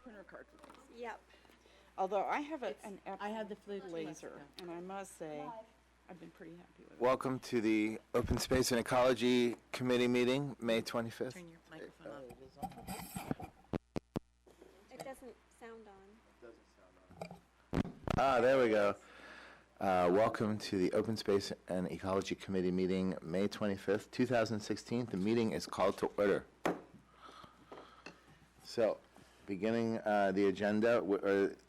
printer cartridges. Yep. Although I have an I have the excellent flute laser, and I must say, I've been pretty happy with it. Welcome to the Open Space and Ecology Committee meeting, May 25th. Turn your microphone off. It doesn't sound on. There we go. Welcome to the Open Space and Ecology Committee meeting, May 25th, 2016. The meeting is called to order. So, beginning the agenda,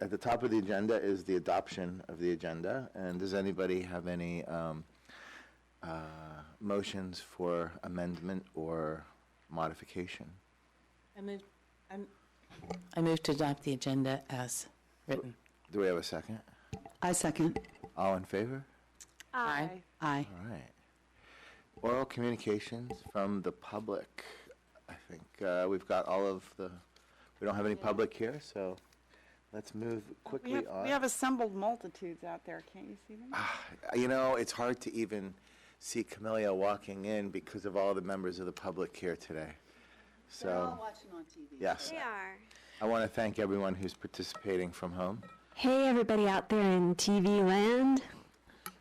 at the top of the agenda is the adoption of the agenda. And does anybody have any motions for amendment or modification? I move to adopt the agenda as written. Do we have a second? I second. All in favor? Aye. Aye. All right. Oral communications from the public. I think we've got all of the, we don't have any public here, so let's move quickly on. We have assembled multitudes out there. Can't you see them? You know, it's hard to even see Camellia walking in because of all the members of the public here today. They're all So, watching on TV. yes, They are. I want to thank everyone who's participating from home, Hey, everybody out there in TV land.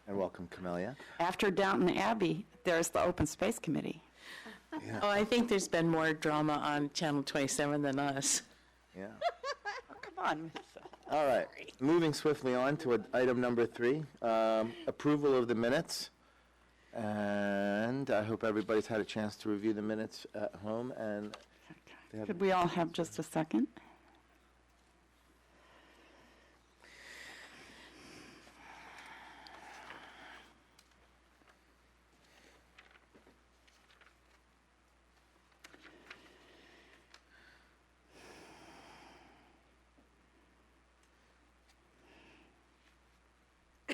and welcome Camellia. After Downton Abbey, there's the Open Space Committee. Yeah, Oh, I think there's been more drama on Channel 27 than us. yeah. Oh, come on, Miss. All right, moving swiftly on to item number 3, approval of the minutes. And I hope everybody's had a chance to review the minutes at home, and they have, Could we all have just a second? I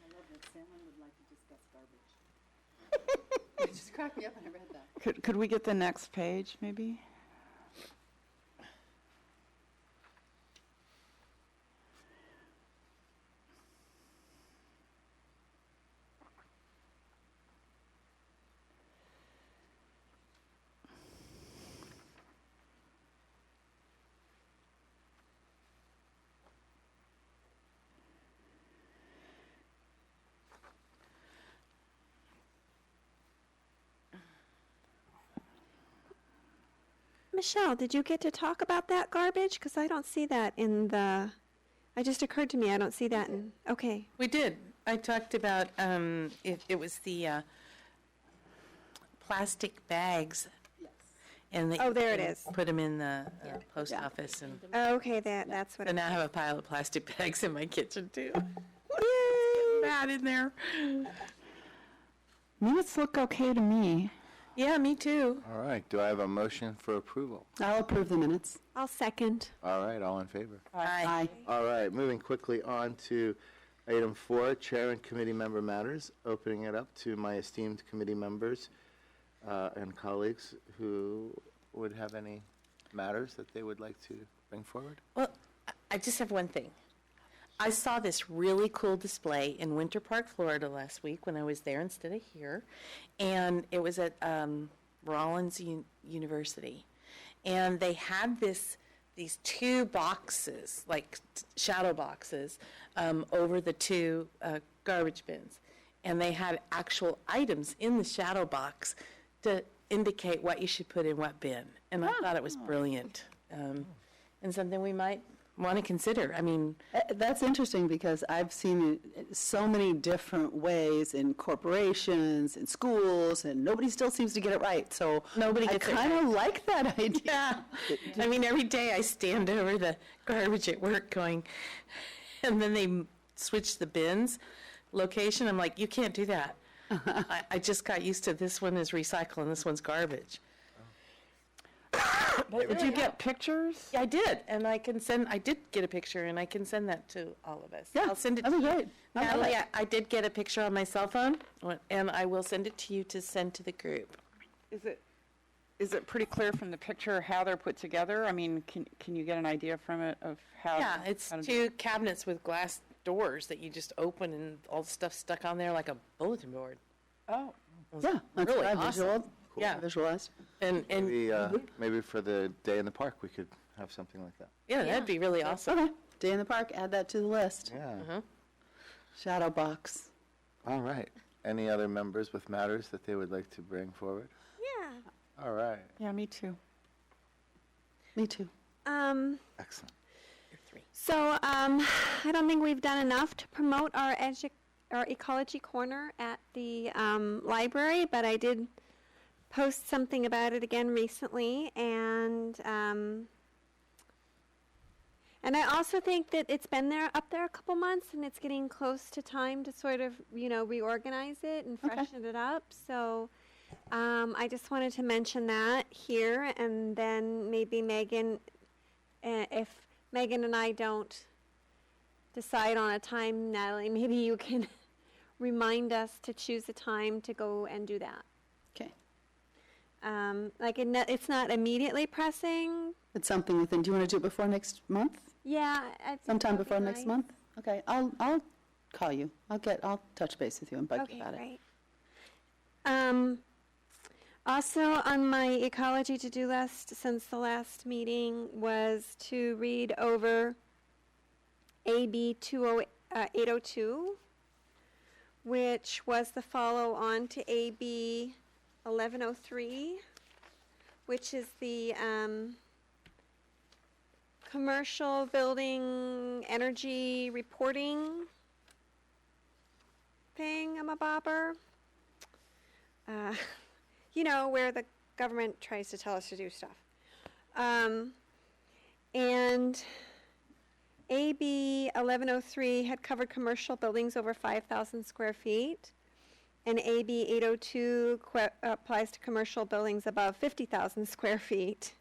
love that Salmon would like to discuss garbage. It just cracked me up when I read that. Could we get the next page, maybe? Michelle, did you get to talk about that garbage? Because I don't see that in the. It just occurred to me I don't see that in. Okay. We did. I talked about, it was the plastic bags. Yes. And they Oh, there it is. put them in the post office. And Okay, that's what. so now I have a pile of plastic bags in my kitchen, too. Yay! Bad in there. Minutes look okay to me. Yeah, me too. all right, do I have a motion for approval? I'll approve the minutes. I'll second. All right, all in favor? Aye. All right, moving quickly on to item 4, chair and committee member matters, opening it up to my esteemed committee members and colleagues who would have any matters that they would like to bring forward. Well, I just have one thing. I saw this really cool display in Winter Park, Florida last week when I was there instead of here. And it was at Rollins University. And they had these 2 boxes, like shadow boxes, over the 2 garbage bins. And they had actual items in the shadow box to indicate what you should put in what bin. And I thought it was brilliant. And something we might want to consider. I mean, That's interesting because I've seen it so many different ways in corporations, in schools, and nobody still seems to get it right. So Nobody I gets it kind of like that idea. I mean, every day I stand over the garbage at work going, and then they switch the bins location. I'm like, you can't do that. I just got used to this one is recycle and this one's garbage. Did you get pictures? Yeah, I did, and I did get a picture, and I can send that to all of us. Yeah, I'll send it to that'd be you. great. I love Natalie, it. I did get a picture on my cell phone, and I will send it to you to send to the group. Is it pretty clear from the picture how they're put together? I mean, can you get an idea from it of how? Yeah, it's how to 2 cabinets with glass doors that you just open, and all the stuff stuck on there like a bulletin board. Oh, It was Yeah, that's really what I awesome. visualized. Yeah. Visualized. And Maybe for the day in the park, we could have something like that. Yeah, that'd be really awesome. Okay, day in the park, add that to the list. Yeah. Shadow box. All right. Any other members with matters that they would like to bring forward? Yeah. All right. Yeah, me too. Me too. Excellent. You're 3. So I don't think we've done enough to promote our ecology corner at the library, but I did post something about it again recently, and I also think that it's been up there a couple months, and it's getting close to time to sort of reorganize it and Okay. freshen it up. So I just wanted to mention that here, and then maybe Megan, if Megan and I don't decide on a time, Natalie, maybe you can remind us to choose a time to go and do that. Okay. It's not immediately pressing. It's something within, do you want to do it before next month? Yeah. I think Sometime that'd be before next nice. month? Okay, I'll call you. I'll touch base with you and bug you Okay, about it. great. Also on my ecology to-do list since the last meeting was to read over AB 802, which was the follow-on to AB 1103, which is the commercial building energy reporting thingamabobber. Where the government tries to tell us to do stuff. And AB 1103 had covered commercial buildings over 5,000 square feet, and AB 802 applies to commercial buildings above 50,000 square feet,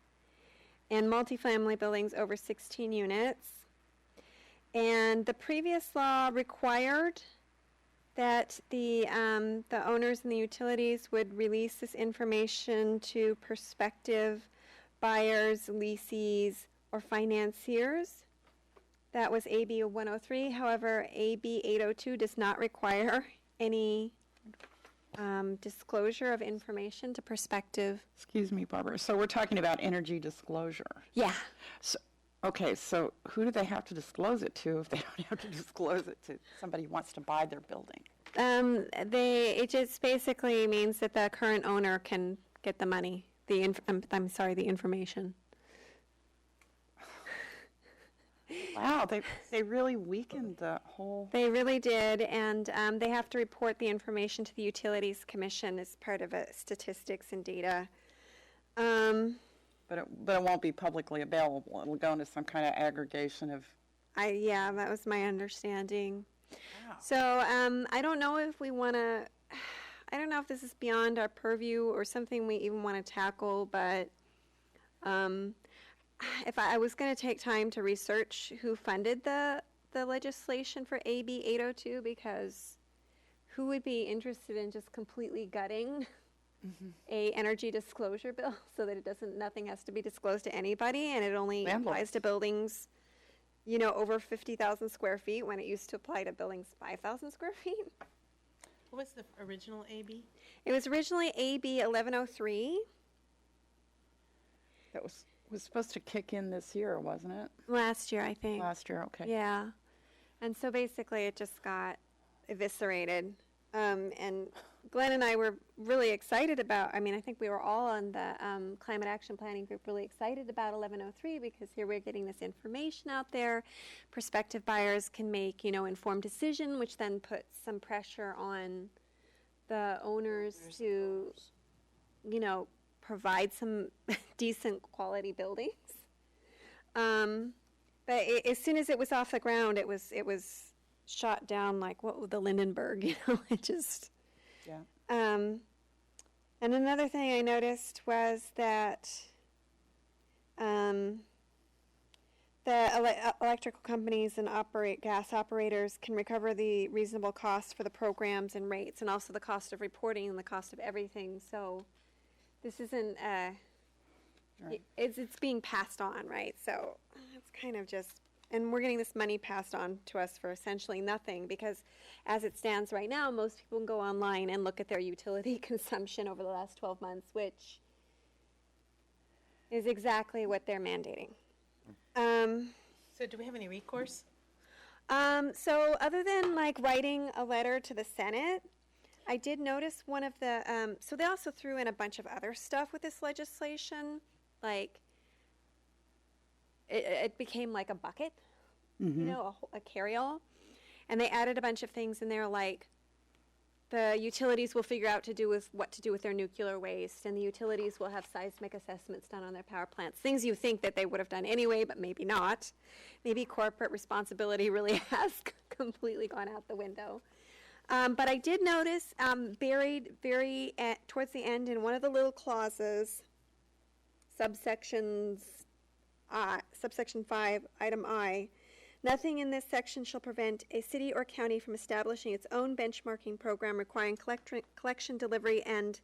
and multifamily buildings over 16 units. And the previous law required that the owners and the utilities would release this information to prospective buyers, lessees, or financiers. That was AB 103. However, AB 802 does not require any disclosure of information to prospective. Excuse me, Barbara. So we're talking about energy disclosure. Yeah. So, okay, so who do they have to disclose it to if they don't have to disclose it to somebody who wants to buy their building? It just basically means that the current owner can get the money, the information. Wow, they really weakened the whole. They really did, and they have to report the information to the Utilities Commission as part of statistics and data. But it won't be publicly available. It'll go into some kind of aggregation of. Yeah, that was my understanding. Wow. So I don't know if we want to. I don't know if this is beyond our purview or something we even want to tackle, but if I was going to take time to research who funded the legislation for AB 802, because who would be interested in just completely gutting a energy disclosure bill so that nothing has to be disclosed to anybody, and it only applies Landlords. to buildings, over 50,000 square feet when it used to apply to buildings 5,000 square feet. What was the original AB? It was originally AB 1103 That was supposed to kick in this year, wasn't it? last year, I think. Last year, okay. Yeah. And so basically it just got eviscerated. And Glenn and I were really excited about, I think we were all on the Climate Action Planning Group really excited about 1103 because here we're getting this information out there. Prospective buyers can make, informed decision, which then puts some pressure on the owners to, provide some decent quality buildings. But as soon as it was off the ground, it was shot down like the Lindenberg, it just. Yeah. And another thing I noticed was that the electrical companies and gas operators can recover the reasonable costs for the programs and rates, and also the cost of reporting and the cost of everything. So this isn't Right. it's being passed on, right? So it's kind of just, and we're getting this money passed on to us for essentially nothing, because as it stands right now, most people can go online and look at their utility consumption over the last 12 months, which is exactly what they're mandating. So do we have any recourse? So other than like writing a letter to the Senate, I did notice one of the, so they also threw in a bunch of other stuff with this legislation, like it became like a bucket, you know, a carry-all, and they added a bunch of things in there like the utilities will figure out what to do with their nuclear waste, and the utilities will have seismic assessments done on their power plants. Things you think that they would have done anyway, but maybe not. Maybe corporate responsibility really has completely gone out the window. But I did notice buried towards the end in one of the little clauses, subsection 5, item I, nothing in this section shall prevent a city or county from establishing its own benchmarking program requiring collection, delivery, and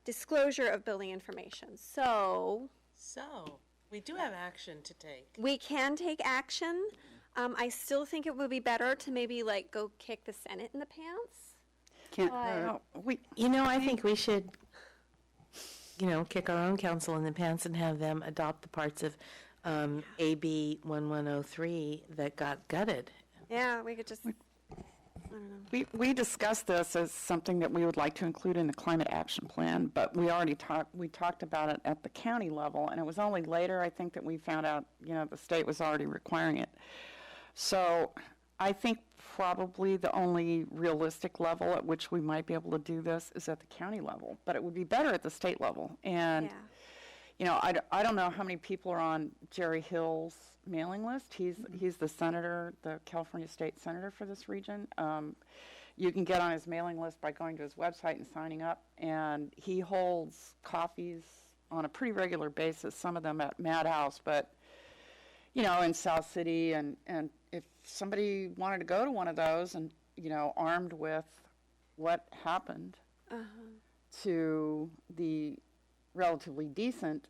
disclosure of building information. So We do have action to take. we can take action. I still think it would be better to maybe like go kick the Senate in the pants. Can't But- hurt. I think we should, kick our own council in the pants and have them adopt the parts of AB 1103 that got gutted. Yeah, we could just, We discussed this as something that we would like to include in the climate action plan, but we talked about it at the county level, and it was only later, I think, that we found out, the state was already requiring it. So I think probably the only realistic level at which we might be able to do this is at the county level, but it would be better at the state level. And, yeah. I don't know how many people are on Jerry Hill's mailing list. He's the senator, the California state senator for this region. You can get on his mailing list by going to his website and signing up, and he holds coffees on a pretty regular basis, some of them at Madhouse, but, in South City, and if somebody wanted to go to one of those and, armed with what happened to the relatively decent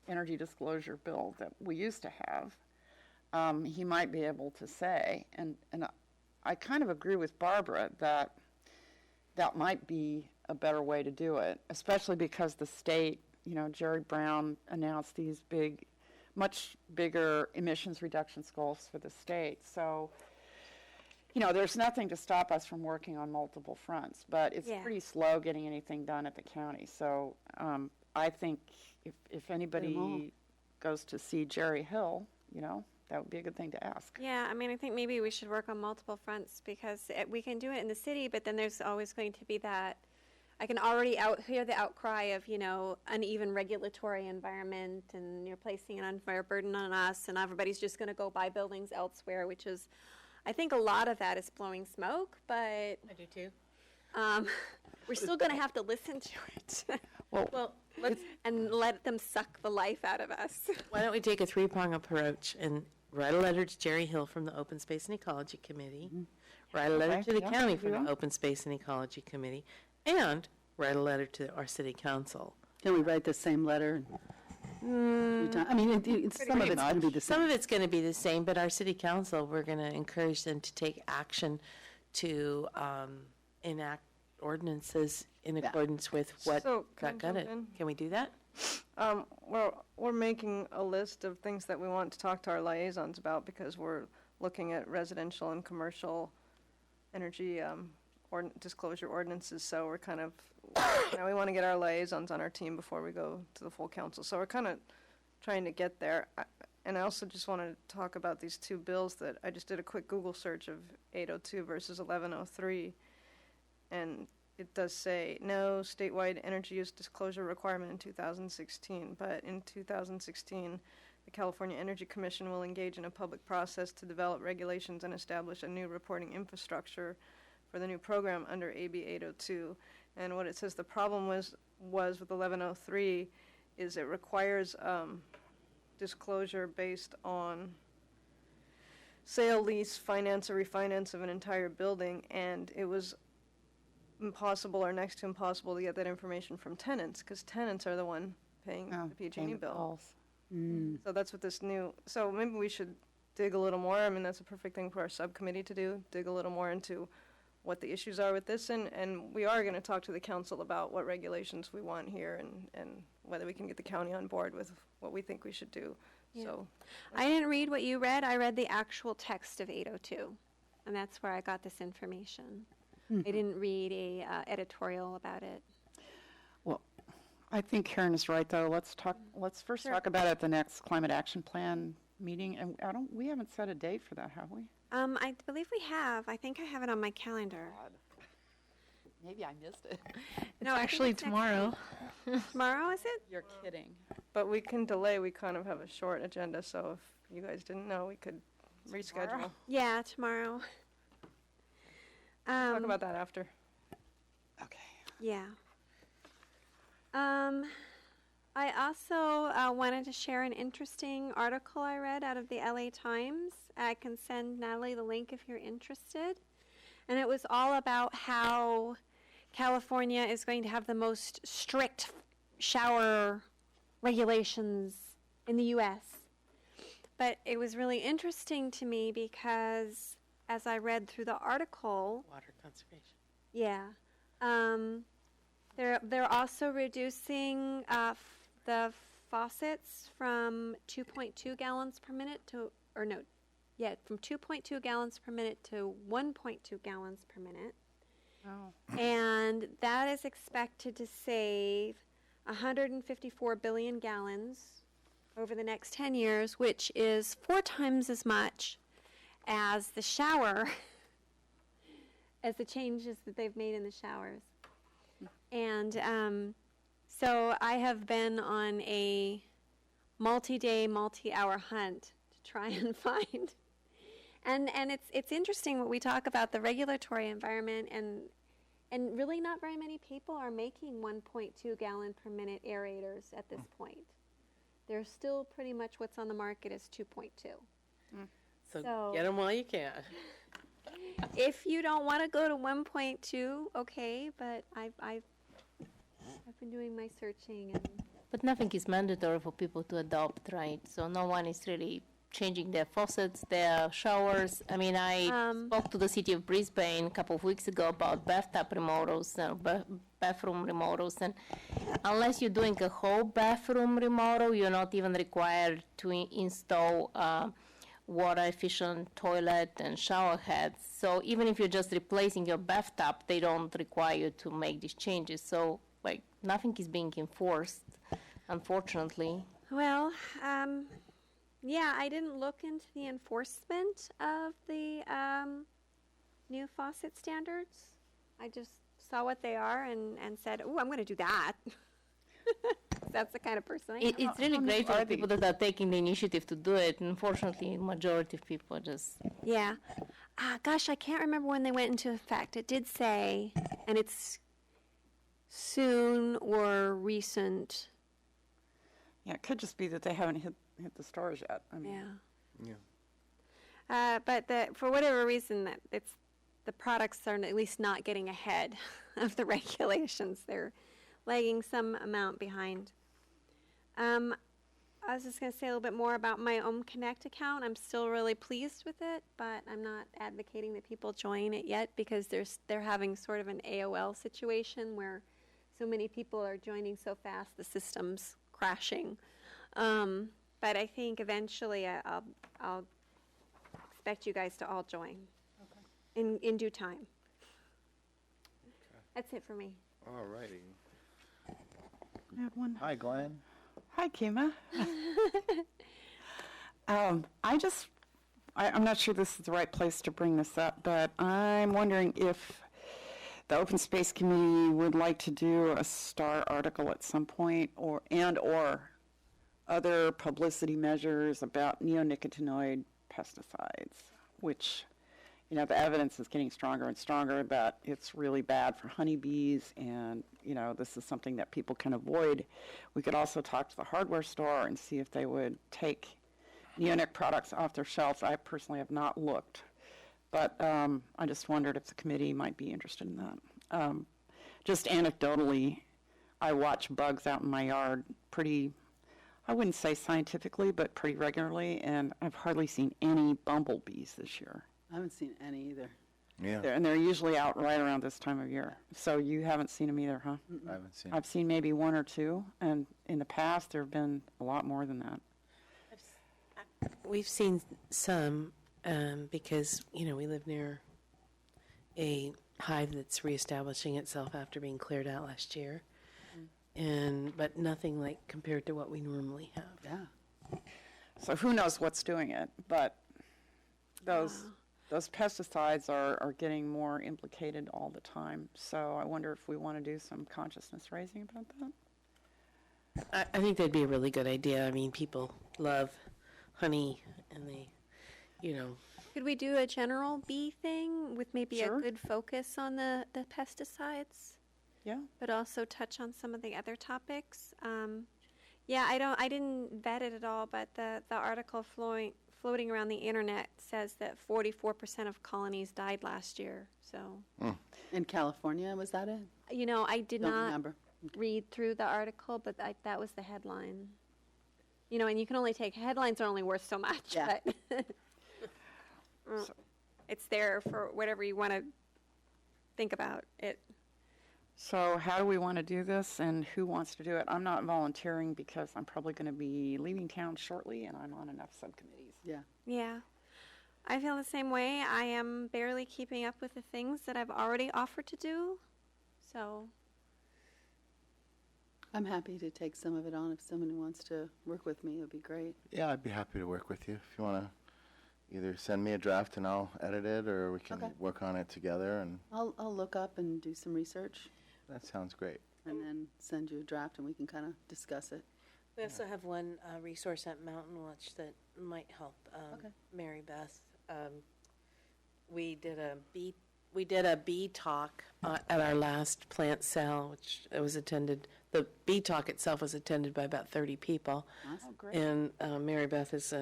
energy disclosure bill that we used to have, he might be able to say, and I kind of agree with Barbara that might be a better way to do it, especially because the state, Jerry Brown announced these much bigger emissions reduction goals for the state. So, there's nothing to stop us from working on multiple fronts, but it's pretty slow getting anything done at the county. So I think if anybody goes to see Jerry Hill, that would be a good thing to ask. Yeah, I think maybe we should work on multiple fronts because we can do it in the city, but then there's always going to be that, I can already hear the outcry of, uneven regulatory environment, and you're placing an unfair burden on us, and everybody's just going to go buy buildings elsewhere, which is, I think a lot of that is blowing smoke, but I do too. we're still going to have to listen to it Well, and let them suck the life out of us. why don't we take a three-prong approach and write a letter to Jerry Hill from the Open Space and Ecology Committee, write a letter Okay, to the yeah, county we from will. the Open Space and Ecology Committee, and write a letter to our city council. Can we write the same letter? Some of it's going to be the Some same. of it's going to be the same, but our city council, we're going to encourage them to take action to enact ordinances in accordance with what So, can I got jump gutted. in? Can we do that? We're making a list of things that we want to talk to our liaisons about because we're looking at residential and commercial energy disclosure ordinances. So we're kind of, we want to get our liaisons on our team before we go to the full council. So we're kind of trying to get there. And I also just want to talk about these two bills that I just did a quick Google search of 802 versus 1103. And it does say no statewide energy use disclosure requirement in 2016, but in 2016, the California Energy Commission will engage in a public process to develop regulations and establish a new reporting infrastructure for the new program under AB 802. And what it says the problem was with 1103 is it requires disclosure based on sale, lease, finance, or refinance of an entire building, and it was impossible or next to impossible to get that information from tenants, because tenants are the one paying the PG&E bill. So that's what this new, so maybe we should dig a little more. That's a perfect thing for our subcommittee to do, dig a little more into what the issues are with this, and we are going to talk to the council about what regulations we want here and whether we can get the county on board with what we think we should do. Yeah. So, I didn't read what you read. I read the actual text of 802, and that's where I got this information. I didn't read a editorial about it. Well, I think Karen is right, though. Let's first Sure. talk about it at the next Climate Action Plan meeting. And we haven't set a date for that, have we? I believe we have. I think I have it on my calendar. Maybe I missed it. No, I think Actually, it's next tomorrow. week. Tomorrow, is it? You're kidding. but we can delay, we kind of have a short agenda, so if you guys didn't know, we could reschedule. Yeah, tomorrow. Talk about that after. Okay. Yeah. I also wanted to share an interesting article I read out of the LA Times. I can send Natalie the link if you're interested. And it was all about how California is going to have the most strict shower regulations in the U.S. But it was really interesting to me because as I read through the article, Water conservation. yeah. They're also reducing the faucets from 2.2 gallons per minute from 2.2 gallons per minute to 1.2 gallons per minute. Oh. And that is expected to save 154 billion gallons over the next 10 years, which is 4 times as much as the shower, as the changes that they've made in the showers. And so I have been on a multi-day, multi-hour hunt to try and find. And it's interesting what we talk about the regulatory environment, and really not very many people are making 1.2 gallon per minute aerators at this point. They're still pretty much what's on the market is 2.2. So get them while you can. If you don't want to go to 1.2, okay, but I've been doing my searching and But nothing is mandatory for people to adopt, right? So no one is really changing their faucets, their showers. I mean, I spoke to the city of Brisbane a couple of weeks ago about bathtub remodels, bathroom remodels, and unless you're doing a whole bathroom remodel, you're not even required to install water-efficient toilet and shower heads. So even if you're just replacing your bathtub, they don't require you to make these changes. So, like, nothing is being enforced, unfortunately. well, yeah, I didn't look into the enforcement of the new faucet standards. I just saw what they are and said, oh, I'm going to do that. That's the kind of person I am. It's really great for people that are taking the initiative to do it. Unfortunately, the majority of people just... Yeah. Gosh, I can't remember when they went into effect. It did say, and it's soon or recent. Yeah, it could just be that they haven't hit the stores yet. I mean, Yeah. Yeah. But for whatever reason, that the products are at least not getting ahead of the regulations. They're lagging some amount behind. I was just going to say a little bit more about my Connect account. I'm still really pleased with it, but I'm not advocating that people join it yet because they're having sort of an AOL situation where so many people are joining so fast the system's crashing. But I think eventually I'll expect you guys to all join in due time. That's it for me. All righty. I have one. Hi, Glenn. Hi, Kima. I'm not sure this is the right place to bring this up, but I'm wondering if the Open Space Committee would like to do a STAR article at some point, or other publicity measures about neonicotinoid pesticides, which, the evidence is getting stronger and stronger that it's really bad for honeybees, and, this is something that people can avoid. We could also talk to the hardware store and see if they would take neonic products off their shelves. I personally have not looked, but I just wondered if the committee might be interested in that. Just anecdotally, I watch bugs out in my yard pretty, I wouldn't say scientifically, but pretty regularly, and I've hardly seen any bumblebees this year. I haven't seen any either. Yeah, And they're usually out right around this time of year. So you haven't seen them either, huh? I haven't seen. I've seen maybe one or two, and in the past, there have been a lot more than that. We've seen some, because, we live near a hive that's reestablishing itself after being cleared out last year. But nothing like compared to what we normally have. Yeah. So who knows what's doing it, but those pesticides are getting more implicated all the time. So I wonder if we want to do some consciousness raising about that. I think that'd be a really good idea. I mean, people love honey, and they, Could we do a general bee thing with maybe Sure. a good focus on the pesticides, Yeah. but also touch on some of the other topics? I didn't vet it at all, but the article floating around the internet says that 44% of colonies died last year. So, In California, was that it? I did Don't not remember. read through the article, but that was the headline. And you can only headlines are only worth so much, Yeah. but it's there for whatever you want to think about it. So how do we want to do this, and who wants to do it? I'm not volunteering because I'm probably going to be leaving town shortly, and I'm on enough subcommittees. Yeah. Yeah. I feel the same way. I am barely keeping up with the things that I've already offered to do. So, I'm happy to take some of it on. If someone wants to work with me, it would be great. Yeah, I'd be happy to work with you. If you want to either send me a draft and I'll edit it, or we can Okay. work on it together, and I'll look up and do some research that sounds great. and then send you a draft and we can kind of discuss it. We also have one resource at Mountain Watch that might help. Okay. Mary Beth, we did a bee talk at our last plant sale, which it was attended. The bee talk itself was attended by about 30 people, Oh, great. and Mary Beth is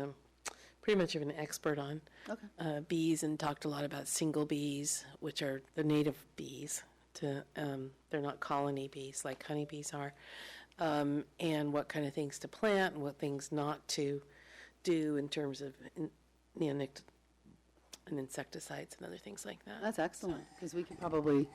pretty much of an expert on Okay. bees, and talked a lot about single bees, which are the native bees. They're not colony bees like honeybees are. And what kind of things to plant and what things not to do in terms of and insecticides and other things like that. That's excellent, because we could probably,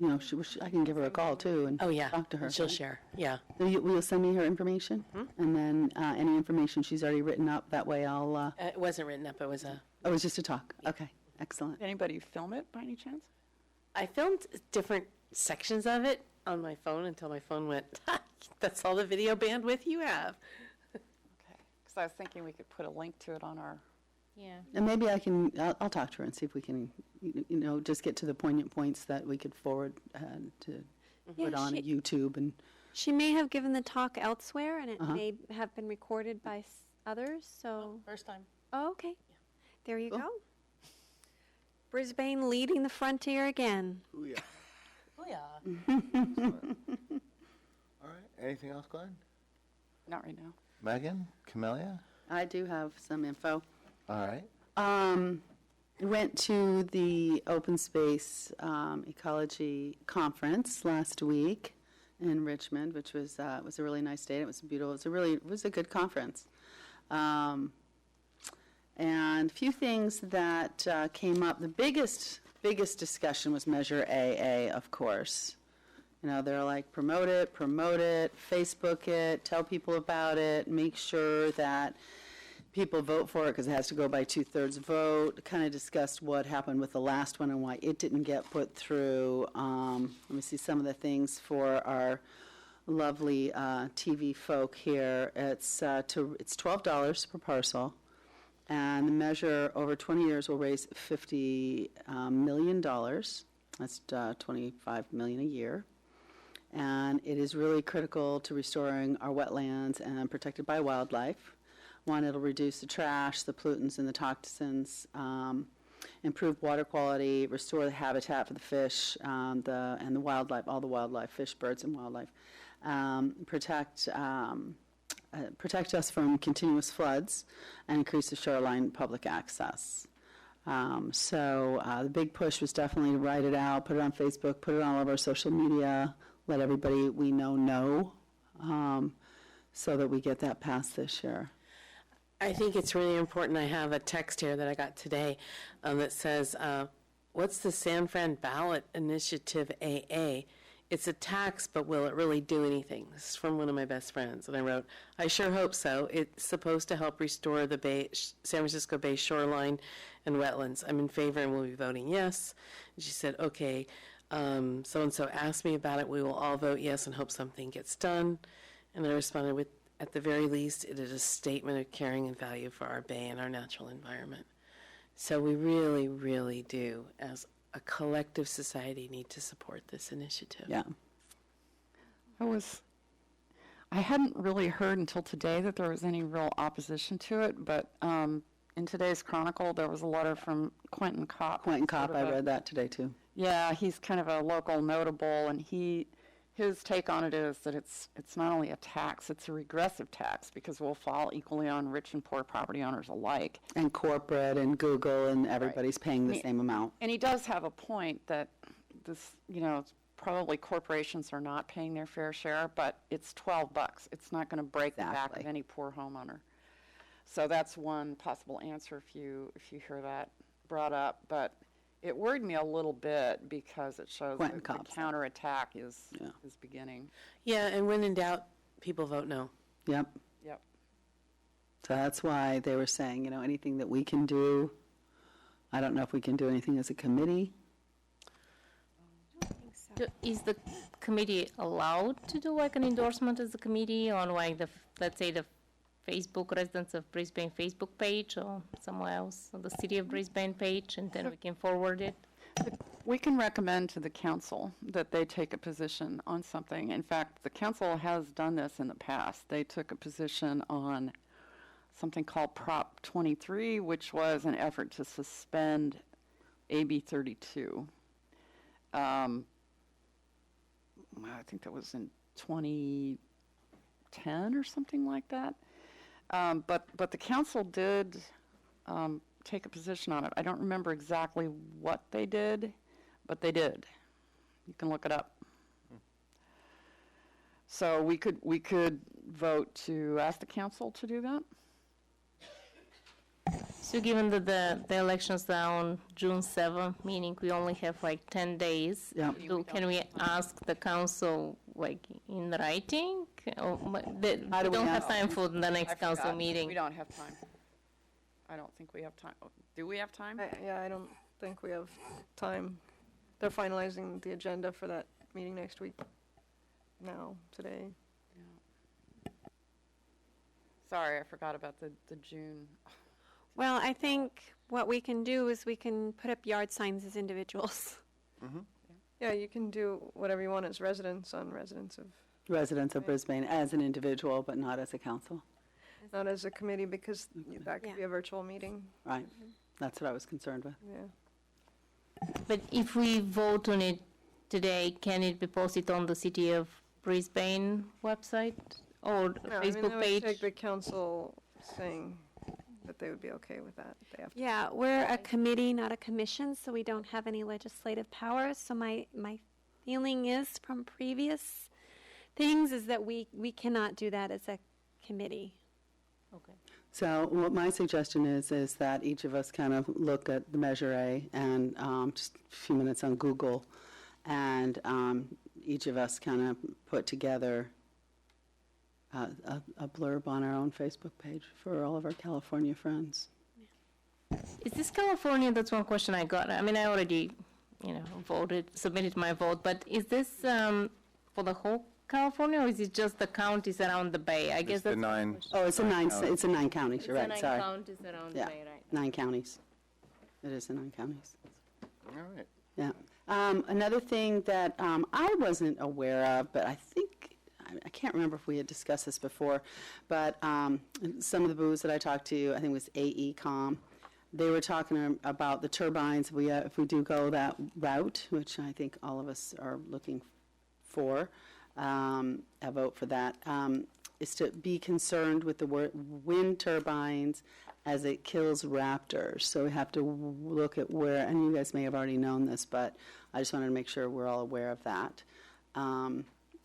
I can give her a call too and Oh, yeah. talk to her. And she'll share, yeah. Will you send me her information? And then any information she's already written up, that way I'll, It wasn't written up, it was a, oh, it was just a talk. Okay, excellent. Did anybody film it by any chance? I filmed different sections of it on my phone until my phone went, that's all the video bandwidth you have. Okay. Because I was thinking we could put a link to it on our, Yeah. And maybe I'll talk to her and see if we can, just get to the poignant points that we could forward to put on YouTube and, she may have given the talk elsewhere, and it Uh-huh. may have been recorded by others. So, First time. oh, okay. There you Cool. go. Brisbane leading the frontier again. Ooh, yeah. Oh, yeah. All right. Anything else, Glenn? not right now. Megan? Camellia? I do have some info. All right. Went to the Open Space Ecology Conference last week in Richmond, which was a really nice day. It was beautiful. It was a good conference. And a few things that came up. The biggest discussion was Measure AA, of course. They're like, promote it, Facebook it, tell people about it, make sure that people vote for it because it has to go by 2/3 vote. Kind of discussed what happened with the last one and why it didn't get put through. Let me see some of the things for our lovely TV folk here. It's $12 per parcel, and the measure over 20 years will raise $50 million. That's $25 million a year. And it is really critical to restoring our wetlands and protected by wildlife. One, it'll reduce the trash, the pollutants, and the toxins, improve water quality, restore the habitat for the fish, and the wildlife, all the wildlife, fish, birds, and wildlife. Protect us from continuous floods, and increase the shoreline public access. So the big push was definitely to write it out, put it on Facebook, put it on all of our social media, let everybody we know, so that we get that passed this year. I think it's really important. I have a text here that I got today that says, what's the San Fran Ballot Initiative AA? it's a tax, but will it really do anything? This is from one of my best friends, and I wrote, I sure hope so. It's supposed to help restore the Bay, San Francisco Bay shoreline and wetlands. I'm in favor and will be voting yes. And she said, okay, so-and-so asked me about it. We will all vote yes and hope something gets done. And I responded with, at the very least, it is a statement of caring and value for our bay and our natural environment. So we really, really do, as a collective society, need to support this initiative. Yeah. I hadn't really heard until today that there was any real opposition to it, but in today's Chronicle, there was a letter from Quentin Kopp. Quentin Kopp, sort of I read that today too. Yeah, he's kind of a local notable, and his take on it is that it's not only a tax, it's a regressive tax because we'll fall equally on rich and poor property owners alike. And corporate and Google and everybody's paying the same amount. And he does have a point that this, probably corporations are not paying their fair share, but it's $12. It's not going to break the back Exactly. of any poor homeowner. So that's one possible answer if you hear that brought up. But it worried me a little bit because it shows Quentin that Kopp the said. counterattack is Yeah. beginning. Yeah, and when in doubt, people vote no. Yep. Yep. So that's why they were saying, anything that we can do. I don't know if we can do anything as a committee. Is the committee allowed to do like an endorsement as a committee on like let's say the Facebook Residents of Brisbane Facebook page or somewhere else on the City of Brisbane page, and then we can forward it? We can recommend to the council that they take a position on something. In fact, the council has done this in the past. They took a position on something called Prop 23, which was an effort to suspend AB 32. I think that was in 2010 or something like that. But the council did take a position on it. I don't remember exactly what they did, but they did. You can look it up. So we could vote to ask the council to do that. So given that the elections are on June 7th, meaning we only have like 10 days, Yeah. can we ask the council like in writing? Or we How do we don't have ask? time for the I next council forgot. meeting. We don't have time. I don't think we have time. Do we have time? I don't think we have time. They're finalizing the agenda for that meeting next week now, today. Sorry, I forgot about the June. Well, I think what we can do is we can put up yard signs as individuals. Yeah, you can do whatever you want as residents of, Residents of Brisbane as an individual, but not as a council. not as a committee, because that could Yeah. be a virtual meeting, Right. That's what I was concerned with. yeah. But if we vote on it today, can it be posted on the City of Brisbane website or No, I mean, Facebook that would page? take the council saying that they would be okay with that. They have to. Yeah, we're a committee, not a commission, so we don't have any legislative powers. So my feeling is from previous things is that we cannot do that as a committee. Okay. So what my suggestion is that each of us kind of look at the Measure A and just a few minutes on Google, and each of us kind of put together a blurb on our own Facebook page for all of our California friends. Is this California? That's one question I got. I mean, I already, submitted my vote, but is this for the whole California, or is it just the counties around the Bay? I guess It's the that's nine. Oh, it's it's in 9 counties, you're right, It's sorry. 9 counties around Yeah. the Bay, right? 9 counties. It is in 9 counties. All right. Yeah. Another thing that I wasn't aware of, but I think, I can't remember if we had discussed this before, but some of the booths that I talked to, I think it was AECom, they were talking about the turbines. If we do go that route, which I think all of us are looking for, a vote for that, is to be concerned with the wind turbines as it kills raptors. So we have to look at where, and you guys may have already known this, but I just wanted to make sure we're all aware of that.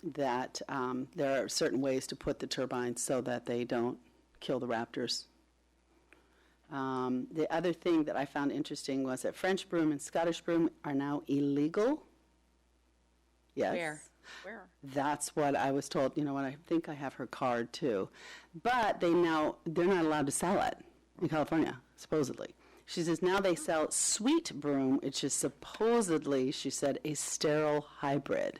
There are certain ways to put the turbines so that they don't kill the raptors. The other thing that I found interesting was that French broom and Scottish broom are now illegal. Yes. Where? Where? That's what I was told, you know, and I think I have her card too. But they're not allowed to sell it in California, supposedly. She says now they sell Sweet Broom, which is supposedly, she said, a sterile hybrid.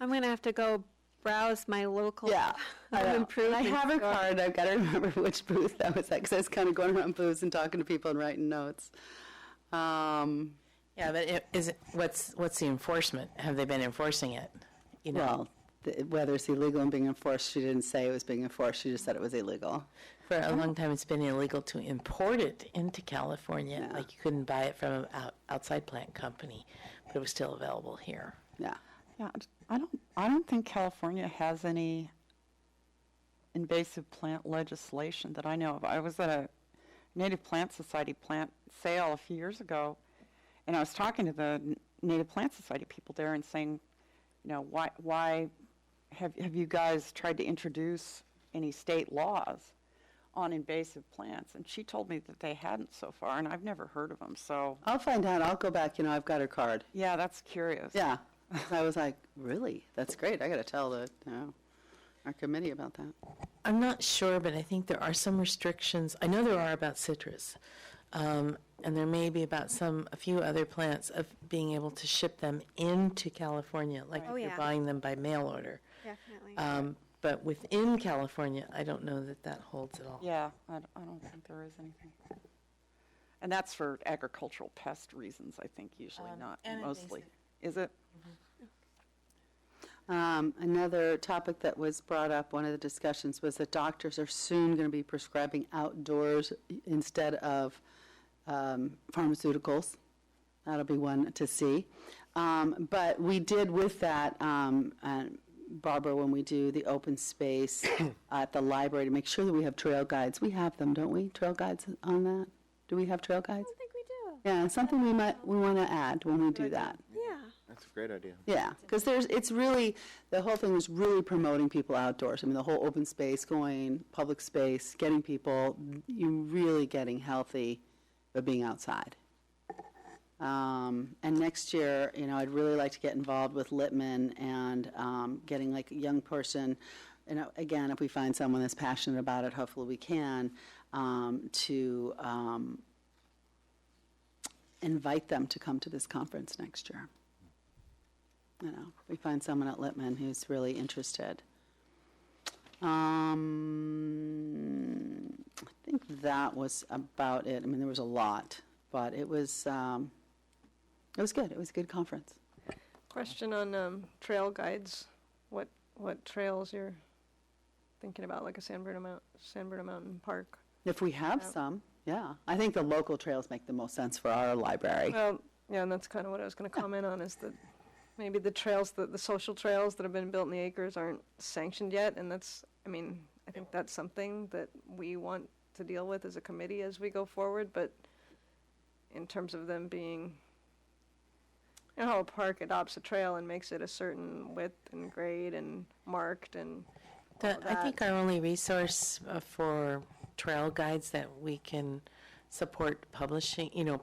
I'm going to have to go browse my local Yeah. home I improvement have her store. card. I've got to remember which booth that was at because I was kind of going around booths and talking to people and writing notes. Yeah, but what's the enforcement? Have they been enforcing it? You know, Well, whether it's illegal and being enforced, she didn't say it was being enforced. She just said it was illegal. for a long time, it's been illegal to import it into California. Yeah. Like you couldn't buy it from an outside plant company, but it was still available here. Yeah. Yeah, I don't think California has any invasive plant legislation that I know of. I was at a Native Plant Society plant sale a few years ago, and I was talking to the Native Plant Society people there and saying, you know, why have you guys tried to introduce any state laws on invasive plants? And she told me that they hadn't so far, and I've never heard of them. So, I'll find out. I'll go back. You know, I've got her card. yeah, that's curious. Yeah. I was like, really? That's great. I got to tell our committee about that. I'm not sure, but I think there are some restrictions. I know there are about citrus, and there may be about a few other plants of being able to ship them into California, like Oh, if you're yeah. buying them by mail order. Definitely. But within California, I don't know that holds at all. Yeah, I don't think there is anything. And that's for agricultural pest reasons, I think, usually, not and mostly. invasive. Is it? Another topic that was brought up, one of the discussions, was that doctors are soon going to be prescribing outdoors instead of pharmaceuticals. That'll be one to see. But we did with that, Barbara, when we do the open space at the library, to make sure that we have trail guides. We have them, don't we? Trail guides on that? Do we have trail guides? I think we do. Yeah, it's something we want to add when we do that. Yeah. That's a great idea. Yeah, because it's really, the whole thing is really promoting people outdoors. I mean, the whole open space going, public space, getting people, you're really getting healthy by being outside. And next year, you know, I'd really like to get involved with Littman and getting like a young person, you know, again, if we find someone that's passionate about it, hopefully we can, to invite them to come to this conference next year. You know, we find someone at Littman who's really interested. I think that was about it. I mean, there was a lot, but it was good. It was a good conference. Question on trail guides. What trails you're thinking about, like a San Bernardino Mountain Park? If we have Yeah. some, yeah. I think the local trails make the most sense for our library. Well, yeah, and that's kind of what I was going to comment on, is that maybe the trails, the social trails that have been built in the acres aren't sanctioned yet, and that's, I mean, I think that's something that we want to deal with as a committee as we go forward, but in terms of them being, you know how a park adopts a trail and makes it a certain width and grade and marked and all of I think that. our only resource for trail guides that we can support publishing, you know,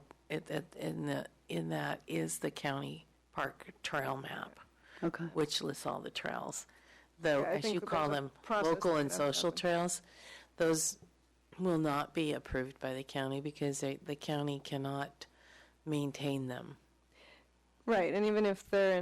in that is the county park trail map, Okay. which lists all the trails. Though, Yeah, I as think you that call there's a them, process local that and has to social happen. trails, those will not be approved by the county because the county cannot maintain them. Right, and even if they're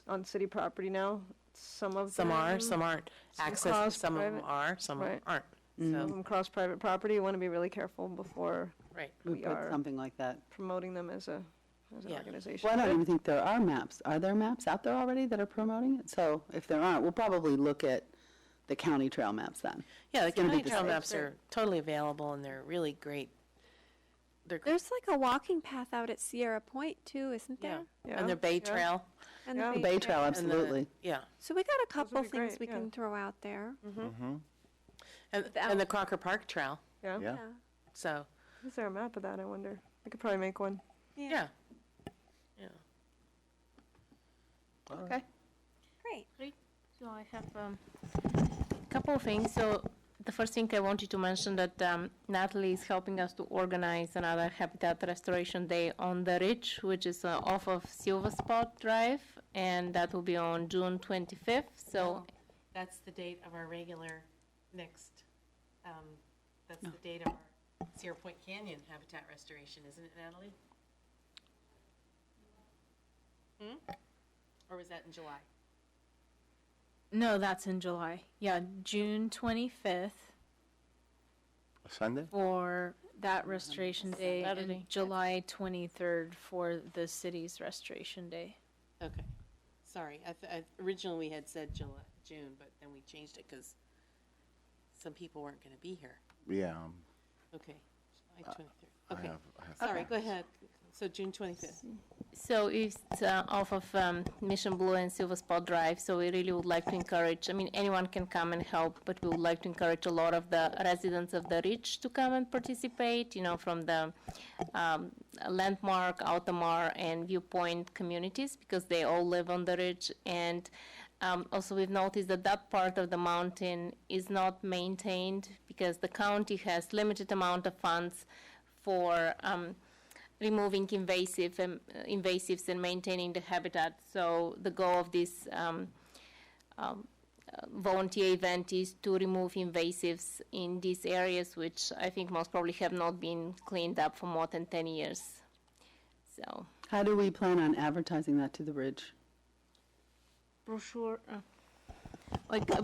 on city property now, some of Some are, them- some aren't. some Access, cross some of them private- are, some of them right. aren't. some of So, them cross private property. You want to be really careful before right. We we put are something like that. promoting them as an Yeah. organization. Well, I don't even think there are maps. Are there maps out there already that are promoting it? So if there aren't, we'll probably look at the county trail maps then. Yeah, the It's gonna be county the trail same maps thing. are totally available and they're really great. They're There's like a walking path out at Sierra Point too, isn't Yeah, there? Yeah, and the Bay yeah. Trail. And Yeah. The Bay Trail, and the- absolutely. Yeah, So we got a would couple be things great, we yeah. can throw out there. and the Crocker Park Trail. Yeah. Yeah. So, Is there a map of that, I wonder? We could probably make one. yeah. Okay. Great. So I have a couple of things. So the first thing I wanted to mention that Natalie is helping us to organize another Habitat Restoration Day on the Ridge, which is off of Silver Spot Drive. and that will be on June 25th. So That's the date of our regular next, that's the date of our Sierra Point Canyon habitat restoration, isn't it, Natalie? Or was that in July? No, that's in July. Yeah, June 25th Sunday? for that restoration day, Saturday. and July 23rd for the city's restoration day. Okay, sorry, originally we had said June, but then we changed it because some people weren't gonna be here. Yeah. Okay, July 23rd, I okay. have Sorry, go ahead. So June 25th. So it's off of Mission Blue and Silver Spot Drive, so we really would like to encourage, I mean, anyone can come and help, but we would like to encourage a lot of the residents of the Ridge to come and participate, you know, from the Landmark, Altamar, and Viewpoint communities, because they all live on the Ridge. And also we've noticed that that part of the mountain is not maintained because the county has limited amount of funds for removing invasives and maintaining the habitat. So the goal of this volunteer event is to remove invasives in these areas, which I think most probably have not been cleaned up for more than 10 years. So How do we plan on advertising that to the Ridge? brochure,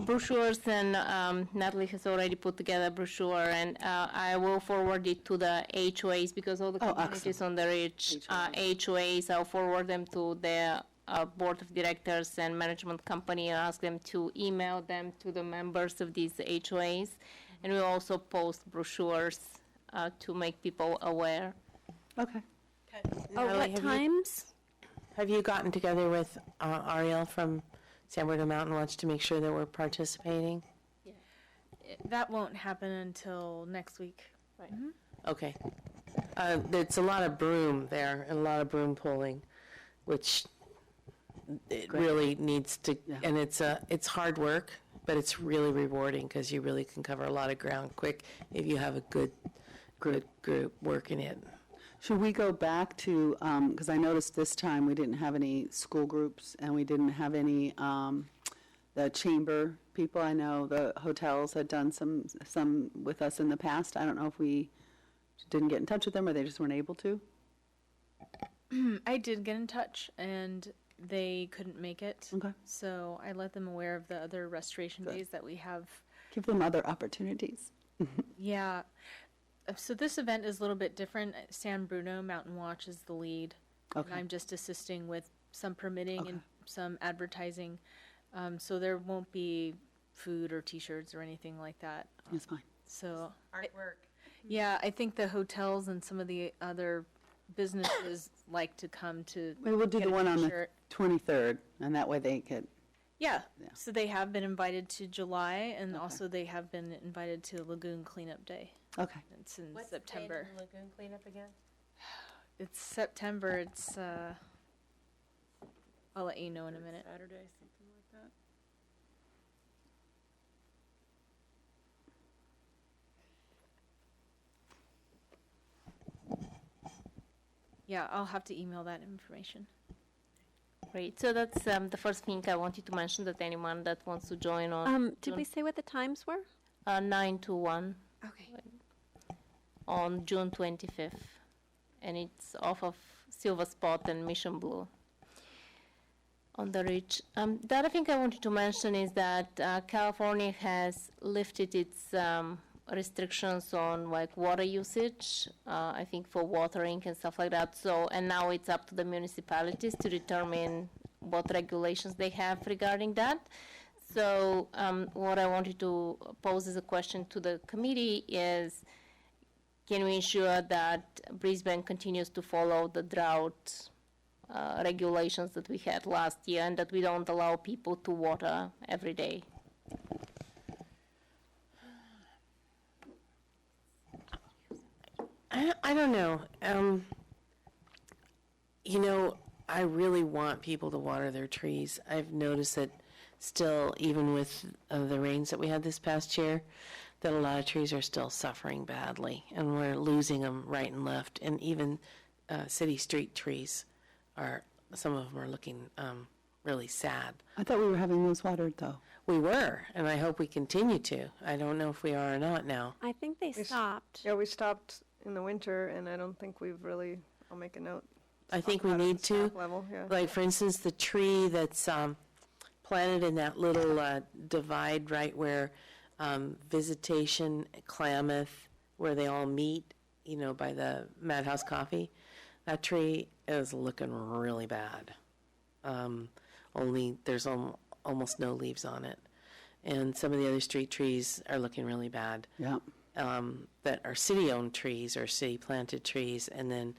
brochures, and Natalie has already put together a brochure, and I will forward it to the HOAs because all the Oh, communities excellent. on the Ridge, HOAs, I'll forward them to their board of directors and management company and ask them to email them to the members of these HOAs, and we'll also post brochures to make people aware. Okay. Natalie, have you gotten together with Ariel from San Bernardino Mountain Watch to make sure that we're participating? That won't happen until next week. Okay. It's a lot of broom there and a lot of broom pulling, which it really needs to, Yeah. and it's hard work, but it's really rewarding because you really can cover a lot of ground quick if you have a good group working it. Should we go back to, because I noticed this time we didn't have any school groups and we didn't have any, the chamber people. I know the hotels had done some with us in the past. I don't know if we didn't get in touch with them or they just weren't able to. I did get in touch, and they couldn't make it. Okay. So I let them aware of the other restoration Good. days that we have. Give them other opportunities. Yeah. So this event is a little bit different. San Bruno Mountain Watch is the lead. Okay. And I'm just assisting with some permitting and Okay. some advertising. So there won't be food or T-shirts or anything like that. That's fine. So, Artwork. yeah, I think the hotels and some of the other businesses like to come to Maybe we'll do get the a one on the T-shirt. 23rd, and that way they could, Yeah. Yeah. So they have been invited to July, and also they have been invited to Lagoon Cleanup Day. okay. It's in What's September. the date of the lagoon cleanup again? It's September. It's I'll let you know in a minute. Saturday, something like that. Yeah, I'll have to email that information. Great. So that's the first thing I wanted to mention, that anyone that wants to join on Did we say what the times were? 9 to 1 Okay. on June 25th. And it's off of Silver Spot and Mission Blue on the Ridge. The other thing I wanted to mention is that California has lifted its restrictions on like water usage, I think for watering and stuff like that. So, and now it's up to the municipalities to determine what regulations they have regarding that. So what I wanted to pose as a question to the committee is, can we ensure that Brisbane continues to follow the drought regulations that we had last year, and that we don't allow people to water every day? I don't know. You know, I really want people to water their trees. I've noticed that still, even with the rains that we had this past year, that a lot of trees are still suffering badly, and we're losing them right and left. And even city street trees some of them are looking really sad. I thought we were having those watered, though. We were, and I hope we continue to. I don't know if we are or not now. I think they stopped. Yeah, we stopped in the winter, and I don't think we've really, I'll make a note. I think we Talk about it need at the staff to. level, yeah. Like, for instance, the tree that's planted in that little divide right where Visitation, Klamath, where they all meet, you know, by the Madhouse Coffee, that tree is looking really bad. Only there's almost no leaves on it. And some of the other street trees are looking really bad. Yeah. That are city-owned trees or city-planted trees, and then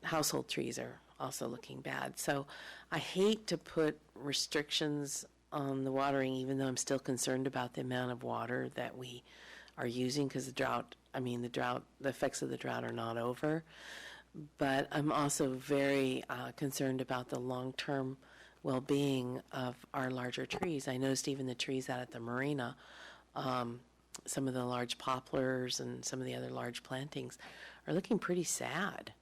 household trees are also looking bad. So I hate to put restrictions on the watering, even though I'm still concerned about the amount of water that we are using, because the effects of the drought are not over. But I'm also very concerned about the long-term well-being of our larger trees. I noticed even the trees out at the marina, some of the large poplars and some of the other large plantings are looking pretty sad.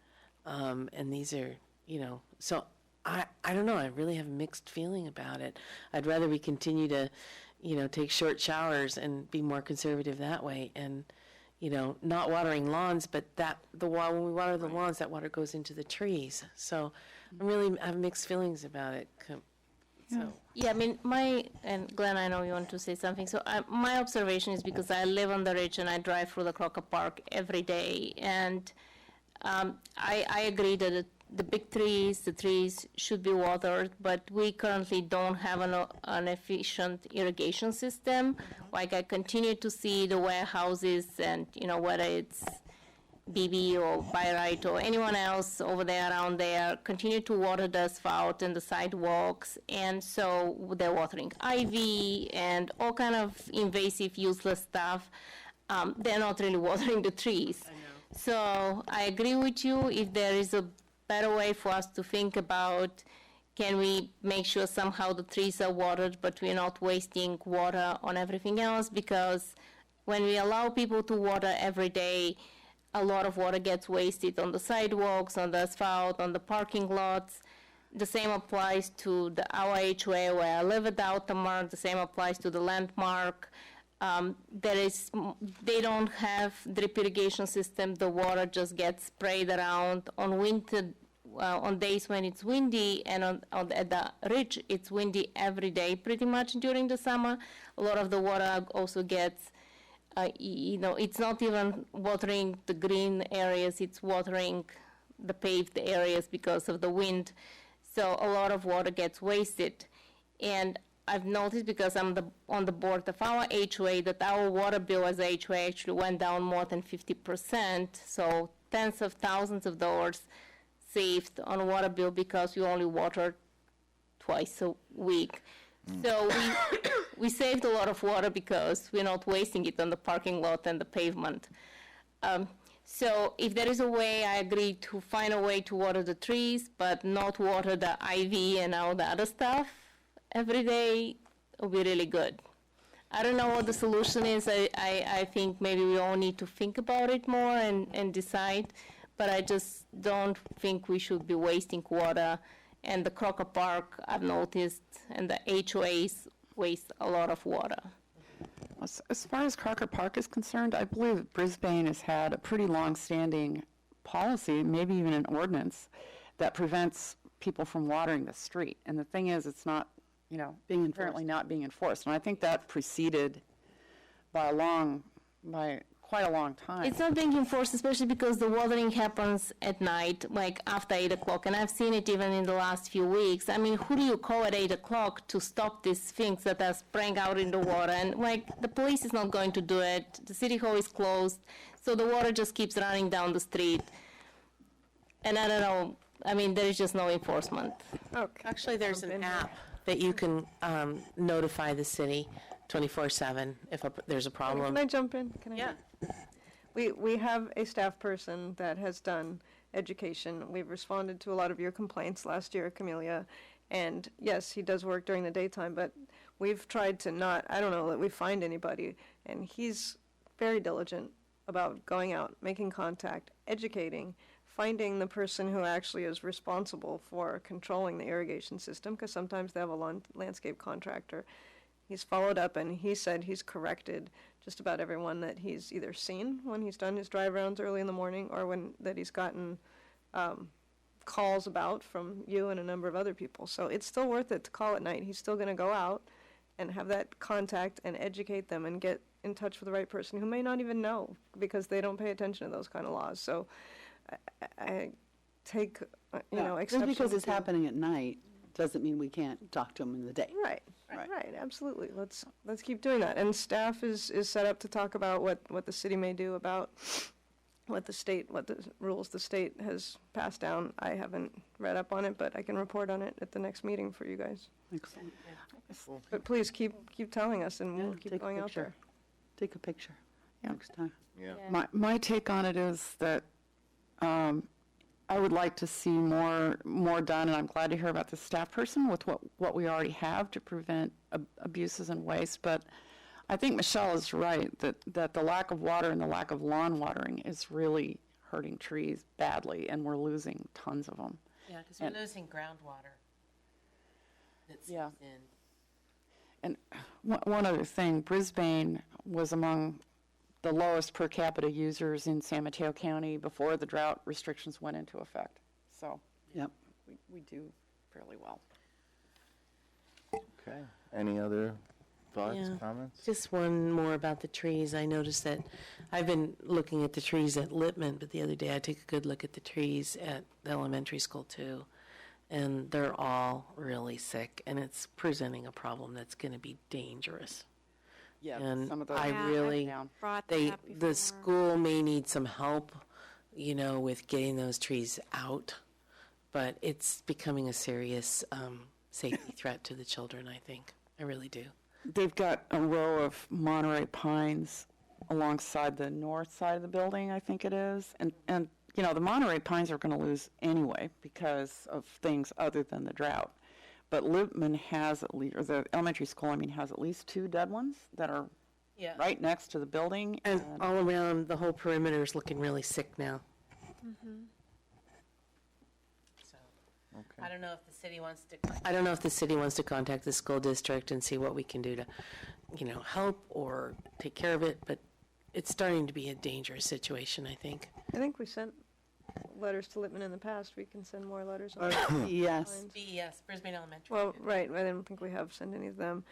And these are, you know, so I don't know, I really have a mixed feeling about it. I'd rather we continue to, you know, take short showers and be more conservative that way, and, you know, not watering lawns, but when we water the lawns, that water goes into the trees. So I really have mixed feelings about it. So. Yeah, I mean, and Glenn, I know you want to say something. So my observation is, because I live on the ridge and I drive through the Crocker Park every day, and I agree that the big trees, the trees should be watered, but we currently don't have an efficient irrigation system. Like, I continue to see the warehouses, and, you know, whether it's BB or Byrite or anyone else over there around there, continue to water the asphalt and the sidewalks, and so they're watering ivy and all kind of invasive, useless stuff. They're not really watering the trees. So I agree with you. If there is a better way for us to think about, can we make sure somehow the trees are watered, but we're not wasting water on everything else? Because when we allow people to water every day, a lot of water gets wasted on the sidewalks, on the asphalt, on the parking lots. The same applies to our HOA where I live at the Altamark. The same applies to the Landmark. They don't have drip irrigation system. The water just gets sprayed around on days when it's windy, and at the ridge it's windy every day pretty much during the summer. A lot of the water also gets, it's not even watering the green areas, it's watering the paved areas because of the wind. So a lot of water gets wasted. And I've noticed, because I'm on the board of our HOA, that our water bill as a HOA actually went down more than 50%. So tens of thousands of dollars saved on water bill because we only water twice a week. So we saved a lot of water because we're not wasting it on the parking lot and the pavement. So if there is a way, I agree to find a way to water the trees, but not water the ivy and all the other stuff every day, will be really good. I don't know what the solution is. I think maybe we all need to think about it more and decide, but I just don't think we should be wasting water. And the Crocker Park, I've noticed, and the HOAs waste a lot of water. As far as Crocker Park is concerned, I believe Brisbane has had a pretty long-standing policy, maybe even an ordinance, that prevents people from watering the street. And the thing is, it's not, apparently not being enforced. And I think that preceded by quite a long time. It's not being enforced, especially because the watering happens at night, like after 8 o'clock, and I've seen it even in the last few weeks. I mean, who do you call at 8 o'clock to stop these things that are spraying out in the water? And, the police is not going to do it. The city hall is closed, so the water just keeps running down the street. And I don't know, there is just no enforcement. Okay. Actually, there's an app that you can notify the city 24/7 if there's a problem. Can I jump in? Yeah. We have a staff person that has done education. We've responded to a lot of your complaints last year, Camelia, and yes, he does work during the daytime, but we've tried to I don't know that we find anybody, and he's very diligent about going out, making contact, educating, finding the person who actually is responsible for controlling the irrigation system, because sometimes they have a landscape contractor. He's followed up, and he said he's corrected just about everyone that he's either seen when he's done his drive rounds early in the morning, or that he's gotten calls about from you and a number of other people. So it's still worth it to call at night. He's still going to go out and have that contact and educate them and get in touch with the right person who may not even know, because they don't pay attention to those kind of laws. So I take, Just exception because it's to- happening at night doesn't mean we can't talk to them in the day. Right, right, absolutely. Let's keep doing that. And staff is set up to talk about what the city may do about what the rules the state has passed down. I haven't read up on it, but I can report on it at the next meeting for you guys. Excellent. But please keep telling us, and we'll Yeah, keep take a going out picture. there. Take a picture Yeah. next time. Yeah. My take on it is that I would like to see more done, and I'm glad to hear about the staff person with what we already have to prevent abuses and waste. But I think Michelle is right that the lack of water and the lack of lawn watering is really hurting trees badly, and we're losing tons of them. Yeah, because And- we're losing groundwater. That's Yeah. in. And one other thing, Brisbane was among the lowest per capita users in San Mateo County before the drought restrictions went into effect. So Yep. we do fairly well. Okay. Any other thoughts, Yeah. comments? Just one more about the trees. I noticed that I've been looking at the trees at Lippman, but the other day I took a good look at the trees at the elementary school too. And they're all really sick, and it's presenting a problem that's going to be dangerous. Yeah, And some of those I Yeah, really, down. Brought that up the before. school may need some help, with getting those trees out. But it's becoming a serious safety threat to the children, I think. I really do. They've got a row of Monterey pines alongside the north side of the building, I think it is. And the Monterey pines are going to lose anyway because of things other than the drought. But Lippman has at least, or the elementary school, has at least 2 dead ones that are Yeah. right next to the building. And all around, the whole perimeter is looking really sick now. So, Okay. I don't know if the city wants to contact the school district and see what we can do to, help or take care of it, but it's starting to be a dangerous situation, I think. I think we sent letters to Lippman in the past. We can send more letters. on Yes. lines. BES, Brisbane Elementary. Well, right, I don't think we have sent any of them.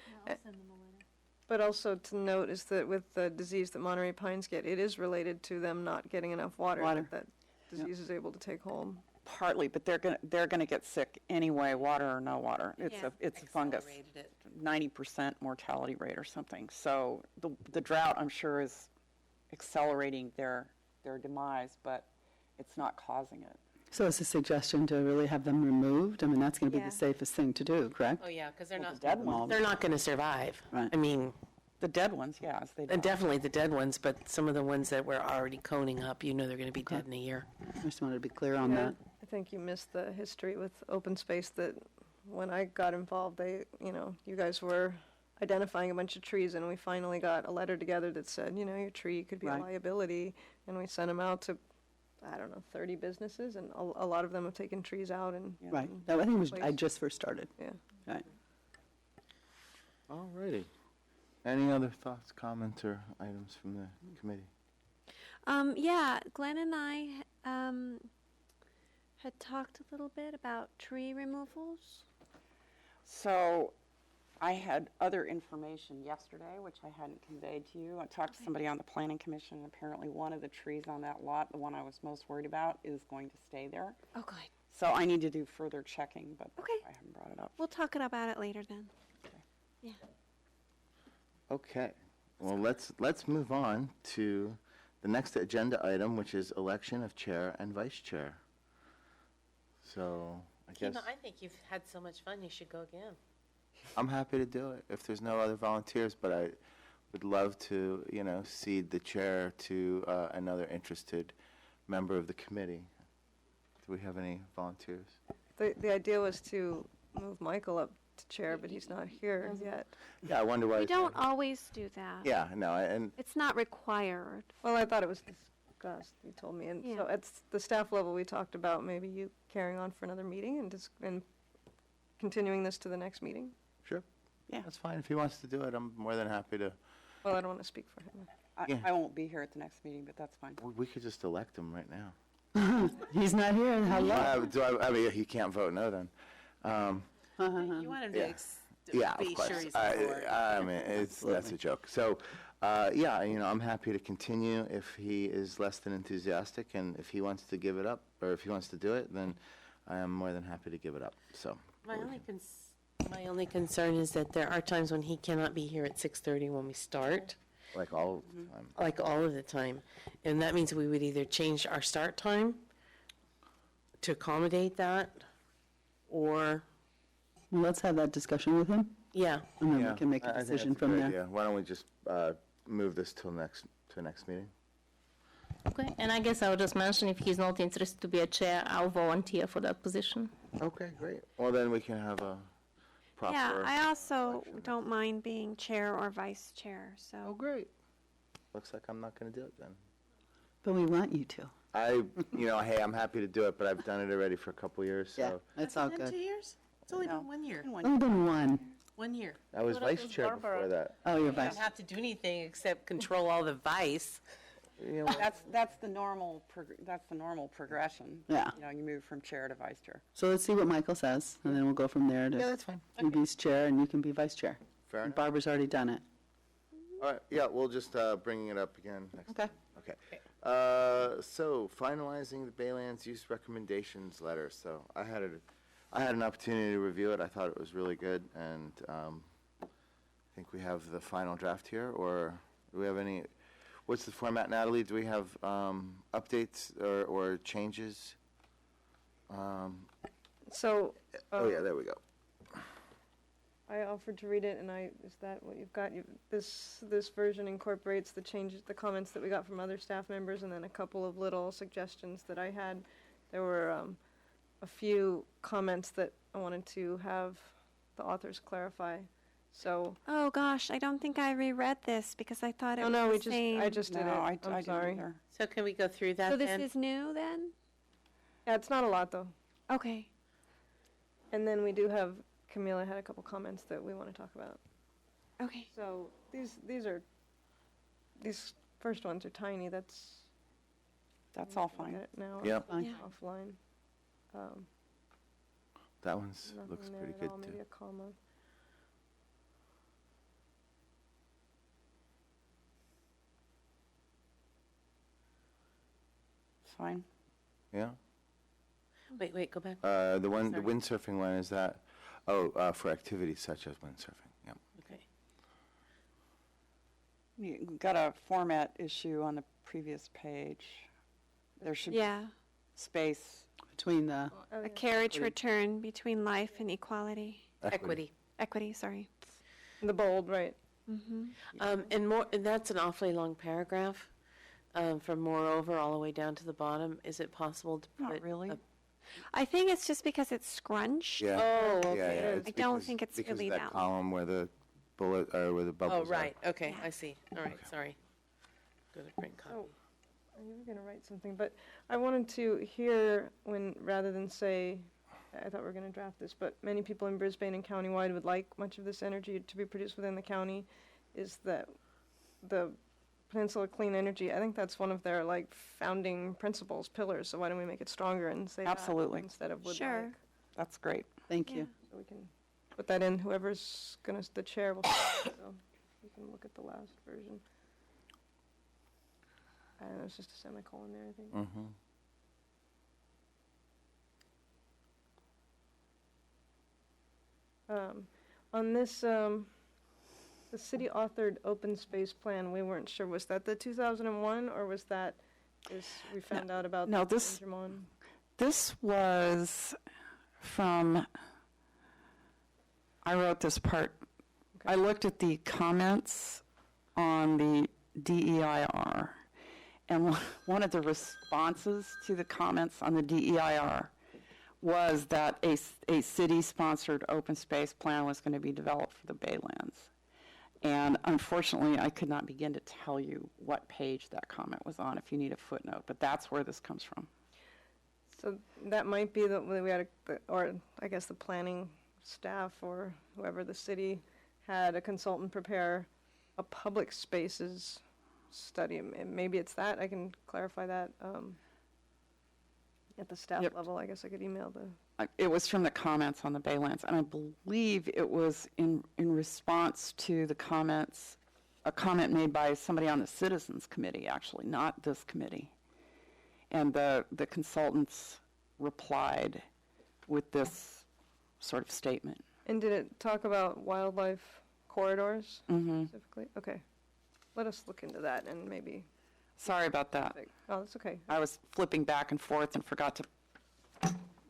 But also to note is that with the disease that Monterey pines get, it is related to them not getting enough water that disease is able to take hold. Partly, but they're gonna get sick anyway, water or no water. It's Yeah. a fungus, Accelerated it. 90% mortality rate or something. So the drought, I'm sure, is accelerating their demise, but it's not causing it. So it's a suggestion to really have them removed? That's going to be Yeah. the safest thing to do, correct? Oh, yeah, because they're Well, not, the dead ones. they're not going to survive. Right. I mean, The dead ones, yes, they and die. definitely the dead ones, but some of the ones that were already coning up, they're going to be dead in a year. I just wanted to be clear on Yeah, that. I think you missed the history with open space, that when I got involved, you guys were identifying a bunch of trees, and we finally got a letter together that said, your tree could be a Right. liability, and we sent them out to, 30 businesses, and a lot of them have taken trees out and. Right. and That, I think I replaced. just first started. Yeah. Right. All righty. Any other thoughts, comments, or items from the committee? Yeah, Glenn and I had talked a little bit about tree removals. So I had other information yesterday, which I hadn't conveyed to you. I talked to somebody on the planning commission, and apparently one of the trees on that lot, the one I was most worried about, is going to stay there. Oh, good. So I need to do further checking, but that's Okay. why I haven't brought it up. We'll talk about it later then. Yeah. Okay. Well, let's move on to the next agenda item, which is election of chair and vice chair. So I guess I think you've had so much fun, you should go again. I'm happy to do it if there's no other volunteers, but I would love to, cede the chair to another interested member of the committee. Do we have any volunteers? The idea was to move Michael up to chair, but he's not here yet. Yeah, I wonder why. We he's don't not here. always do that. Yeah, no, and It's not required. Well, I thought it was discussed, he told me. And Yeah. so at the staff level, we talked about maybe you carrying on for another meeting and continuing this to the next meeting. Sure. Yeah. That's fine. If he wants to do it, I'm more than happy to. Well, I don't want to speak for him. Yeah. I won't be here at the next meeting, but that's fine. We could just elect him right now. He's not here, hello. I mean, he can't vote no then. You want him Yeah. Yeah, of be course. sure he's on board. I mean, that's a joke. So, yeah, I'm happy to continue if he is less than enthusiastic, and if he wants to give it up, or if he wants to do it, then I am more than happy to give it up, so. My only concern is that there are times when he cannot be here at 6:30 when we start, Like all the time. like all of the time. And that means we would either change our start time to accommodate that, or, Well, let's have that discussion with him, yeah. and then Yeah, we can make I a think decision that's a from good there. idea. Why don't we just move this to next meeting? Okay, and I guess I would just mention if he's not interested to be a chair, I'll volunteer for that position. Okay, great. Well, then we can have a proper. Yeah, I also selection. don't mind being chair or vice chair, Oh, so. great. Looks like I'm not going to do it then. But we want you to. Hey, I'm happy to do it, but I've done it already for a couple years, Yeah, so. that's all Been good. 2 years? It's only No. been 1 year. Only been one. 1 year. I was What if vice it's chair Barbara? before that. Oh, you're You vice. don't have to do anything except control all the vice. That's the normal, progression. Yeah. You move from chair to vice chair. So let's see what Michael says, and then we'll go from there Yeah, to that's fine. you be chair and you can be vice chair. Fair And enough. Barbara's already done it. All right, yeah, we'll just bringing it up again next Okay. time. Okay. So finalizing the Baylands use recommendations letter. So I had an opportunity to review it. I thought it was really good, and I think we have the final draft here. Or do we have any? What's the format, Natalie? Do we have updates or changes? So. Oh yeah, there we go. I offered to read it, and is that what you've got? This version incorporates the changes, the comments that we got from other staff members, and then a couple of little suggestions that I had. There were a few comments that I wanted to have the authors clarify. So, Oh, gosh, I don't think I reread this because I thought it oh was no, the same. I just did it. No, I I'm didn't sorry. either. So can we go through that So this then? is new then? Yeah, it's not a lot though. Okay. And then we do have Camila had a couple comments that we want to talk about. Okay. So these first ones are tiny. That's all look fine. at it now. Yep, Fine. Yeah. Offline. that one's looks Nothing there pretty at good all, too. maybe a comma. It's fine. Yeah. Wait, go back. The Sorry. windsurfing one is that. For activities such as windsurfing. Yep. Okay. You got a format issue on the previous page. There should be Yeah. space. Between the, Oh, A yeah. carriage return between life and equality. Equity. Equity, sorry. The bold, right. And that's an awfully long paragraph, from moreover all the way down to the bottom. Is it possible to put? Not really. I think it's just because it's scrunched. Yeah. Oh, Yeah, okay. yeah, it's I don't because- think it's because really that that column where the bullet or where the Oh, bubbles. right, okay, Yeah. I see. All right, sorry. Go to print copy. Oh. You were going to write something, but I wanted to hear rather than say, I thought we were going to draft this, but many people in Brisbane and countywide would like much of this energy to be produced within the county, is that the Peninsula Clean Energy, I think that's one of their founding principles, pillars, so why don't we make it stronger and say that Absolutely. instead of would Sure. like. That's great. thank Yeah. you. So we can put that in, whoever's the chair will, so you can look at the last version. I don't know, it's just a semicolon there, I think. Mm-hmm. On this, the city authored open space plan, we weren't sure, was that the 2001, or was that, we found out about no, the this- Ingermon? This was from, I wrote this part. I looked at the comments on the DEIR, and one of the responses to the comments on the DEIR was that a city-sponsored open space plan was going to be developed for the Baylands. And unfortunately, I could not begin to tell you what page that comment was on if you need a footnote, but that's where this comes from. So that might be we had, or I guess the planning staff or whoever the city had a consultant prepare a public spaces study. Maybe it's that. I can clarify that at the staff Yep. level. I guess I could email the. It was from the comments on the Baylands, and I believe it was in response to the comments, a comment made by somebody on the Citizens Committee, actually, not this committee. And the consultants replied with this sort of statement. And did it talk about wildlife corridors specifically? Okay. Let us look into that and maybe. Sorry about that. Oh, that's okay. I was flipping back and forth and forgot to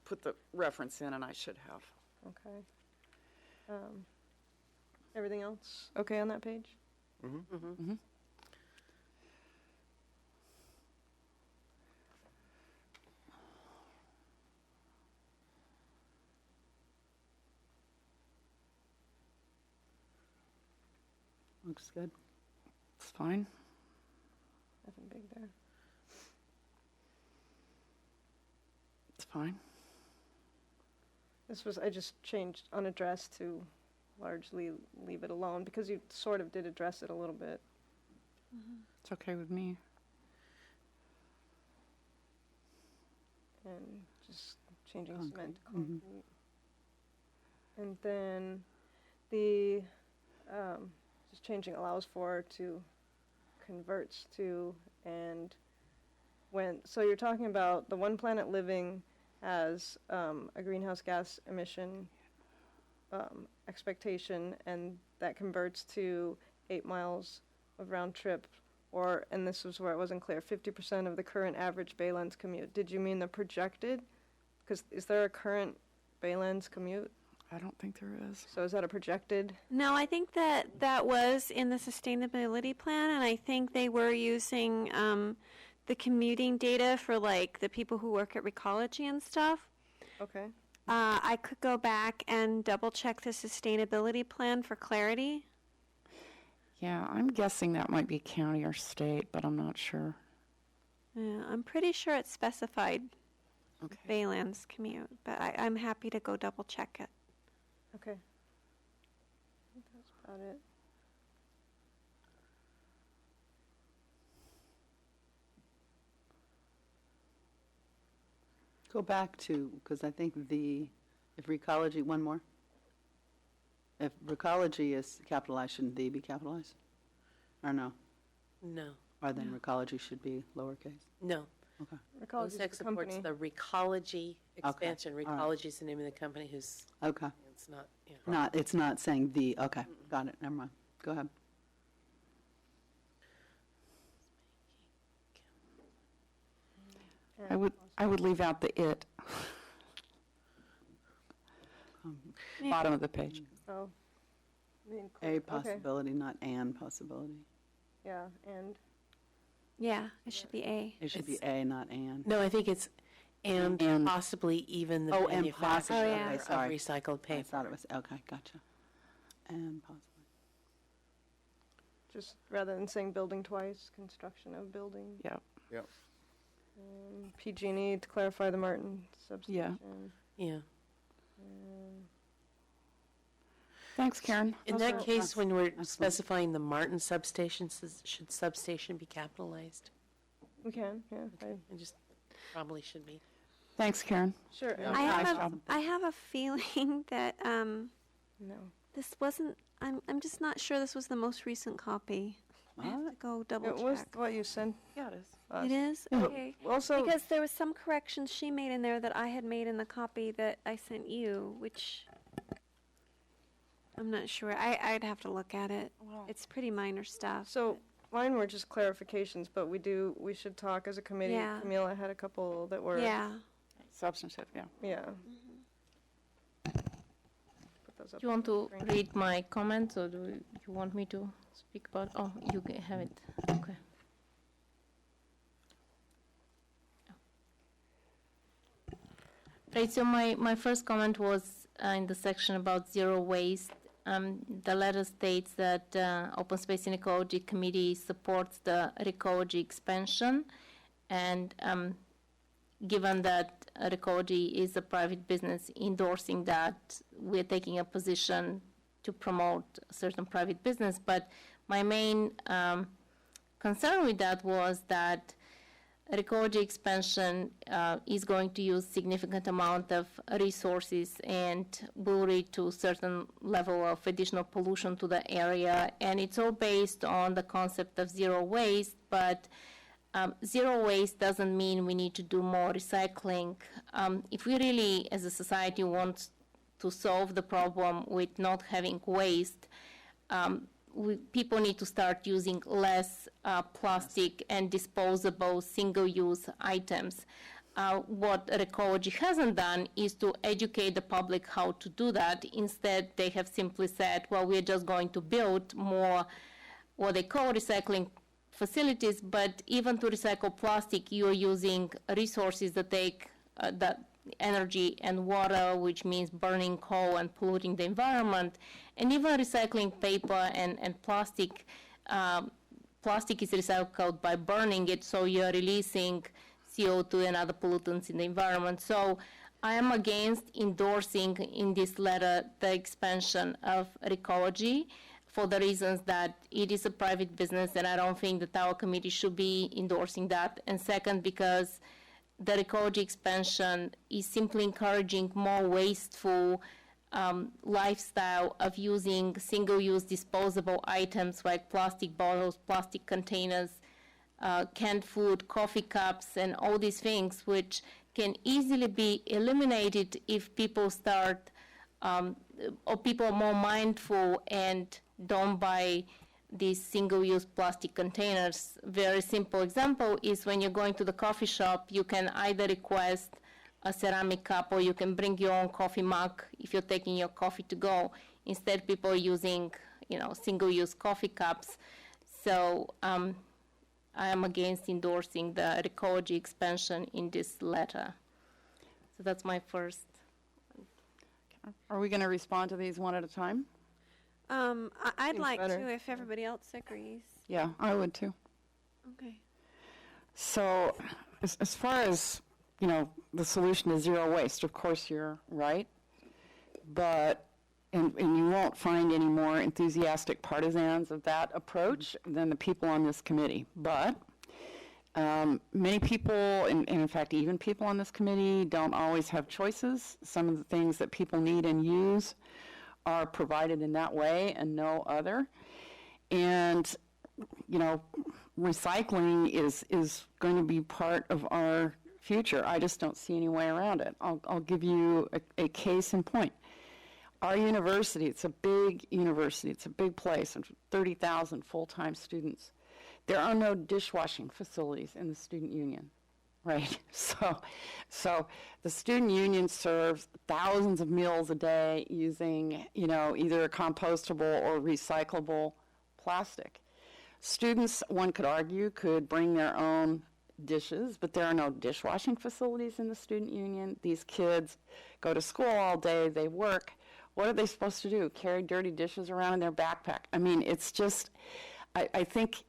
put the reference in, and I should have. Okay. Everything else okay on that page? Looks good. It's fine. Nothing big there. It's fine. This was, I just changed unaddressed to largely leave it alone, because you sort of did address it a little bit. It's okay with me. And just changing cement to concrete. And then the, just changing allows for to converts to, and when, so you're talking about the One Planet Living has a greenhouse gas emission expectation, and that converts to 8 miles of round trip, or, and this was where it wasn't clear, 50% of the current average Baylands commute. Did you mean the projected? Because is there a current Baylands commute? I don't think there is. So is that a projected? No, I think that was in the sustainability plan, and I think they were using the commuting data for like the people who work at Recology and stuff. Okay. I could go back and double check the sustainability plan for clarity. Yeah, I'm guessing that might be county or state, but I'm not sure. Yeah, I'm pretty sure it's specified Okay. Baylands commute, but I'm happy to go double check it. Okay. I think that's about it. Go back to, because I think if Recology, one more. If Recology is capitalized, shouldn't the be capitalized? Or no? No, Or then Recology should be lowercase? no. Okay. Recology is OSEC the supports company. the Recology expansion. all right. Recology is the name of the company who's, Okay. it's not, yeah. It's not saying the, okay, got it, never mind. Go ahead. I would leave out the it, Yeah. bottom of the page. Oh. A Okay. possibility, not an possibility. Yeah, and Yeah, it should be A. It should be It's- a, not an. No, I think it's, and And- possibly even the Oh, and manufacturer possibly, Oh, yeah. okay, of sorry. recycled I paper. thought it was, okay, gotcha. And possibly. just rather than saying building twice, construction of building. Yep. PG&E to clarify the Martin substation. Yeah. Thanks, Karen. In Those that are- case, when we're excellent. specifying the Martin substation, should substation be capitalized? We can, yeah. It just probably should be. Thanks, Karen. Sure. Yeah. I Nice have job. I have a feeling that No. this wasn't. I'm just not sure this was the most recent copy. I have to go double It was check. what you sent Yeah, it is. us. It is? Yeah. Okay. Also, Because there was some corrections she made in there that I had made in the copy that I sent you, which I'm not sure. I'd have to look at it. Well- It's pretty minor stuff. so mine were just clarifications, but we should talk as a committee. Yeah. Camila had a couple that were. Yeah. Substantive, yeah. Yeah. Put those up Do you want to on the screen. read my comments, or do you want me to speak about? Oh, you have it. Okay. Right. So my first comment was in the section about zero waste. the letter states that Open Space and Ecology Committee supports the ecology expansion, and given that ecology is a private business endorsing that, we're taking a position to promote certain private business. But my main concern with that was that ecology expansion is going to use significant amount of resources and will lead to certain level of additional pollution to the area. And it's all based on the concept of zero waste, but zero waste doesn't mean we need to do more recycling. If we really, as a society, want to solve the problem with not having waste, people need to start using less plastic and disposable single-use items. What ecology hasn't done is to educate the public how to do that. Instead, they have simply said, well, we're just going to build more what they call recycling facilities, but even to recycle plastic, you're using resources that take that energy and water, which means burning coal and polluting the environment. And even recycling paper and plastic, plastic is recycled by burning it, so you're releasing CO2 and other pollutants in the environment. So I am against endorsing in this letter the expansion of ecology for the reasons that it is a private business, and I don't think that our committee should be endorsing that. And second, because the ecology expansion is simply encouraging more wasteful lifestyle of using single-use disposable items like plastic bottles, plastic containers, canned food, coffee cups, and all these things, which can easily be eliminated if people start, or people are more mindful and don't buy these single-use plastic containers. Very simple example is when you're going to the coffee shop, you can either request a ceramic cup or you can bring your own coffee mug if you're taking your coffee to go. Instead, people are using, single-use coffee cups. So I am against endorsing the ecology expansion in this letter. So that's my first. Are we going to respond to these one at a time? I'd Seems like better. to, if everybody else agrees. Yeah, I would too. Okay. So as far as, the solution is zero waste, of course you're right. But, and you won't find any more enthusiastic partisans of that approach than the people on this committee. But many people, and in fact even people on this committee, don't always have choices. Some of the things that people need and use are provided in that way and no other. And, recycling is going to be part of our future. I just don't see any way around it. I'll give you a case in point. Our university, it's a big university, it's a big place, 30,000 full-time students. There are no dishwashing facilities in the student union. Right, so the student union serves thousands of meals a day using, either a compostable or recyclable plastic. Students, one could argue, could bring their own dishes, but there are no dishwashing facilities in the student union. These kids go to school all day, they work. What are they supposed to do? Carry dirty dishes around in their backpack? I mean, it's just, I think,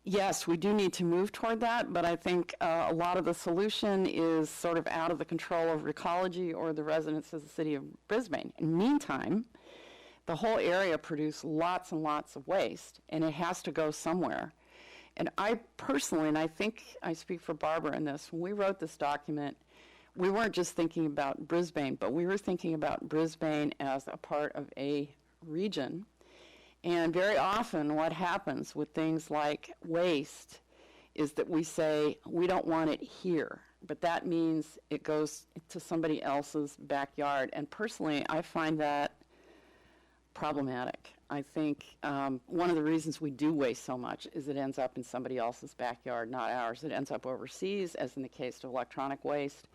yes, we do need to move toward that, but I think a lot of the solution is sort of out of the control of ecology or the residents of the city of Brisbane. In the meantime, the whole area produces lots and lots of waste, and it has to go somewhere. And I personally, and I think I speak for Barbara in this, when we wrote this document, we weren't just thinking about Brisbane, but we were thinking about Brisbane as a part of a region. And very often what happens with things like waste is that we say, we don't want it here, but that means it goes to somebody else's backyard. And personally, I find that problematic. I think one of the reasons we do waste so much is it ends up in somebody else's backyard, not ours. It ends up overseas, as in the case of electronic waste.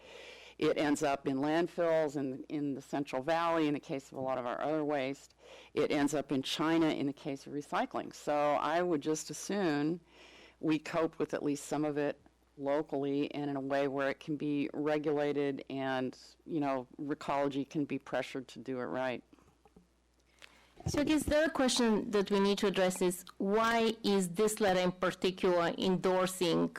It ends up in landfills in the Central Valley in the case of a lot of our other waste. It ends up in China in the case of recycling. So I would just assume we cope with at least some of it locally and in a way where it can be regulated and, ecology can be pressured to do it right. So I guess the other question that we need to address is why is this letter in particular endorsing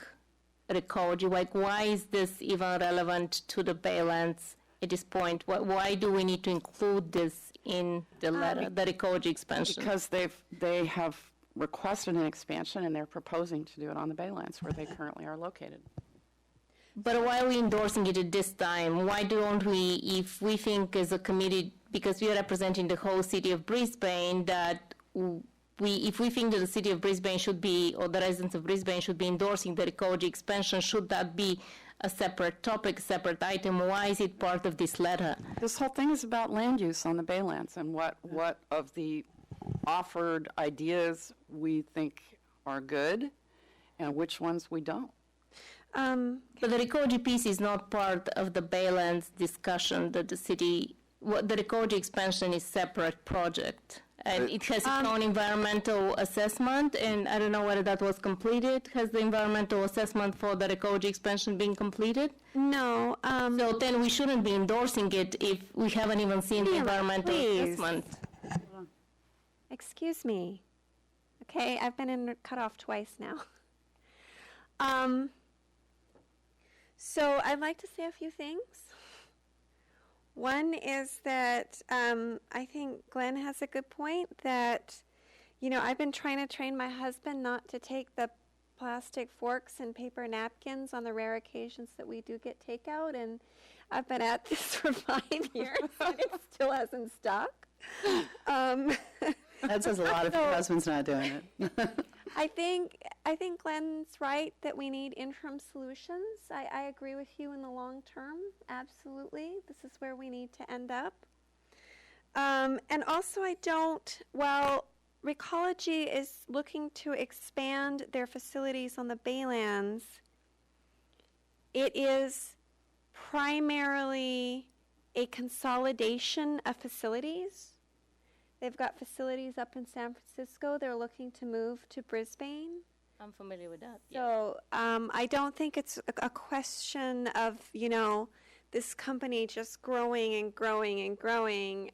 ecology? Like, why is this even relevant to the Baylands at this point? Why do we need to include this in the letter, the ecology expansion? Because they have requested an expansion and they're proposing to do it on the Baylands where they currently are located. But why are we endorsing it at this time? Why don't we, if we think as a committee, because we are representing the whole city of Brisbane, that if we think that the city of Brisbane should be, or the residents of Brisbane should be endorsing the ecology expansion, should that be a separate topic, separate item? Why is it part of this letter? This whole thing is about land use on the Baylands and what of the offered ideas we think are good and which ones we don't. But the ecology piece is not part of the Baylands discussion that the city, the ecology expansion is separate project. And it has its own environmental assessment, and I don't know whether that was completed. Has the environmental assessment for the ecology expansion been completed? No. So then we shouldn't be endorsing it if we haven't even seen the environmental assessment. Excuse me. Okay, I've been cut off twice now. So I'd like to say a few things. One is that I think Glenn has a good point that, I've been trying to train my husband not to take the plastic forks and paper napkins on the rare occasions that we do get takeout, and I've been at this for 5 years and it still hasn't stuck. That says a lot if your husband's not doing it. I think Glenn's right that we need interim solutions. I agree with you in the long term, absolutely. This is where we need to end up. And also while Recology is looking to expand their facilities on the Baylands, it is primarily a consolidation of facilities. They've got facilities up in San Francisco. They're looking to move to Brisbane. I'm familiar with that. So I don't think it's a question of, this company just growing and growing and growing.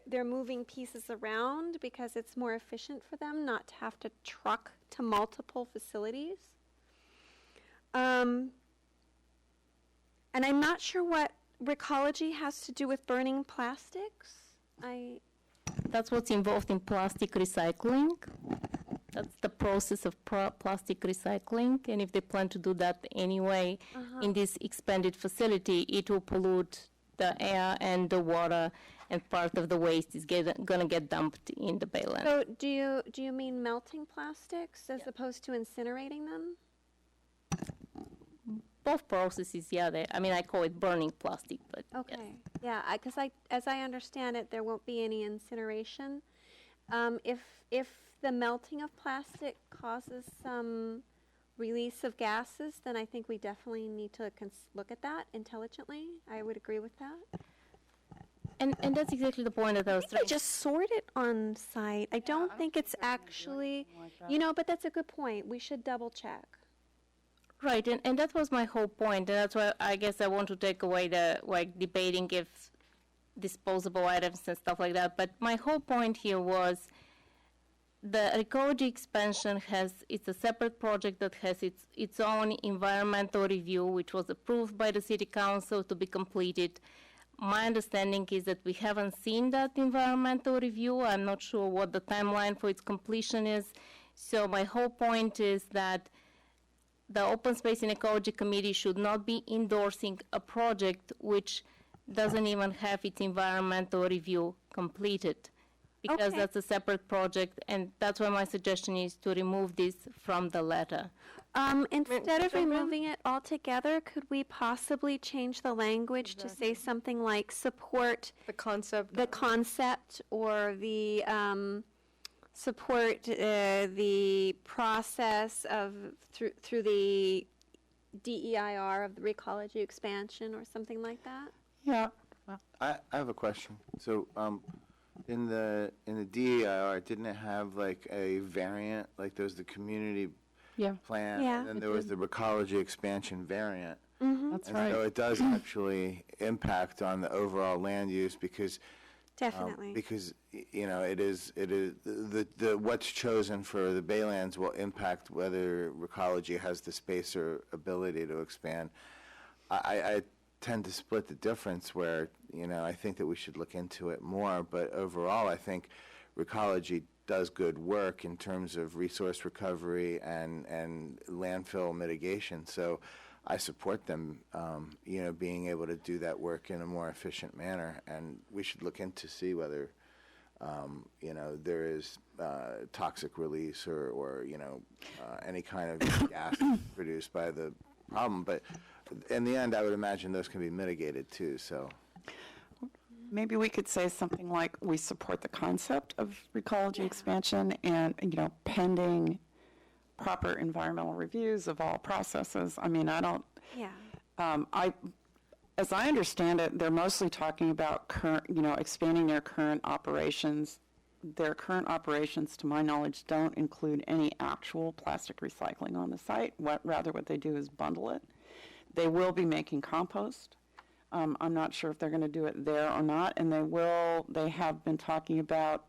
They're moving pieces around because it's more efficient for them not to have to truck to multiple facilities. And I'm not sure what Recology has to do with burning plastics. That's what's involved in plastic recycling. That's the process of plastic recycling. And if they plan to do that anyway in this expanded facility, it will pollute the air and the water, and part of the waste is going to get dumped in the Baylands. So do you mean melting plastics as opposed to incinerating them? Both processes, I call it burning plastic, but Okay. yes. Yeah, because as I understand it, there won't be any incineration. If the melting of plastic causes some release of gases, then I think we definitely need to look at that intelligently. I would agree with that. And that's exactly the point that I was They trying. just sort it on site. I don't think it's actually, but that's a good point. We should double check. Right, and that was my whole point, and that's why I guess I want to take away the debating if disposable items and stuff like that. But my whole point here was the ecology expansion it's a separate project that has its own environmental review, which was approved by the city council to be completed. My understanding is that we haven't seen that environmental review. I'm not sure what the timeline for its completion is. So my whole point is that the Open Space and Ecology Committee should not be endorsing a project which doesn't even have its environmental review completed, because that's a separate project, and that's why my suggestion is to remove this from the letter. Instead of removing it altogether, could we possibly change the language to say something like support The concept. or the support the process of through the DEIR of the Recology expansion or something like that? Yeah. I have a question. So, in the DEIR, didn't it have like a variant? Like there was the community plan, Yeah. and then there was the Recology expansion variant. That's And right. so it does actually impact on the overall land use, because Definitely. Because, it is the what's chosen for the Baylands will impact whether Recology has the space or ability to expand. I tend to split the difference where, I think that we should look into it more, but overall, I think Recology does good work in terms of resource recovery and landfill mitigation. So I support them, being able to do that work in a more efficient manner. And we should look into see whether, there is toxic release or any kind of gas produced by the problem. But in the end, I would imagine those can be mitigated too. So Maybe we could say something like, we support the concept of Recology expansion and, pending proper environmental reviews of all processes. I mean, I don't, as I understand it, they're mostly talking about expanding their current operations. Their current operations, to my knowledge, don't include any actual plastic recycling on the site. Rather, what they do is bundle it. They will be making compost. I'm not sure if they're going to do it there or not, and they have been talking about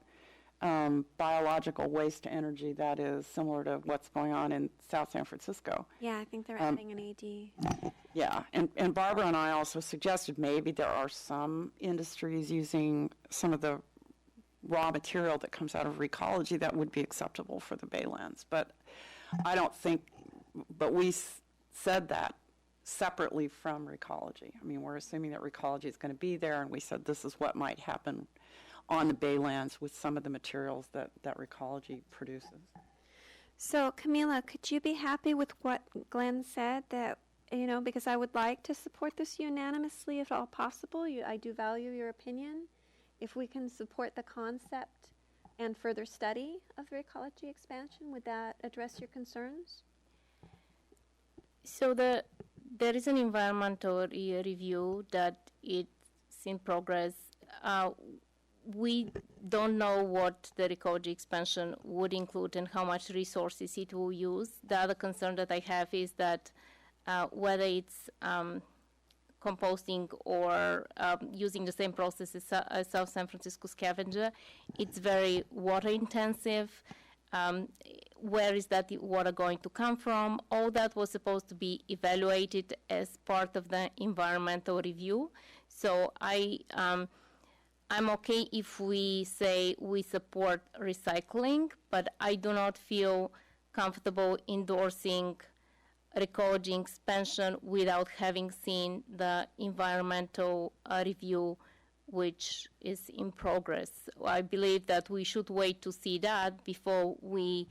biological waste to energy that is similar to what's going on in South San Francisco. Yeah, I think they're adding an AD. Yeah, and Barbara and I also suggested maybe there are some industries using some of the raw material that comes out of Recology that would be acceptable for the Baylands. But I don't think, but we said that separately from Recology. I mean, we're assuming that Recology is going to be there, and we said this is what might happen on the Baylands with some of the materials that Recology produces. So, Camila, could you be happy with what Glenn said, that, because I would like to support this unanimously if at all possible. I do value your opinion. If we can support the concept and further study of the Recology expansion, would that address your concerns? So there is an environmental review that it's in progress. We don't know what the Recology expansion would include and how much resources it will use. The other concern that I have is that whether it's composting or using the same process as South San Francisco scavenger, it's very water intensive. Where is that water going to come from? All that was supposed to be evaluated as part of the environmental review. So I'm okay if we say we support recycling, but I do not feel comfortable endorsing Recology expansion without having seen the environmental review, which is in progress. I believe that we should wait to see that before we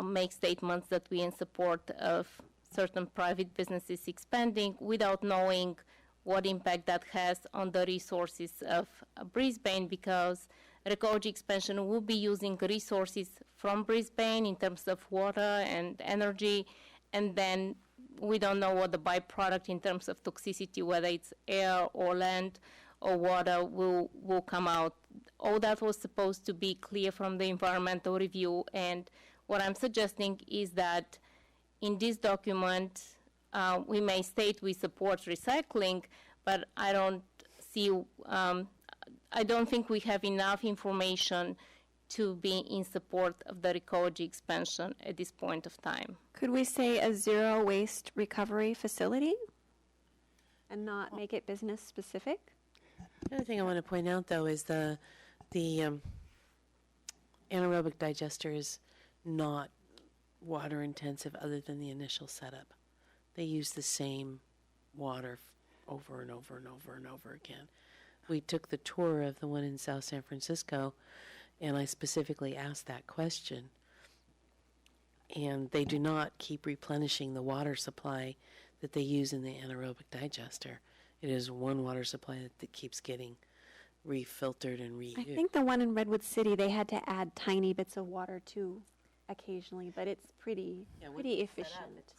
make statements that we in support of certain private businesses expanding without knowing what impact that has on the resources of Brisbane, because Recology expansion will be using resources from Brisbane in terms of water and energy, and then we don't know what the byproduct in terms of toxicity, whether it's air or land or water, will come out. All that was supposed to be clear from the environmental review, and what I'm suggesting is that in this document, we may state we support recycling, but I don't think we have enough information to be in support of the Recology expansion at this point of time. Could we say a zero waste recovery facility and not make it business specific? The other thing I want to point out, though, is the anaerobic digester is not water intensive other than the initial setup. They use the same water over and over and over and over again. We took the tour of the one in South San Francisco, and I specifically asked that question. And they do not keep replenishing the water supply that they use in the anaerobic digester. It is one water supply that keeps getting refiltered and reused. I think the one in Redwood City, they had to add tiny bits of water too occasionally, but it's pretty efficient.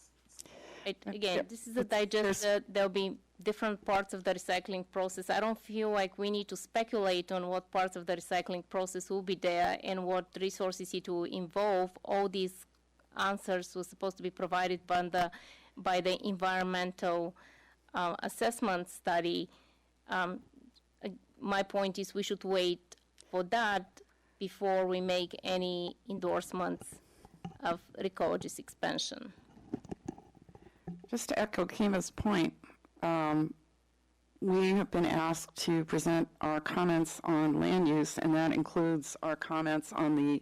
Again, this is a digester. There'll be different parts of the recycling process. I don't feel like we need to speculate on what parts of the recycling process will be there and what resources it will involve. All these answers were supposed to be provided by the environmental assessment study. my point is we should wait for that before we make any endorsements of Recology's expansion. Just to echo Kima's point, we have been asked to present our comments on land use, and that includes our comments on the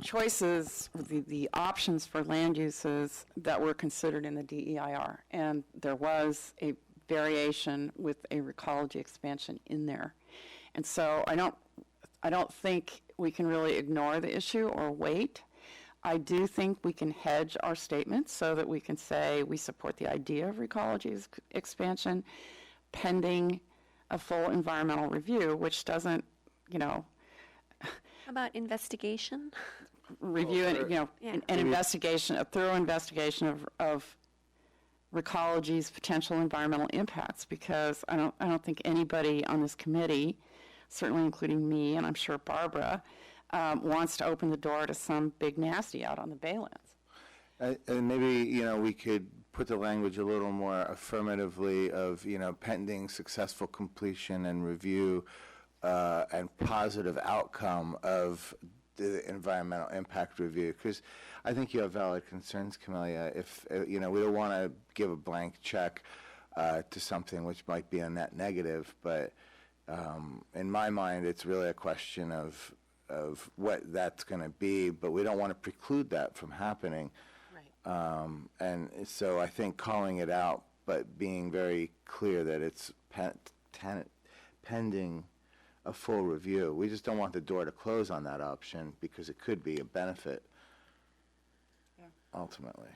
choices, the options for land uses that were considered in the DEIR. And there was a variation with a Recology expansion in there. And so I don't think we can really ignore the issue or wait. I do think we can hedge our statements so that we can say we support the idea of Recology's expansion pending a full environmental review, which doesn't, How about investigation? review and, Yeah. an investigation, a thorough investigation of Recology's potential environmental impacts, because I don't think anybody on this committee, certainly including me, and I'm sure Barbara, wants to open the door to some big nasty out on the Baylands. And maybe, we could put the language a little more affirmatively of, pending successful completion and review and positive outcome of the environmental impact review. Because I think you have valid concerns, Camelia. If, we don't want to give a blank check to something which might be a net negative, but in my mind, it's really a question of what that's going to be, but we don't want to preclude that from happening. And so I think calling it out, but being very clear that it's pending a full review. We just don't want the door to close on that option because it could be a benefit ultimately.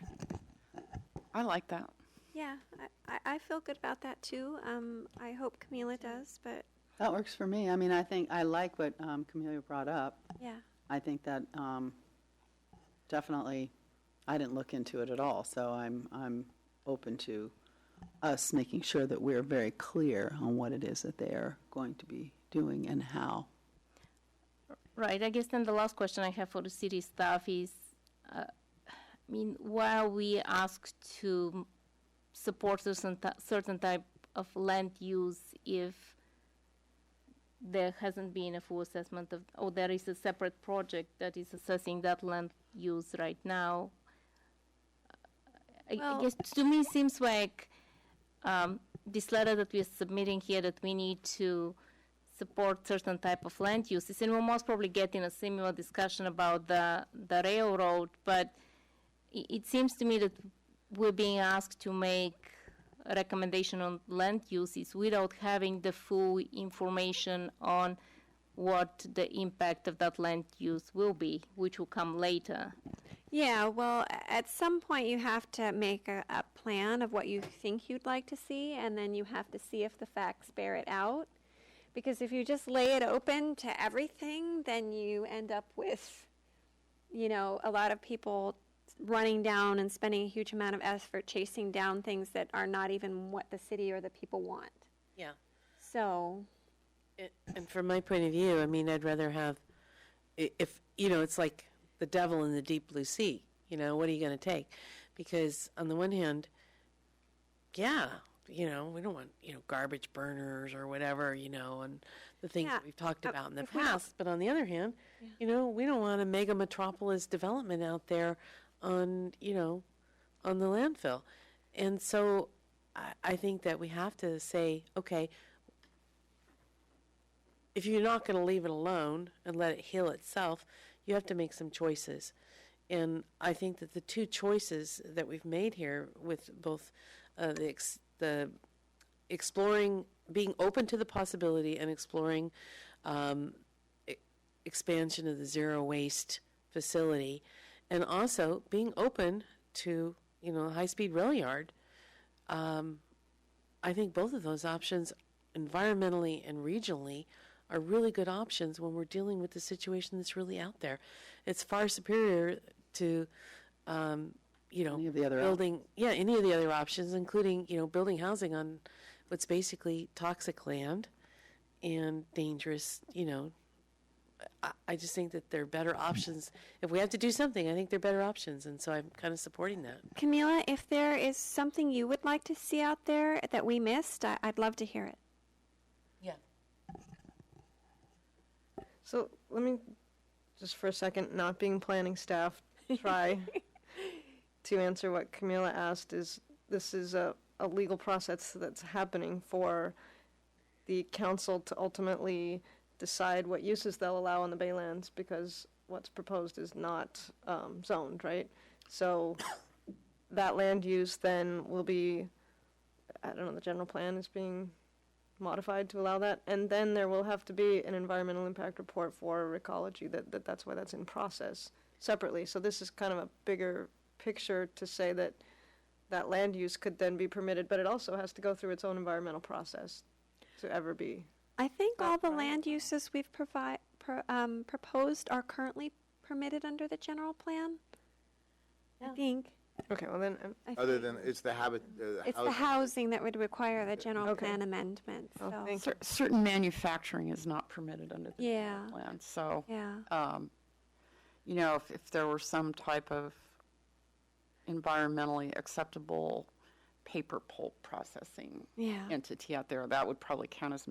I like that. Yeah, I feel good about that too. I hope Camila does, but That works for me. I mean, I like what Camelia brought up. yeah. I think that definitely, I didn't look into it at all, so I'm open to us making sure that we're very clear on what it is that they are going to be doing and how. Right, I guess then the last question I have for the city staff is, while we ask to support certain type of land use if there hasn't been a full assessment of, or there is a separate project that is assessing that land use right now, I guess to me it seems like this letter that we are submitting here that we need to support certain type of land uses, and we'll most probably get in a similar discussion about the railroad, but it seems to me that we're being asked to make a recommendation on land uses without having the full information on what the impact of that land use will be, which will come later. Yeah, well, at some point you have to make a plan of what you think you'd like to see, and then you have to see if the facts bear it out. Because if you just lay it open to everything, then you end up with, a lot of people running down and spending a huge amount of effort chasing down things that are not even what the city or the people want. Yeah. So. And from my point of view, I'd rather have, if, it's like the devil in the deep blue sea, what are you going to take? Because on the one hand, yeah, we don't want, garbage burners or whatever, and the things that we've talked about in the past. But on the other hand, we don't want a mega metropolis development out there on the landfill. And so I think that we have to say, okay, if you're not going to leave it alone and let it heal itself, you have to make some choices. And I think that the two choices that we've made here with both the exploring, being open to the possibility and exploring expansion of the zero waste facility, and also being open to, a high-speed rail yard, I think both of those options, environmentally and regionally, are really good options when we're dealing with the situation that's really out there. It's far superior to, Any of the other building, any of the other options, including, building housing on what's basically toxic land and dangerous, I just think that they're better options. If we have to do something, I think they're better options, and so I'm kind of supporting that. Camila, if there is something you would like to see out there that we missed, I'd love to hear it. Yeah. So let me, just for a second, not being planning staff, try to answer what Camila asked. This is a legal process that's happening for the council to ultimately decide what uses they'll allow on the Baylands, because what's proposed is not zoned, right? So that land use then will be, I don't know, the general plan is being modified to allow that, and then there will have to be an environmental impact report for ecology. That's why that's in process separately. So this is kind of a bigger picture to say that that land use could then be permitted, but it also has to go through its own environmental process to ever be. I think all the land uses we've proposed are currently permitted under the general plan. I think. Okay, well then, Other than, it's the habit, It's the housing that would require the general plan amendment, Oh, so. thank you. Certain manufacturing is not permitted under the Yeah. general plan, so, Yeah, you know, if there were some type of environmentally acceptable paper pulp processing yeah, entity out there, that would probably count as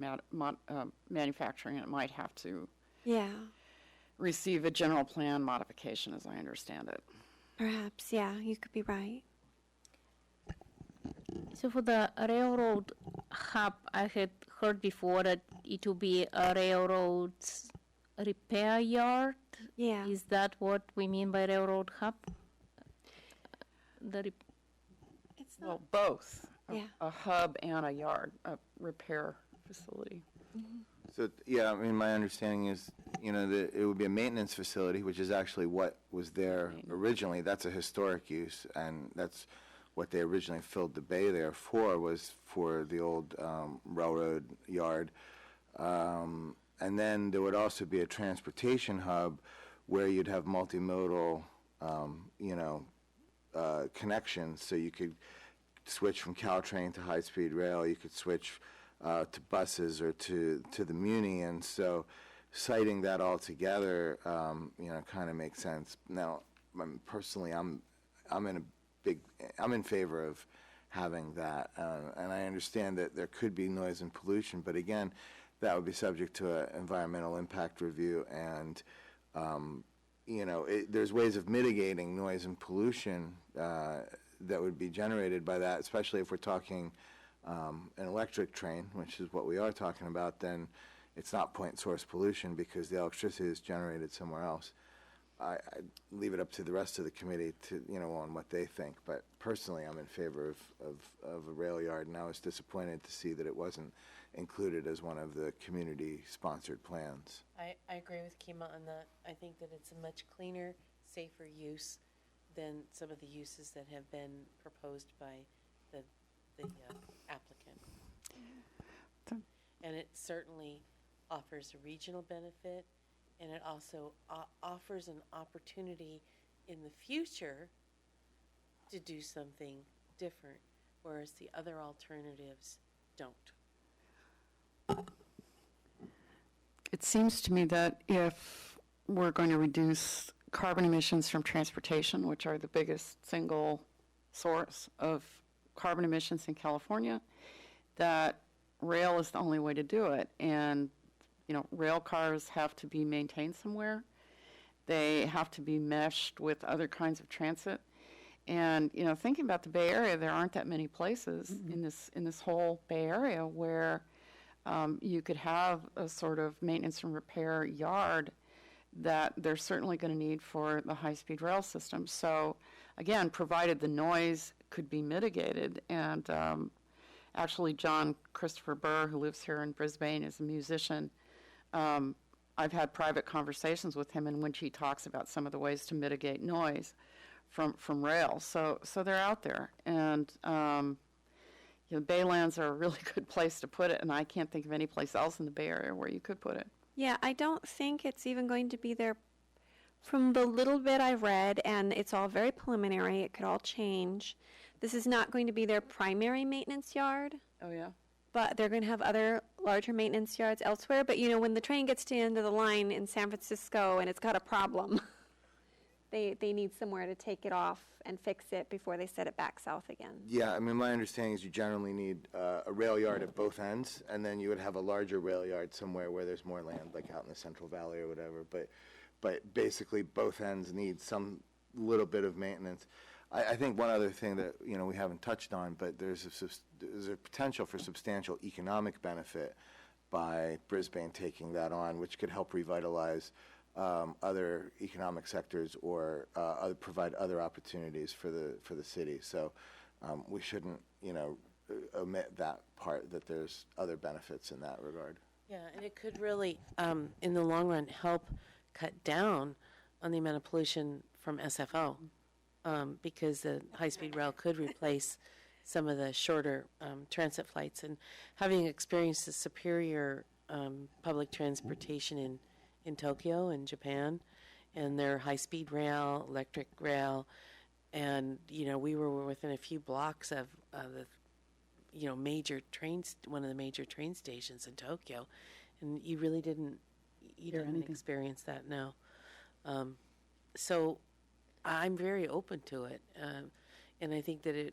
manufacturing, and it might have to yeah, receive a general plan modification, as I understand it. perhaps, yeah, you could be right. So for the railroad hub, I had heard before that it will be a railroad's repair yard. Yeah, Is that what we mean by railroad hub? The it's Well, both. Yeah. A hub and a yard, a repair facility. So, yeah, I mean, my understanding is, you know, that it would be a maintenance facility, which is actually what was there originally. That's a historic use, and that's what they originally filled the bay there for, was for the old railroad yard. And then there would also be a transportation hub where you'd have multimodal, connections, so you could switch from Caltrain to high-speed rail, you could switch to buses or to the Muni, and so citing that all together, kind of makes sense. Now, personally, I'm in favor of having that, and I understand that there could be noise and pollution, but again, that would be subject to an environmental impact review, and there's ways of mitigating noise and pollution that would be generated by that, especially if we're talking an electric train, which is what we are talking about. Then it's not point source pollution because the electricity is generated somewhere else. I leave it up to the rest of the committee to, on what they think. But personally, I'm in favor of a rail yard, and I was disappointed to see that it wasn't included as one of the community-sponsored plans. I agree with Kima on that. I think that it's a much cleaner, safer use than some of the uses that have been proposed by the applicant. And it certainly offers a regional benefit, and it also offers an opportunity in the future to do something different, whereas the other alternatives don't. It seems to me that if we're going to reduce carbon emissions from transportation, which are the biggest single source of carbon emissions in California, that rail is the only way to do it. And, rail cars have to be maintained somewhere. They have to be meshed with other kinds of transit. And, thinking about the Bay Area, there aren't that many places in this whole Bay Area where you could have a sort of maintenance and repair yard that they're certainly going to need for the high-speed rail system. So, again, provided the noise could be mitigated, and actually John Christopher Burr, who lives here in Brisbane, is a musician. I've had private conversations with him in which he talks about some of the ways to mitigate noise from rail. So they're out there, and Baylands are a really good place to put it, and I can't think of any place else in the Bay Area where you could put it. Yeah, I don't think it's even going to be there. From the little bit I read, and it's all very preliminary, it could all change. This is not going to be their primary maintenance yard, Oh, yeah? but they're going to have other larger maintenance yards elsewhere. But, when the train gets to the end of the line in San Francisco and it's got a problem, they need somewhere to take it off and fix it before they set it back south again. Yeah, I mean, my understanding is you generally need a rail yard at both ends, and then you would have a larger rail yard somewhere where there's more land, like out in the Central Valley or whatever. But basically, both ends need some little bit of maintenance. I think one other thing that, you know, we haven't touched on, but there's a potential for substantial economic benefit by Brisbane taking that on, which could help revitalize other economic sectors or provide other opportunities for the city. So we shouldn't, you know, omit that part, that there's other benefits in that regard. Yeah, and it could really, in the long run, help cut down on the amount of pollution from SFO, because the high-speed rail could replace some of the shorter transit flights. And having experienced the superior public transportation in Tokyo and Japan, and their high-speed rail, electric rail, and, you know, we were within a few blocks of the, you know, one of the major train stations in Tokyo, and you really didn't experience that, no. So I'm very open to it, and I think that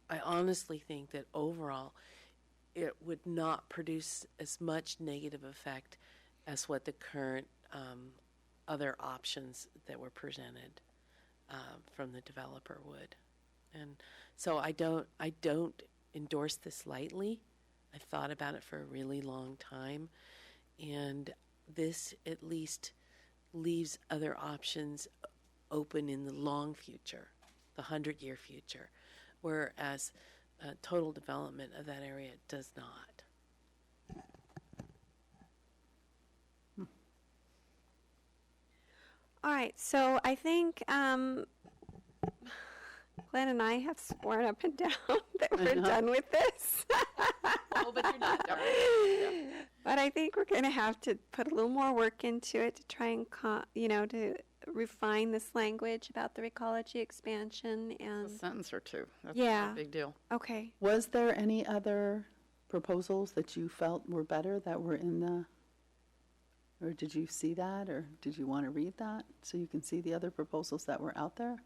I honestly think that overall it would not produce as much negative effect as what the current other options that were presented from the developer would. And so I don't endorse this lightly. I've thought about it for a really long time, and this at least leaves other options open in the long future, the 100-year future, whereas total development of that area does not. All right, so I think Glenn and I have sworn up and down that we're done with this. Oh, but you're not done. But I think we're going to have to put a little more work into it to try and, to refine this language about the recology expansion A and, sentence or two. That's Yeah. not a big deal. okay. Was there any other proposals that you felt were better that were in the, or did you see that, or did you want to read that so you can see the other proposals that were out there?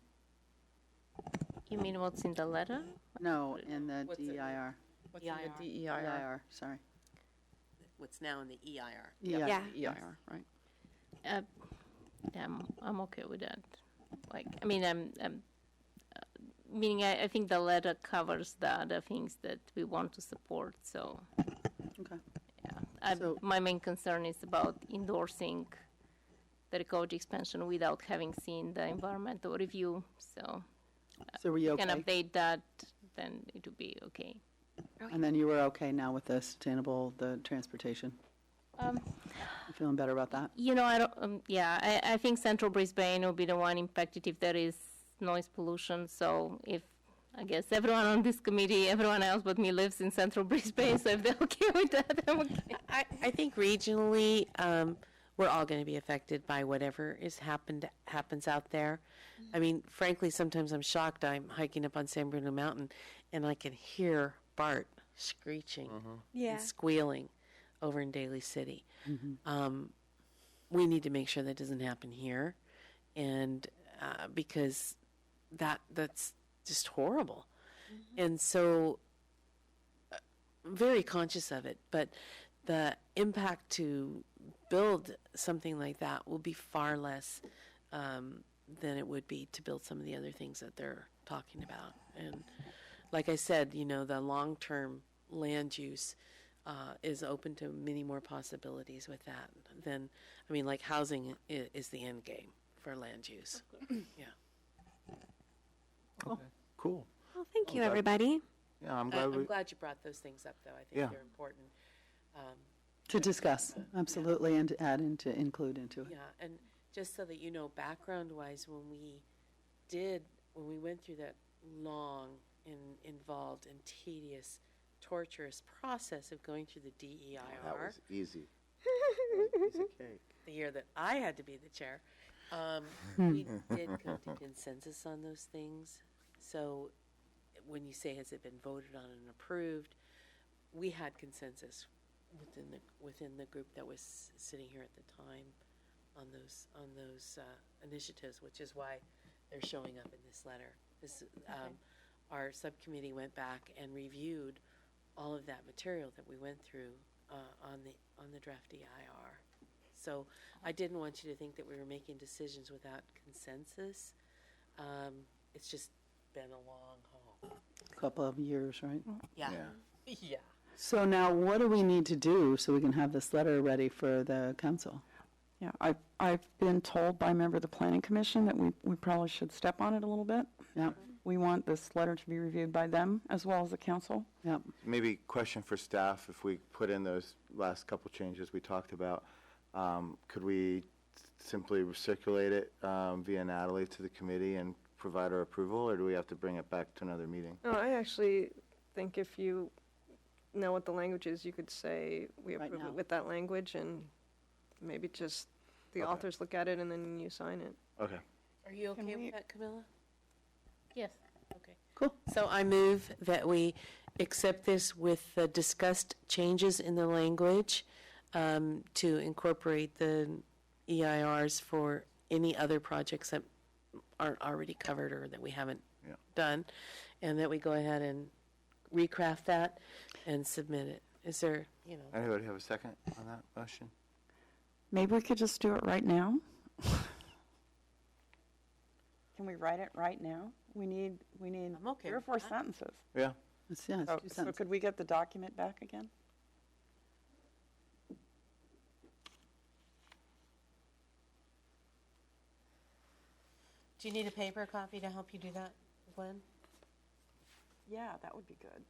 You mean what's in the letter? No, in the What's it? DEIR. What's in the DEIR? DEIR, sorry. What's now in the EIR. Yeah. EIR, right. I'm okay with that. Like, I mean, meaning I think the letter covers the other things that we want to support. So, Okay. yeah, So- my main concern is about endorsing the recology expansion without having seen the environmental review. So, So were you can okay? update that, then it would be okay. And then you were okay now with the transportation? You feeling better about that? You know, I don't. I think Central Brisbane will be the one impacted if there is noise pollution. So if I guess everyone on this committee, everyone else but me lives in Central Brisbane. So if they're okay with that, I'm okay. I think regionally, we're all going to be affected by whatever happens out there. I mean, frankly, sometimes I'm shocked. I'm hiking up on San Bruno Mountain, and I can hear Bart screeching Yeah. and squealing over in Daly City. We need to make sure that doesn't happen here, and because that's just horrible. And so, very conscious of it, but the impact to build something like that will be far less than it would be to build some of the other things that they're talking about. And like I said, you know, the long-term land use is open to many more possibilities with that than, I mean, like housing is the end game for land use. Yeah. Okay, cool. Well, thank you, glad- everybody. Yeah, I'm glad I'm glad you brought those things up, though. I think Yeah. they're important. To discuss, absolutely, and to add and to include into it. Yeah, and just so that you know, background-wise, when we went through that long and involved and tedious, torturous process of going through the DEIR, that was easy. That was a piece of cake. the year that I had to be the chair, we did come to consensus on those things. So when you say, has it been voted on and approved, we had consensus within the group that was sitting here at the time on those initiatives, which is why they're showing up in this letter. This, our subcommittee went back and reviewed all of that material that we went through on the draft EIR. So I didn't want you to think that we were making decisions without consensus. It's just been a long haul. Couple of years, right? Yeah. Yeah. Yeah. So now, what do we need to do so we can have this letter ready for the council? Yeah, I've been told by a member of the planning commission that we probably should step on it a little bit. Yeah, We want this letter to be reviewed by them as well as the council. yeah. Maybe question for staff, if we put in those last couple changes we talked about, could we simply circulate it via Natalie to the committee and provide our approval, or do we have to bring it back to another meeting? No, I actually think if you know what the language is, you could say we Right approve now. it with that language, and maybe just the Okay. authors look at it and then you sign it. Okay. Are you Can okay we- with that, Camilla? Yes. Okay. Cool. So I move that we accept this with the discussed changes in the language to incorporate the EIRs for any other projects that aren't already covered or that we haven't Yeah. done, and that we go ahead and recraft that and submit it. Is there, Anybody have a second on that motion? Maybe we could just do it right now? Can we write it right now? We need I'm okay 3 or with 4 that. sentences. Yeah. It's So 2 cents. could we get the document back again? do you need a paper copy to help you do that, Glenn? Yeah, that would be good.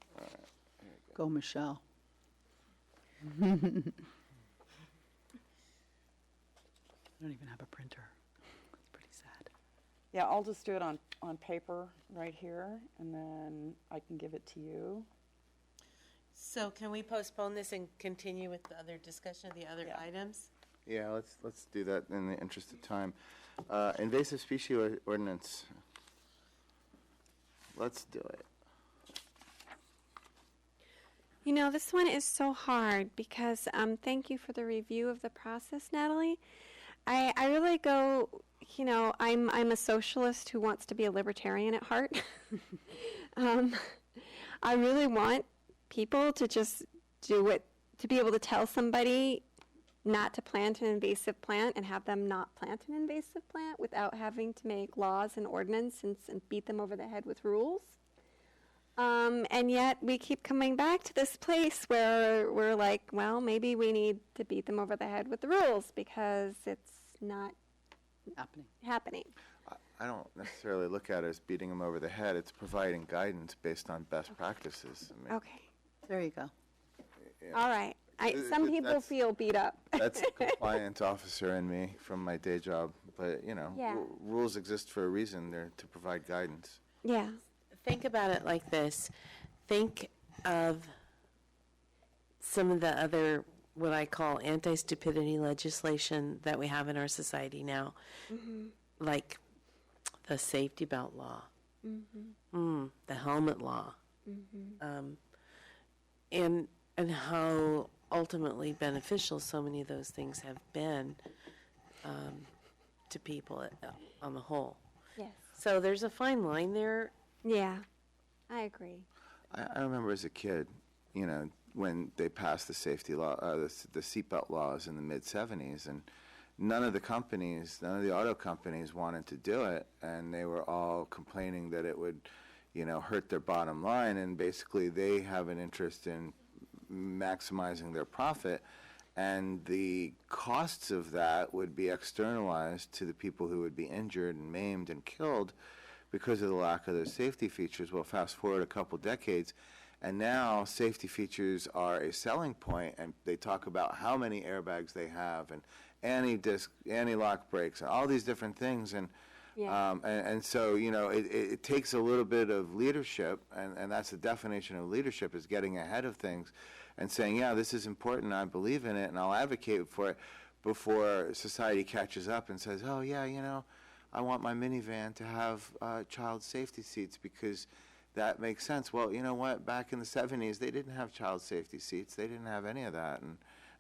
Go, Michelle. I don't even have a printer. It's pretty sad. Yeah, I'll just do it on paper right here, and then I can give it to you. So can we postpone this and continue with the other discussion of the other Yeah. items? Yeah, let's do that in the interest of time. Invasive species ordinance. Let's do it. You know, this one is so hard because, thank you for the review of the process, Natalie. I really go, I'm a socialist who wants to be a libertarian at heart. I really want people to just to be able to tell somebody not to plant an invasive plant and have them not plant an invasive plant without having to make laws and ordinances and beat them over the head with rules. And yet we keep coming back to this place where we're like, well, maybe we need to beat them over the head with the rules because it's not happening. I don't necessarily look at it as beating them over the head. It's providing guidance based on best practices. I mean, Okay, There you go. yeah. all right. Some people That's- feel beat up. That's the compliance officer in me from my day job. But, Yeah. rules exist for a reason. They're to provide guidance. Yeah. Think about it like this. Think of some of the other, what I call anti-stupidity legislation that we have in our society now, like the safety belt law, the helmet law, and how ultimately beneficial so many of those things have been to people on the whole. Yes. So there's a fine line there. Yeah. I agree. I remember as a kid, when they passed the safety law, the seatbelt laws in the mid-'70s, and none of the auto companies wanted to do it, and they were all complaining that it would, hurt their bottom line, and basically they have an interest in maximizing their profit, and the costs of that would be externalized to the people who would be injured and maimed and killed because of the lack of those safety features. Well, fast forward a couple decades, and now safety features are a selling point, and they talk about how many airbags they have, and anti-lock brakes, and all these different things, and Yeah. and so it takes a little bit of leadership, and that's the definition of leadership, is getting ahead of things, and saying, yeah, this is important, I believe in it, and I'll advocate for it before society catches up and says, oh yeah, I want my minivan to have child safety seats because that makes sense. Well, you know what? Back in the 70s, they didn't have child safety seats. They didn't have any of that.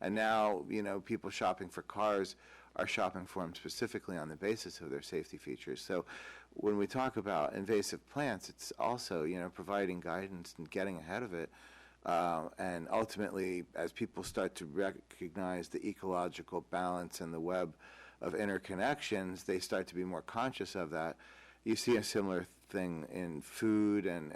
And now, people shopping for cars are shopping for them specifically on the basis of their safety features. So when we talk about invasive plants, it's also, providing guidance and getting ahead of it. And ultimately, as people start to recognize the ecological balance and the web of interconnections, they start to be more conscious of that. You see a similar thing in food and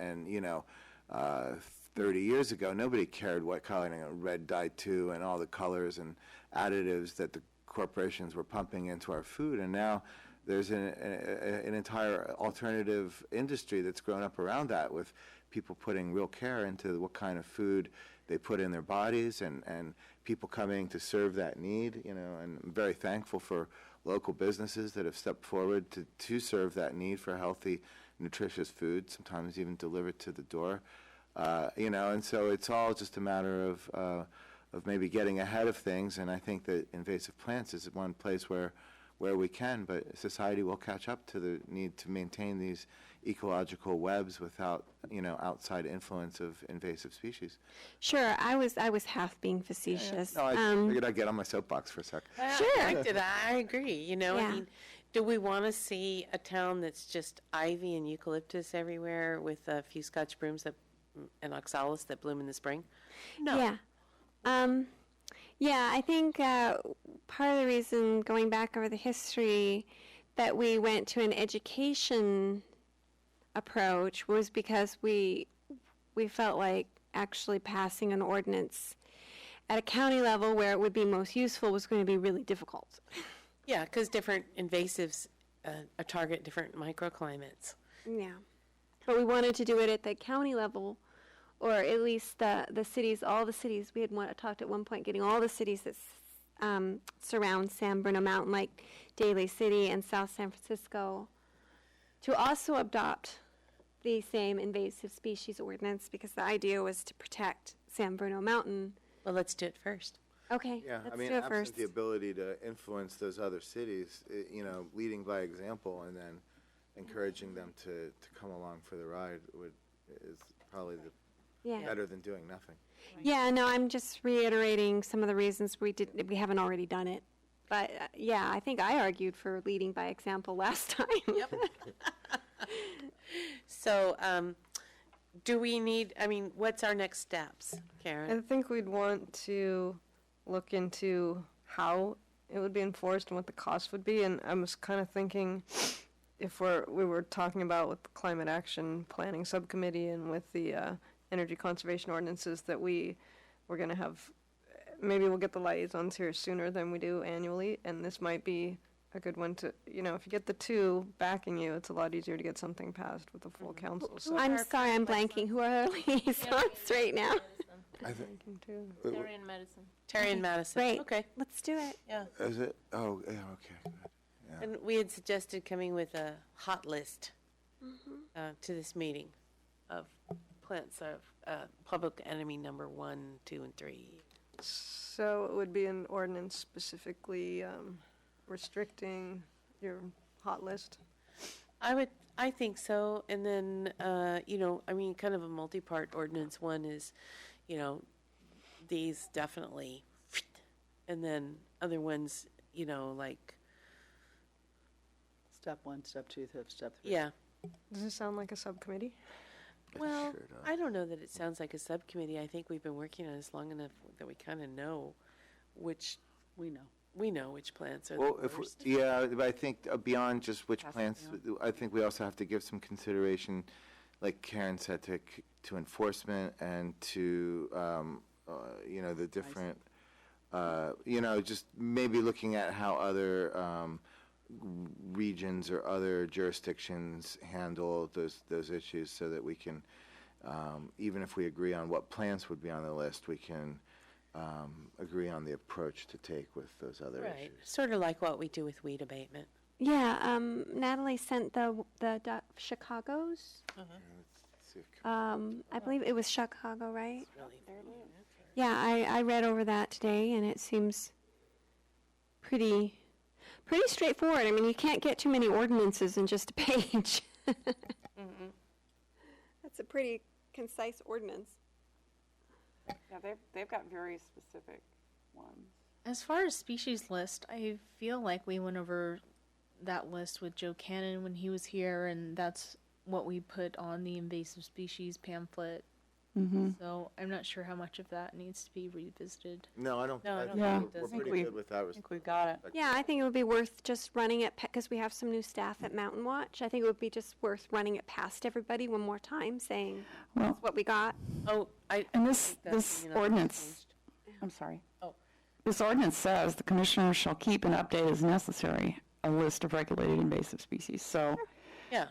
30 years ago, nobody cared what color, red dye 2 and all the colors and additives that the corporations were pumping into our food. And now there's an entire alternative industry that's grown up around that, with people putting real care into what kind of food they put in their bodies, and people coming to serve that need, and I'm very thankful for local businesses that have stepped forward to serve that need for healthy, nutritious food, sometimes even delivered to the door. And so it's all just a matter of maybe getting ahead of things, and I think that invasive plants is one place where we can, but society will catch up to the need to maintain these ecological webs without, outside influence of invasive species. Sure, I was half being facetious. No, I figured I'd get on my soapbox for a sec. Sure. I liked it. I agree. I mean, do we want to see a town that's just ivy and eucalyptus everywhere with a few Scotch brooms and oxalis that bloom in the spring? No. Yeah. I think part of the reason, going back over the history, that we went to an education approach was because we felt like actually passing an ordinance at a county level where it would be most useful was going to be really difficult. Yeah, because different invasives target different microclimates. Yeah. But we wanted to do it at the county level, or at least the cities, all the cities. We had talked at one point getting all the cities that surround San Bruno Mountain, like Daly City and South San Francisco, to also adopt the same invasive species ordinance, because the idea was to protect San Bruno Mountain. Well, let's do it first. Okay, Yeah, let's I mean, do it absent first. the ability to influence those other cities, leading by example and then encouraging them to come along for the ride is probably better than doing nothing. Yeah, no, I'm just reiterating some of the reasons we haven't already done it. But I think I argued for leading by example last time. Yep. So, do we need, what's our next steps, Karen? I think we'd want to look into how it would be enforced and what the cost would be. And I was kind of thinking, if we were talking about with the Climate Action Planning Subcommittee and with the energy conservation ordinances, that we're going to have, maybe we'll get the liaisons here sooner than we do annually, and this might be a good one to, if you get the two backing you, it's a lot easier to get something passed with the full council. So I'm sorry, I'm blanking. Who are our liaisons right now? I think. Terry and Madison. Terry and Madison. Great. Okay. Let's do it. Yeah. Is it? Oh, yeah, okay. Good. Yeah. And we had suggested coming with a hot list to this meeting of plants of public enemy number 1, 2, and 3. So it would be an ordinance specifically restricting your hot list? I think so. And then, kind of a multi-part ordinance. One is, these definitely, and then other ones, like. Step 1, step 2, step 3. Yeah. Does it sound like a subcommittee? Well, Sure does. I don't know that it sounds like a subcommittee. I think we've been working on this long enough that we kind of know which. We know which plants are Well, the if worst. but I think beyond just which Pass it plants, I think we also have to give some consideration, like Karen said, to enforcement and to the different, just maybe looking at how other regions or other jurisdictions handle those issues, so that we can, even if we agree on what plants would be on the list, we can agree on the approach to take with those other Right. issues. Sort of like what we do with weed abatement. Yeah, Natalie sent the Chicago's. Let's see if- I believe it was Chicago, right? Really. Yeah, I read over that today, and it seems pretty straightforward. I mean, you can't get too many ordinances in just a page. That's a pretty concise ordinance. Yeah, they've got very specific ones. As far as species list, I feel like we went over that list with Joe Cannon when he was here, and that's what we put on the invasive species pamphlet. So I'm not sure how much of that needs to be revisited. No, I don't. No, I I don't think think we're it does. pretty good with that. I think we got it. Yeah, I think it would be worth just running it, because we have some new staff at Mountain Watch. I think it would be just worth running it past everybody one more time, saying, Well, that's what we got. Oh, and this that's, ordinance, I'm sorry. Oh. This ordinance says the commissioner shall keep and update as necessary a list of regulated invasive species. So yeah,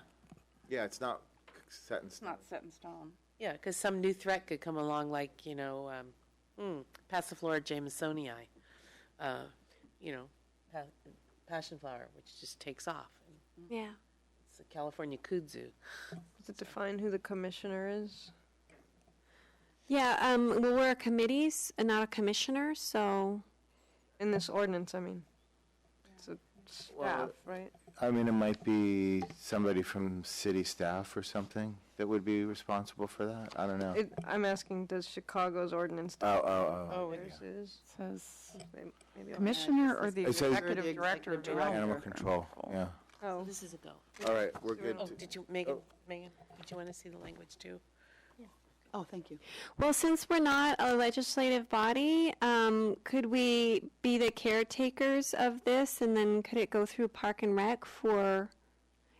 Yeah, it's not set in it's stone. not set in stone. yeah, because some new threat could come along, like, Passiflora jamesonii, passion flower, which just takes off. Yeah. It's a California kudzu. Does it define who the commissioner is? Yeah, well, we're a committees and not a commissioner, so, In this ordinance, I mean. It's a staff, Well, right? I mean, it might be somebody from city staff or something that would be responsible for that. I don't know. I'm asking, does Chicago's ordinance? Oh. Theirs is? Says Maybe I'll- commissioner or the It says- executive director of Animal control, yeah. Oh, This is a go. All right, we're good. Oh, to- did you, Megan, did you want to see the language too? Oh, thank you. well, since we're not a legislative body, could we be the caretakers of this, and then could it go through Park and Rec for,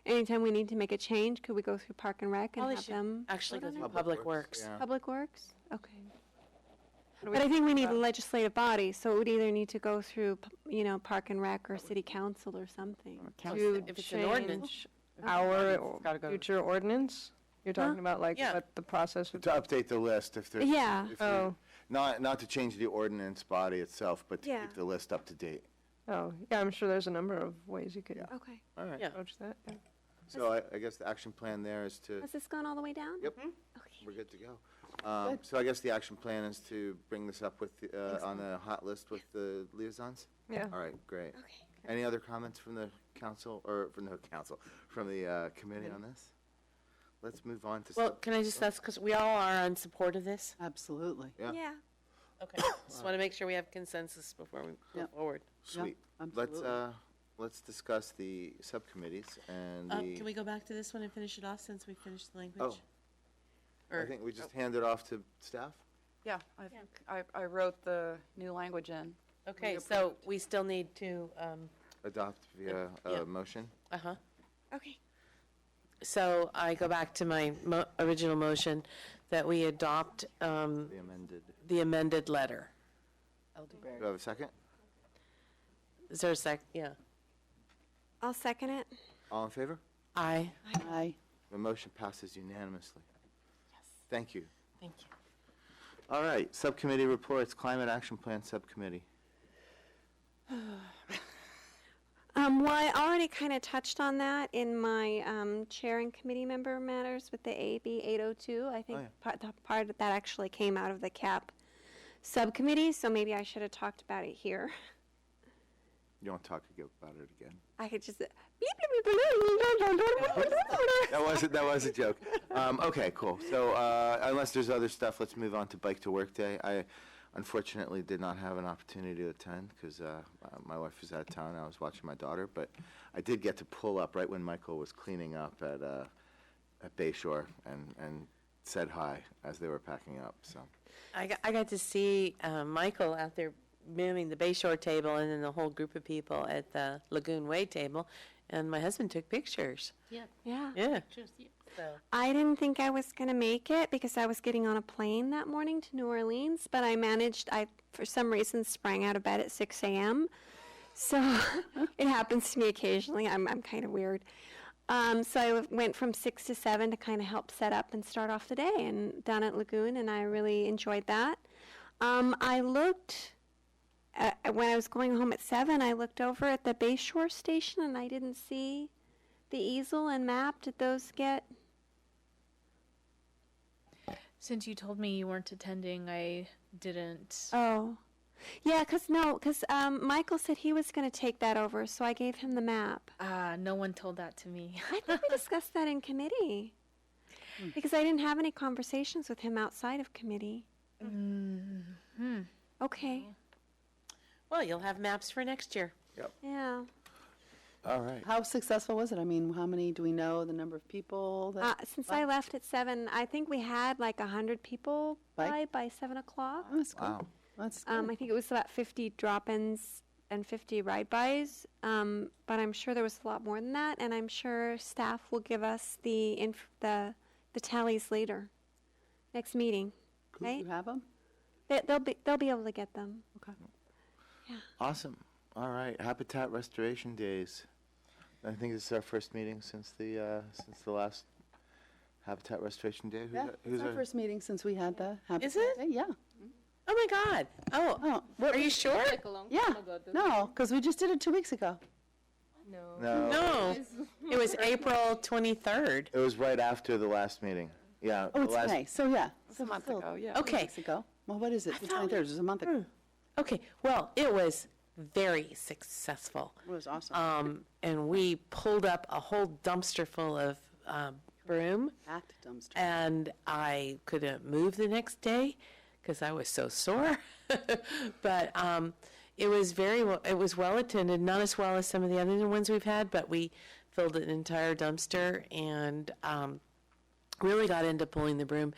anytime we need to make a change, could we go through Park and Rec and Probably have should them? actually go vote on through it? Public Works. Yeah. Public Works? Okay. What do we But I think we need a about- legislative body, so it would either need to go through, Park and Rec or City Council or something. to If it's an ordinance. change our It's gotta go- future ordinance? You're talking about like Yeah. what the process would To update the list if there's. Yeah. if there- Oh. Not to change the ordinance body itself, but to Yeah. keep the list up to date. Oh, yeah, I'm sure there's a number of ways you could Okay. All right. Yeah. approach that. Yeah. So I guess the action plan there is to, Has this gone all the way down? Yep. Okay. we're good to go. So I guess the action plan is to bring this up with, on the hot list with the liaisons? Yeah. All right, great. Okay. Any other comments from the council, or from the council, from the committee on this? Let's move on to. Well, can I just ask, because we all are in support of this? Absolutely. Yeah. Yeah. Okay, just want to make sure we have consensus before we go Yep. forward. Sweet. absolutely. Let's discuss the subcommittees and Can the, we go back to this one and finish it off since we finished the language? Oh. I Or- think we just hand it off to staff? Yeah, I wrote the new language in. Okay, so we still need to, Adopt via Yeah. motion? uh-huh. Okay. So I go back to my original motion that we adopt The amended. the amended letter. Do I have a second? Is there a sec? Yeah. I'll second it. All in favor? Aye. Aye. The motion passes unanimously. Thank you. Thank you. All right, subcommittee reports, Climate Action Plan Subcommittee. Well, I already kind of touched on that in my chair and committee member matters with the AB 802. I think Oh, yeah. part of that actually came out of the CAP subcommittee, so maybe I should have talked about it here. You don't talk about it again. I could just. That was a joke. Okay, cool. So unless there's other stuff, let's move on to Bike to Work Day. I unfortunately did not have an opportunity to attend because my wife was out of town. I was watching my daughter, but I did get to pull up right when Michael was cleaning up at Bayshore and said hi as they were packing up. So I got to see Michael out there manning the Bayshore table and then the whole group of people at the Lagoon Way table, and my husband took pictures. Yeah, Yeah. Yeah. just, yeah. So I didn't think I was going to make it because I was getting on a plane that morning to New Orleans, but I managed. I, for some reason, sprang out of bed at 6 a.m. So it happens to me occasionally. I'm kind of weird. So I went from 6 to 7 to kind of help set up and start off the day and down at Lagoon, and I really enjoyed that. I looked, when I was going home at 7, I looked over at the Bayshore station and I didn't see the easel and map. Did those get? Since you told me you weren't attending, I didn't. Oh, yeah, because Michael said he was going to take that over, so I gave him the map. No one told that to me. I think we discussed that in committee because I didn't have any conversations with him outside of committee. Okay. Well, you'll have maps for next year. Yeah. All right. How successful was it? I mean, how many, do we know the number of people that? Since I left at 7, I think we had like 100 people by 7 o'clock. Oh, that's good. Wow. That's good. I think it was about 50 drop-ins and 50 ride-bys, but I'm sure there was a lot more than that, and I'm sure staff will give us the tallies later, next meeting, right? You have them? They'll be able to get them. Okay. Awesome. All right. Habitat Restoration Days. I think this is our first meeting since the last Habitat Restoration Day. Yeah, it's our first meeting since we had the Habitat Is it? Day. Yeah. Oh my God. Oh, Oh, are you sure? yeah. No, because we just did it 2 weeks ago. No. No, it was April 23rd. It was right after the last meeting. Yeah. Oh, the it's last, May. So, yeah. It's a month ago, yeah. Okay. Weeks ago. Well, what is it? The thought 23rd. It was a month ago. Okay, well, it was very successful. It was awesome. And we pulled up a whole dumpster full of broom, Packed dumpster. and I couldn't move the next day because I was so sore. But it was it was well attended, not as well as some of the other ones we've had, but we filled an entire dumpster and really got into pulling the broom.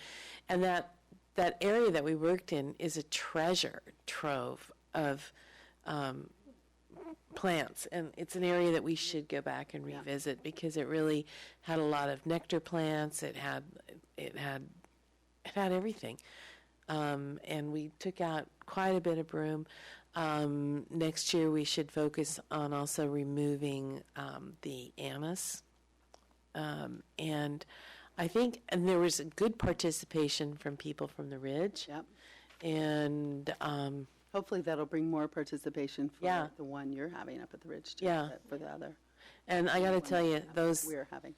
And that area that we worked in is a treasure trove of plants, and it's an area that we should go back and revisit because it really had a lot of nectar plants. It had everything, and we took out quite a bit of broom. Next year we should focus on also removing the anise, and I think, and there was a good participation from people from the Ridge. Yep. And Hopefully that'll bring more participation for Yeah. the one you're having up at the Ridge, too. Yeah. but for the other I got to tell you, those we're having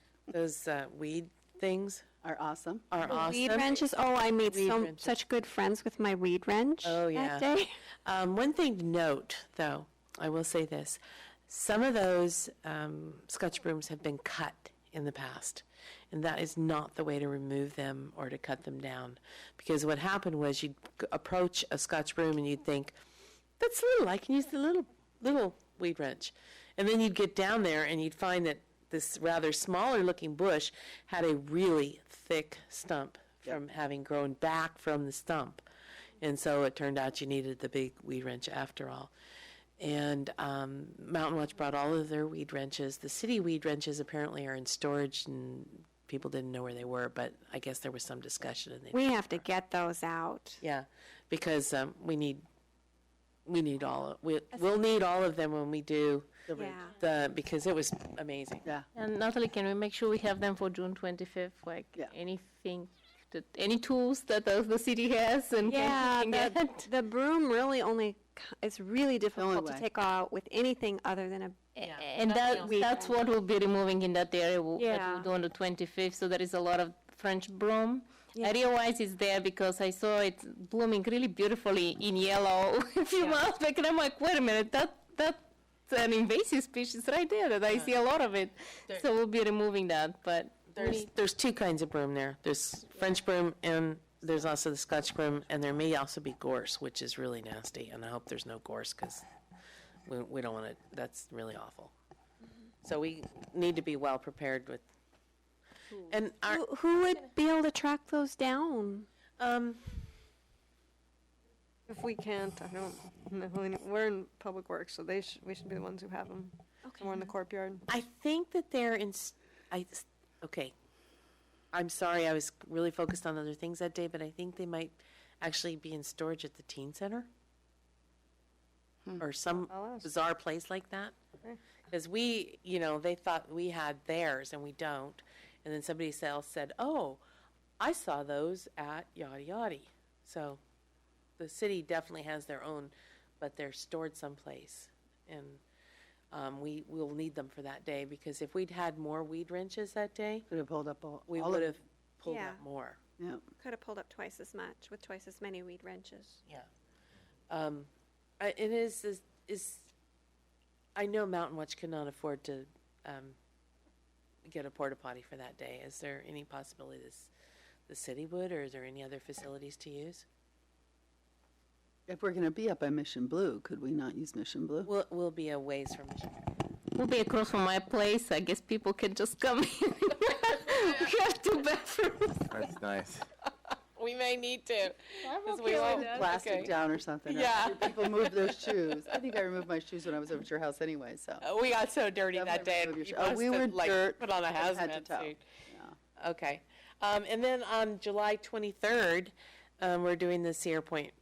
weed things are awesome. are awesome. Weed wrenches. Oh, I made Weed wrenches. such good friends with my weed wrench Oh, yeah. that day. One thing to note, though, I will say this: some of those Scotch brooms have been cut in the past, and that is not the way to remove them or to cut them down. Because what happened was you'd approach a Scotch broom and you'd think, "That's little. I can use the little weed wrench," and then you'd get down there and you'd find that this rather smaller looking bush had a really thick stump from having grown back from the stump. And so it turned out you needed the big weed wrench after all. And Mountain Watch brought all of their weed wrenches. The city weed wrenches apparently are in storage, and people didn't know where they were, but I guess there was some discussion. And We have to get those out. yeah, because we need we'll need all of them when we do Yeah. because it was amazing. Yeah. And Natalie, can we make sure we have them for June 25th? Like Yeah. anything, any tools that the city has and Yeah, can get? the broom really it's really difficult to way. take out with anything other than a And that's what we'll be removing in that area that Yeah. we'll do on the 25th. So there is a lot of French broom. Yeah. I realize it's there because I saw it blooming really beautifully in yellow a few months back, and I'm like, wait a minute, that's an invasive species right there that I see a lot of it. So we'll be removing that, but There's two kinds of broom there. There's French broom and there's also the Scotch broom, and there may also be gorse, which is really nasty. And I hope there's no gorse because we don't want to. That's really awful. So we need to be well prepared with. And our who would be able to track those down? If we can't, I don't know. We're in Public Works, so we should be the ones who have them. Somewhere in the courtyard. I think that they're in. Okay. I'm sorry, I was really focused on other things that day, but I think they might actually be in storage at the teen center or some I'll ask. bizarre place like that. Okay. Because they thought we had theirs and we don't. And then somebody else said, "Oh, I saw those at yada yada." So the city definitely has their own, but they're stored someplace. And we will need them for that day because if we'd had more weed wrenches that day, Could have pulled up all we all would of have pulled Yeah. up more. Yeah. Could have pulled up twice as much with twice as many weed wrenches. Yeah. It is. I know Mountain Watch cannot afford to get a porta potty for that day. Is there any possibility the city would, or is there any other facilities to use? If we're going to be up by Mission Blue, could we not use Mission Blue? We'll be a ways from Mission. We'll be across from my place. I guess people can just come in. We have 2 bathrooms. That's nice. We may need to. Put plastic down or something. or Yeah. People move their shoes. I think I removed my shoes when I was over at your house anyway, so. We got so dirty that Definitely day. remove your you shoe- oh, we must have, were dirt put on a from head to hazmat toe. suit. Yeah. Okay. And then on July 23rd, we're doing the Sierra Point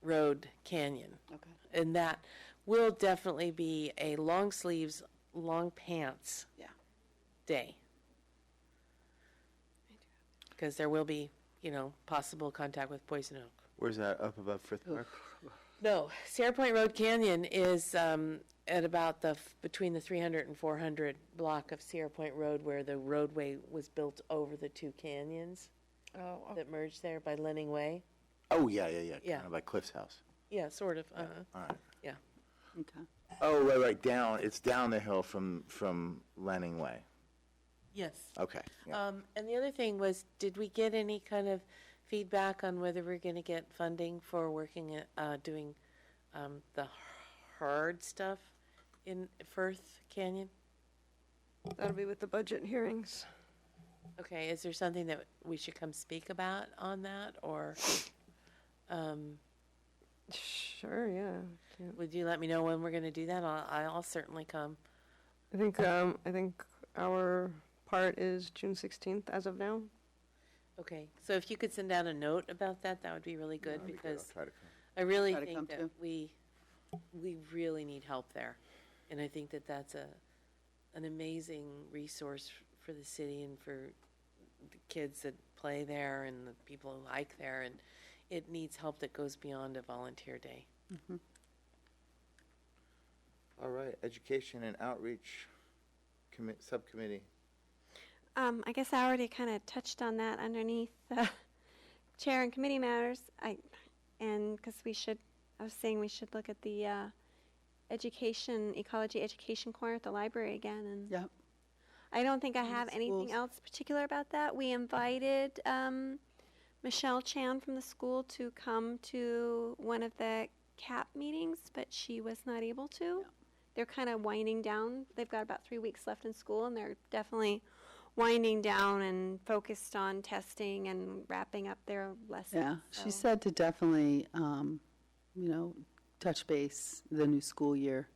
Road Canyon. Okay. And that will definitely be a long sleeves, long pants Yeah. day. Because there will be, possible contact with poison oak. Where's that, up above Frith Park? No, Sierra Point Road Canyon is at about between the 300 and 400 block of Sierra Point Road where the roadway was built over the 2 canyons that merged there by Lenning Way. Oh, yeah, Yeah. kind of by Cliff's house. Yeah, sort of. All right. Okay. Oh, right, down, it's down the hill from Lanning Way. Yes. Okay. Yeah. And the other thing was, did we get any kind of feedback on whether we're going to get funding for working at doing the hard stuff in Firth Canyon? That'll be with the budget hearings. Okay, is there something that we should come speak about on that, or Sure, yeah. would you let me know when we're going to do that? I'll certainly come. I think our part is June 16th as of now. Okay, so if you could send out a note about that, that would be really good, That'd be because I'll try to come. I really Try to come think too. that we really need help there. And I think that that's an amazing resource for the city and for the kids that play there and the people who hike there, and it needs help that goes beyond a volunteer day. All right, Education and Outreach Subcommittee. I guess I already kind of touched on that underneath chair and committee matters. Because I was saying we should look at the ecology education corner at the library again. And Yep. I don't think I have the anything schools. else particular about that. We invited Michelle Chan from the school to come to one of the CAP meetings, but she was not able to. They're kind of winding down. They've got about 3 weeks left in school, and they're definitely winding down and focused on testing and wrapping up their lessons. Yeah, so. she said to definitely, touch base the new school year.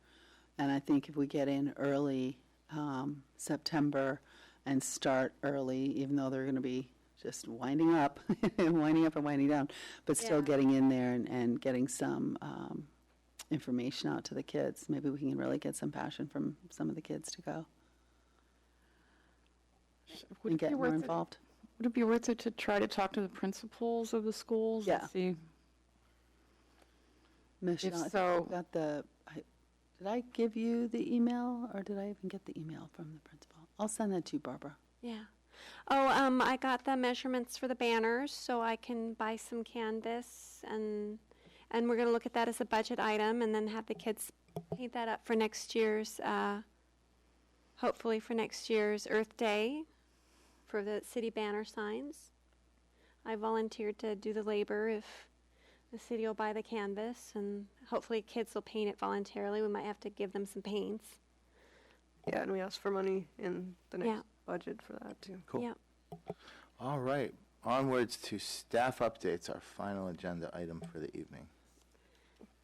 And I think if we get in early September and start early, even though they're going to be just winding up, winding up and winding down, but still Yeah. getting in there and getting some information out to the kids. Maybe we can really get some passion from some of the kids to go Would and it be get more worth it? involved. Would it be worth it to try to talk to the principals of the schools? Yeah. And see, Michelle, I think so- I've got did I give you the email, or did I even get the email from the principal? I'll send that to you, Barbara. Yeah. Oh, I got the measurements for the banners, so I can buy some canvas, and we're going to look at that as a budget item, and then have the kids paint that up for next year's, hopefully for next year's Earth Day, for the city banner signs. I volunteered to do the labor if the city will buy the canvas, and hopefully kids will paint it voluntarily. We might have to give them some paints. Yeah, and we asked for money in the next Yeah. budget for that too. Cool. Yeah. All right, onwards to staff updates, our final agenda item for the evening.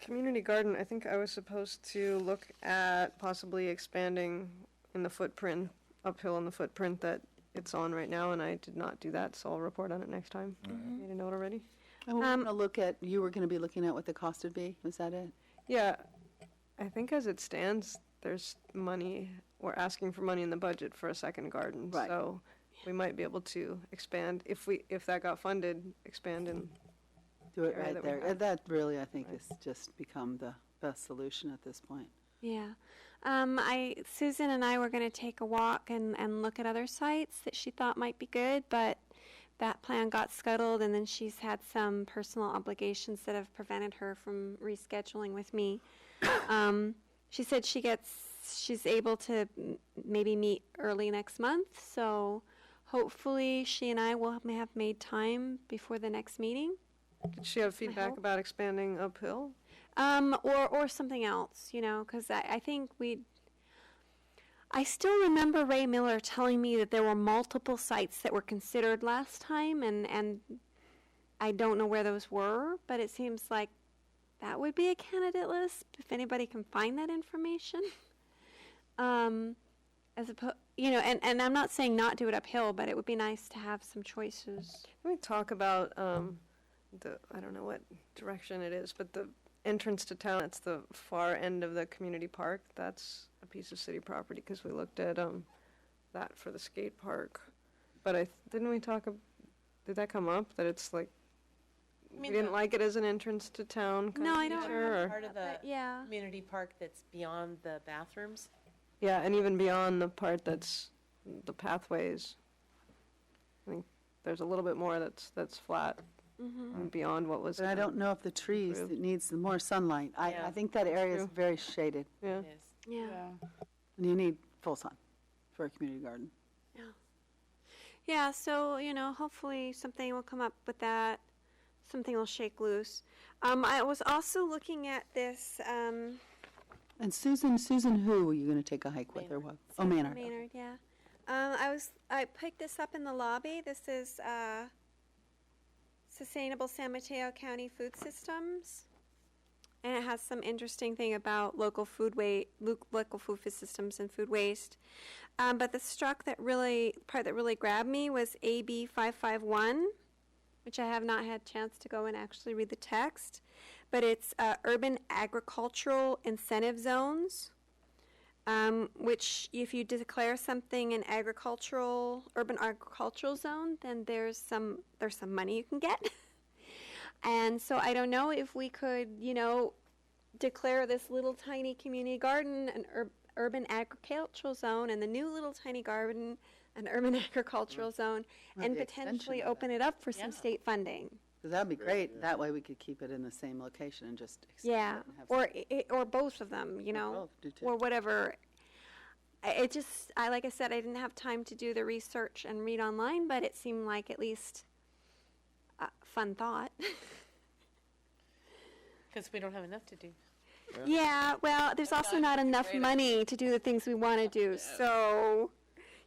Community garden, I think I was supposed to look at possibly expanding in the footprint, uphill in the footprint that it's on right now, and I did not do that, so I'll report on it next time. Made a note already? And we're going to look at, you were going to be looking at what the cost would be, was that it? Yeah, I think as it stands, there's money, we're asking for money in the budget for a second garden. Right. So we might be able to expand, if that got funded, expand in, Do it area right that we there. have. That really, I think, Right. has just become the best solution at this point. Yeah. Susan and I were going to take a walk and look at other sites that she thought might be good, but that plan got scuttled, and then she's had some personal obligations that have prevented her from rescheduling with me. She said she's able to maybe meet early next month, so hopefully she and I will have made time before the next meeting. Did she have feedback hope. about expanding uphill? Or something else, because I think I still remember Ray Miller telling me that there were multiple sites that were considered last time, and I don't know where those were, but it seems like that would be a candidate list if anybody can find that information. As opposed, and I'm not saying not do it uphill, but it would be nice to have some choices. Can we talk about I don't know what direction it is, but the entrance to town, it's the far end of the community park. That's a piece of city property because we looked at that for the skate park. But didn't we talk, did that come up, that it's like, we didn't like it as an entrance to town kind No, of I don't feature, remember. or- Part of the Yeah. community park that's beyond the bathrooms? Yeah, and even beyond the part that's the pathways. I think there's a little bit more that's flat and beyond what was. But I don't know if the trees, True. it needs more sunlight. I Yeah. think that area is True. very shaded, Yeah. It is. Yeah. and you need full sun for a community garden. Yeah, so, hopefully something will come up with that. Something will shake loose. I was also looking at this, And Susan who, were you going to take a hike with or what? Oh, Maynard. Maynard, yeah. I picked this up in the lobby. This is, Sustainable San Mateo County Food Systems. And it has some interesting thing about local food systems and food waste. But the part that really grabbed me was AB 551, which I have not had a chance to go and actually read the text. But it's urban agricultural incentive zones, which if you declare something an urban agricultural zone, then there's some money you can get. And so I don't know if we could, declare this little tiny community garden an urban agricultural zone, and the new little tiny garden an urban agricultural zone, Or and the extension potentially of open it up for some state funding. 'Cause that'd be great. That way we could keep it in the same location and just extend Yeah, it and have or both of them, both, do too. or whatever. Like I said, I didn't have time to do the research and read online, but it seemed like at least a fun thought. Because we don't have enough to do. Yeah, well, there's also not enough money to do the things we want to do, so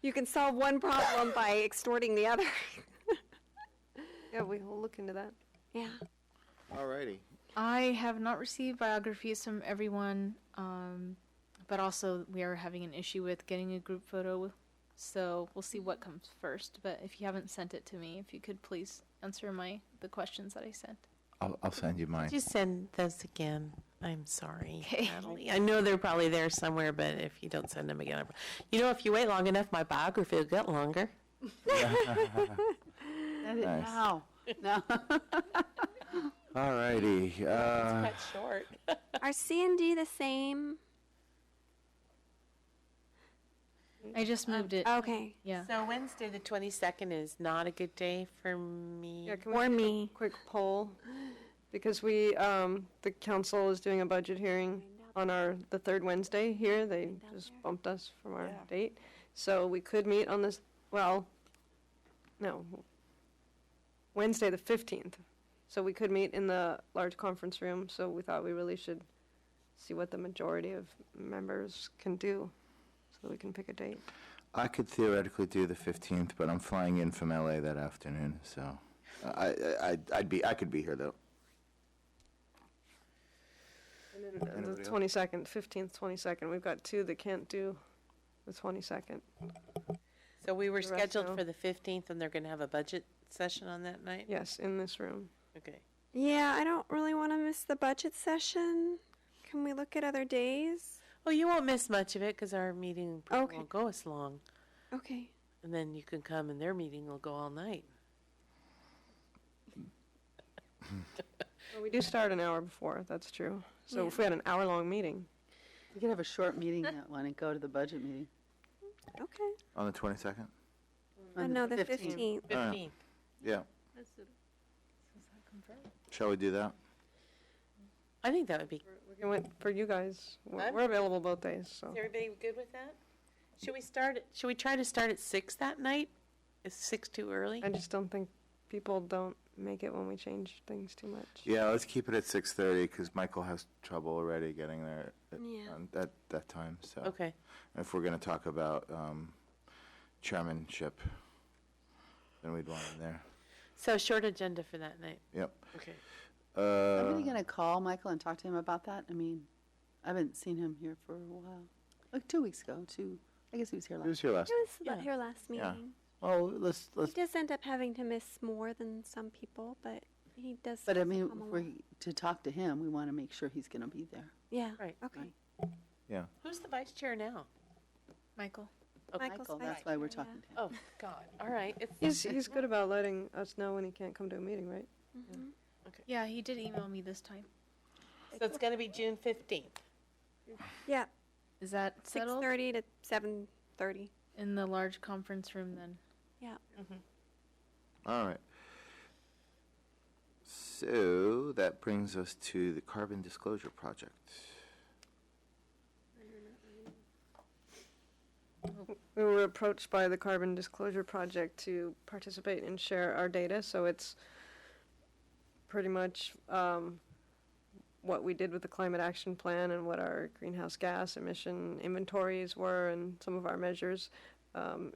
you can solve one problem by extorting the other. Yeah, we'll look into that. Yeah. Alrighty. I have not received biographies from everyone, but also we are having an issue with getting a group photo, so we'll see what comes first. But if you haven't sent it to me, if you could please answer the questions that I sent. I'll send you mine. Just send those again. I'm sorry, Okay. Natalie. I know they're probably there somewhere, but if you don't send them again, if you wait long enough, my biography will get longer. Nice. Wow. No. Alrighty. Cut short. Are C and D the same? I just moved it. Okay. Yeah. So Wednesday, the 22nd is not a good day for me. Yeah, can Or we take me. a quick poll? Because the council is doing a budget hearing on the third Wednesday here. They just bumped us from our date. So we could meet on this, Wednesday the 15th. So we could meet in the large conference room, so we thought we really should see what the majority of members can do, so that we can pick a date. I could theoretically do the 15th, but I'm flying in from LA that afternoon, so I could be here though. And then Anybody the else? 22nd, 15th, 22nd, we've got two that can't do the 22nd. So we were The rest scheduled no. for the 15th, and they're going to have a budget session on that night? Yes, in this room. Okay. Yeah, I don't really want to miss the budget session. Can we look at other days? Well, you won't miss much of it because our meeting probably Okay. won't go as long. Okay. And then you can come and their meeting will go all night. Well, we do start an hour before, that's true. So Yeah. if we had an hour-long meeting, We could have a short meeting that one and go to the budget meeting. Okay. On the 22nd? On No, the 15th. 15th. 15th. Yeah. Shall we do that? I think that would be. we can wait for you guys. I'm- We're available both days, so. Is everybody good with that? Should we try to start at 6 that night? Is 6 too early? I just don't think people don't make it when we change things too much. Yeah, let's keep it at 6:30 because Michael has trouble already getting there at that time. So Okay. if we're going to talk about chairmanship, then we'd want him there. So short agenda for that night. Yep. Okay. Are you going to call Michael and talk to him about that? I mean, I haven't seen him here for a while. Like 2 weeks ago, I guess he was here He last. was here last. He was Yeah. here last Yeah. meeting. Oh, let's He does end up having to miss more than some people, but he does. But I also mean, come if along. to talk to him, we want to make sure he's going to be there. Yeah. Right. Okay. Yeah. Who's the vice chair now? Michael. Okay. Michael's Michael, vice that's why we're chair, talking to him. Oh, God. All right. It's He's good about letting us know when he can't come to a meeting, right? Mhm. Yeah, he did email me this time. So it's going to be June 15th. Yeah. Is that settled? 6:30 to 7:30. In the large conference room then? Yeah. All right. So that brings us to the Carbon Disclosure Project. We were approached by the Carbon Disclosure Project to participate and share our data, so it's pretty much what we did with the Climate Action Plan and what our greenhouse gas emission inventories were and some of our measures.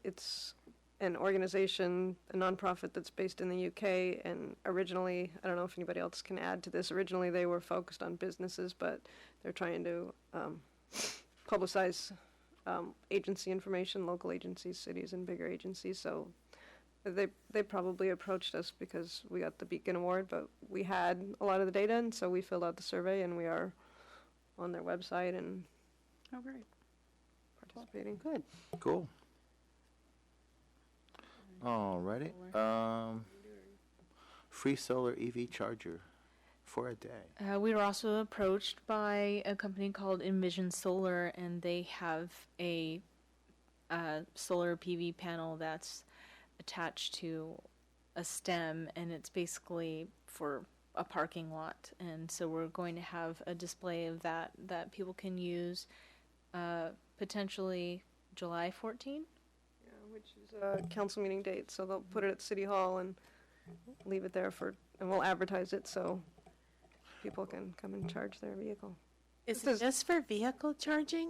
It's an organization, a nonprofit that's based in the UK, and originally, I don't know if anybody else can add to this, originally they were focused on businesses, but they're trying to publicize agency information, local agencies, cities, and bigger agencies. So they probably approached us because we got the Beacon Award, but we had a lot of the data, and so we filled out the survey, and we are on their website and Oh, great. participating. Good. Cool. Alrighty. Free solar EV charger for a day. We were also approached by a company called Envision Solar, and they have a solar PV panel that's attached to a stem, and it's basically for a parking lot. And so we're going to have a display of that people can use potentially July 14. Yeah, which is a council meeting date, so they'll put it at City Hall and leave it there and we'll advertise it so people can come and charge their vehicle. Is This it just for vehicle charging?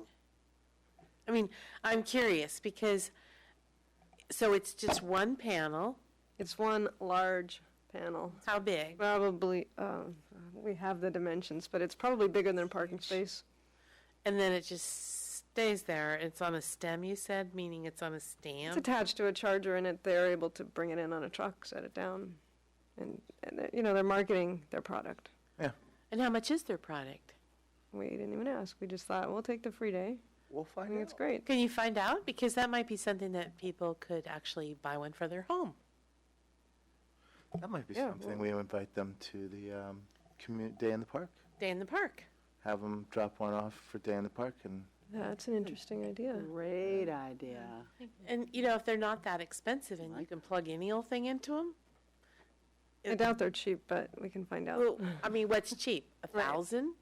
I mean, I'm curious because, so it's just one panel. It's one large panel. How big? Probably, we have the dimensions, but it's probably bigger than a parking space. And then it just stays there. It's on a stem, you said, meaning it's on a It's stand? attached to a charger, and they're able to bring it in on a truck, set it down, and they're marketing their product. And how much is their product? We didn't even ask. We just thought, we'll take the free day. We'll I find think it's great. Can you find out? Because that might be something that people could actually buy one for their home. That might be Yeah, something. We invite them to the day in the park. Day in the park. Have them drop one off for day in the park, and That's an interesting idea. Great idea. And, if they're not that expensive and you can plug any old thing into them. I doubt they're cheap, but we can find out. Well, I mean, what's cheap? Right. 1,000?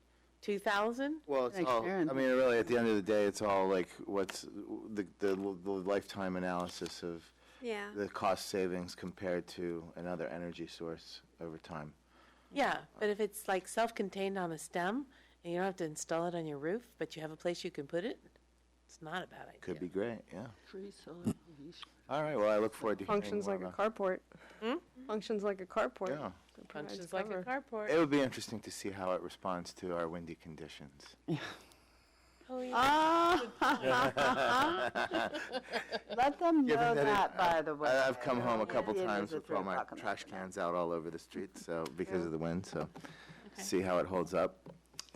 2,000? well, it's Like all. Sharon. I mean, really, at the end of the day, it's all like what's the lifetime analysis of Yeah. the cost savings compared to another energy source over time. Yeah, but if it's like self-contained on a stem and you don't have to install it on your roof, but you have a place you can put it, it's not a bad idea. Could be great. Yeah. Free solar. All right. Well, I look forward to hearing Functions more like a about- carport. Hmm? Functions like a carport. Yeah. It provides Functions like a cover. carport. It would be interesting to see how it responds to our windy conditions. Oh, yeah. Let them know Given that that, by the way. I've come home a couple It is times at with 3 all my o'clock in the trash afternoon. cans out all over the street, so because of the wind. So, see how it holds up.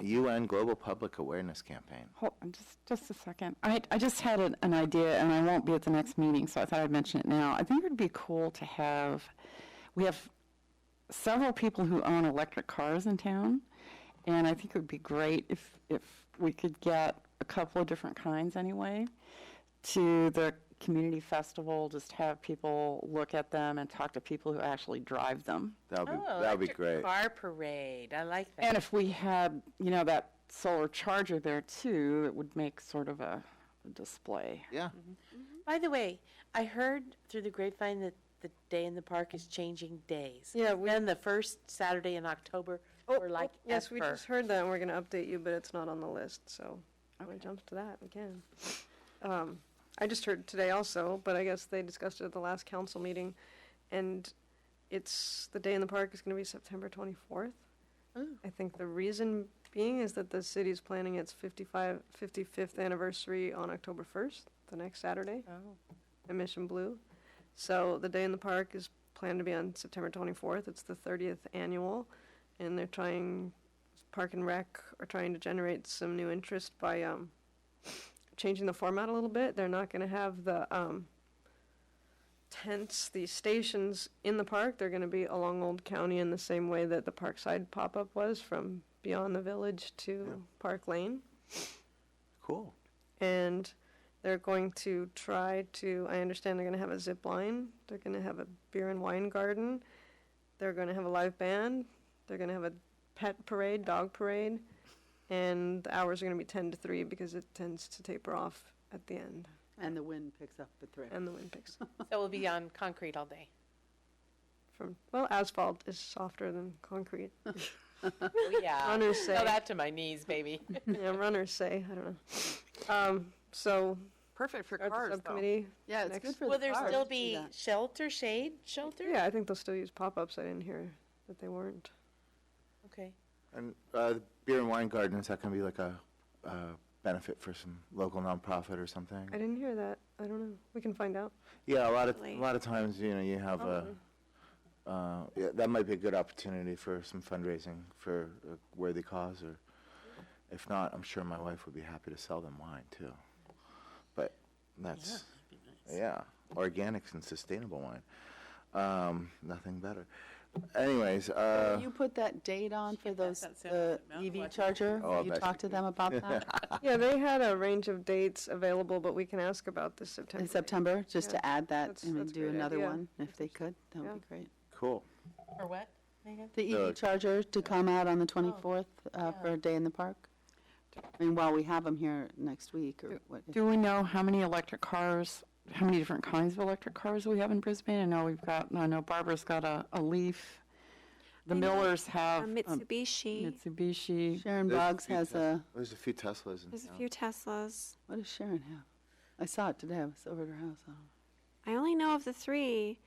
UN Global Public Awareness Campaign. Hold on, just a second. I just had an idea, and I won't be at the next meeting, so I thought I'd mention it now. I think it would be cool to have, we have several people who own electric cars in town, and I think it would be great if we could get a couple of different kinds anyway to the community festival, just have people look at them and talk to people who actually drive them. That would be Oh, that would be electric great. car parade. I like that. And if we had, that solar charger there too, it would make sort of a display. Yeah. By the way, I heard through the grapevine that the day in the park is changing days. Yeah, we- Then the first Saturday in October, we're like, Yes, we ever. just heard that, and we're gonna update you, but it's not on the list, so when it jumps to that, we can. I just heard today also, but I guess they discussed it at the last council meeting, and the day in the park is gonna be September 24th. Ooh. I think the reason being is that the city's planning its 55th anniversary on October 1st, the next Saturday, in Mission Blue. So the day in the park is planned to be on September 24th. It's the 30th annual, and Park and Rec are trying to generate some new interest by changing the format a little bit. They're not going to have the tents, the stations in the park. They're going to be along Old County in the same way that the Parkside pop-up was from beyond the village to Park Lane. Cool. And they're going to I understand they're going to have a zip line. They're going to have a beer and wine garden. They're going to have a live band. They're going to have a pet parade, dog parade. And the hours are going to be 10 to 3 because it tends to taper off at the end. And the wind picks up at 3. And the wind picks up. So we'll be on concrete all day. Asphalt is softer than concrete. Oh, yeah. Runners say. Tell that to my knees, baby. Yeah, runners say. I don't know. So Perfect for start the cars, though. subcommittee. Yeah, it's next- good for the Will there cars still to do be that. shelter? Yeah, I think they'll still use pop-ups. I didn't hear that they weren't. Okay. And the beer and wine garden, is that going to be like a benefit for some local nonprofit or something? I didn't hear that. I don't know. We can find out. Yeah, a lot Probably. of times, you have yeah, that might be a good opportunity for some fundraising for a worthy cause, or if not, I'm sure my wife would be happy to sell them wine too. But that's, yeah, organics and sustainable wine. Nothing better. Anyways, You put that date on for those, that the sound EV charger? Oh, I You bet talked to them about that Yeah, they had a range of dates available, but we can ask about this September. in September, just Yeah, to add that that's- and that's a do great another idea. one if they could. That Yeah. would be great. cool. For what, Megan? The No. EV charger to come out on the 24th for a day in the park? I mean, while we have them here next week or what? Do we know how many electric cars, how many different kinds of electric cars we have in Brisbane? I know Barbara's got a Leaf. The I know, Millers have Mitsubishi. Mitsubishi. Sharon There's Boggs few has a, There's a few Teslas in There's a town. few Teslas. what does Sharon have? I saw it today. I was over at her house. I don't know. I only know of the 3,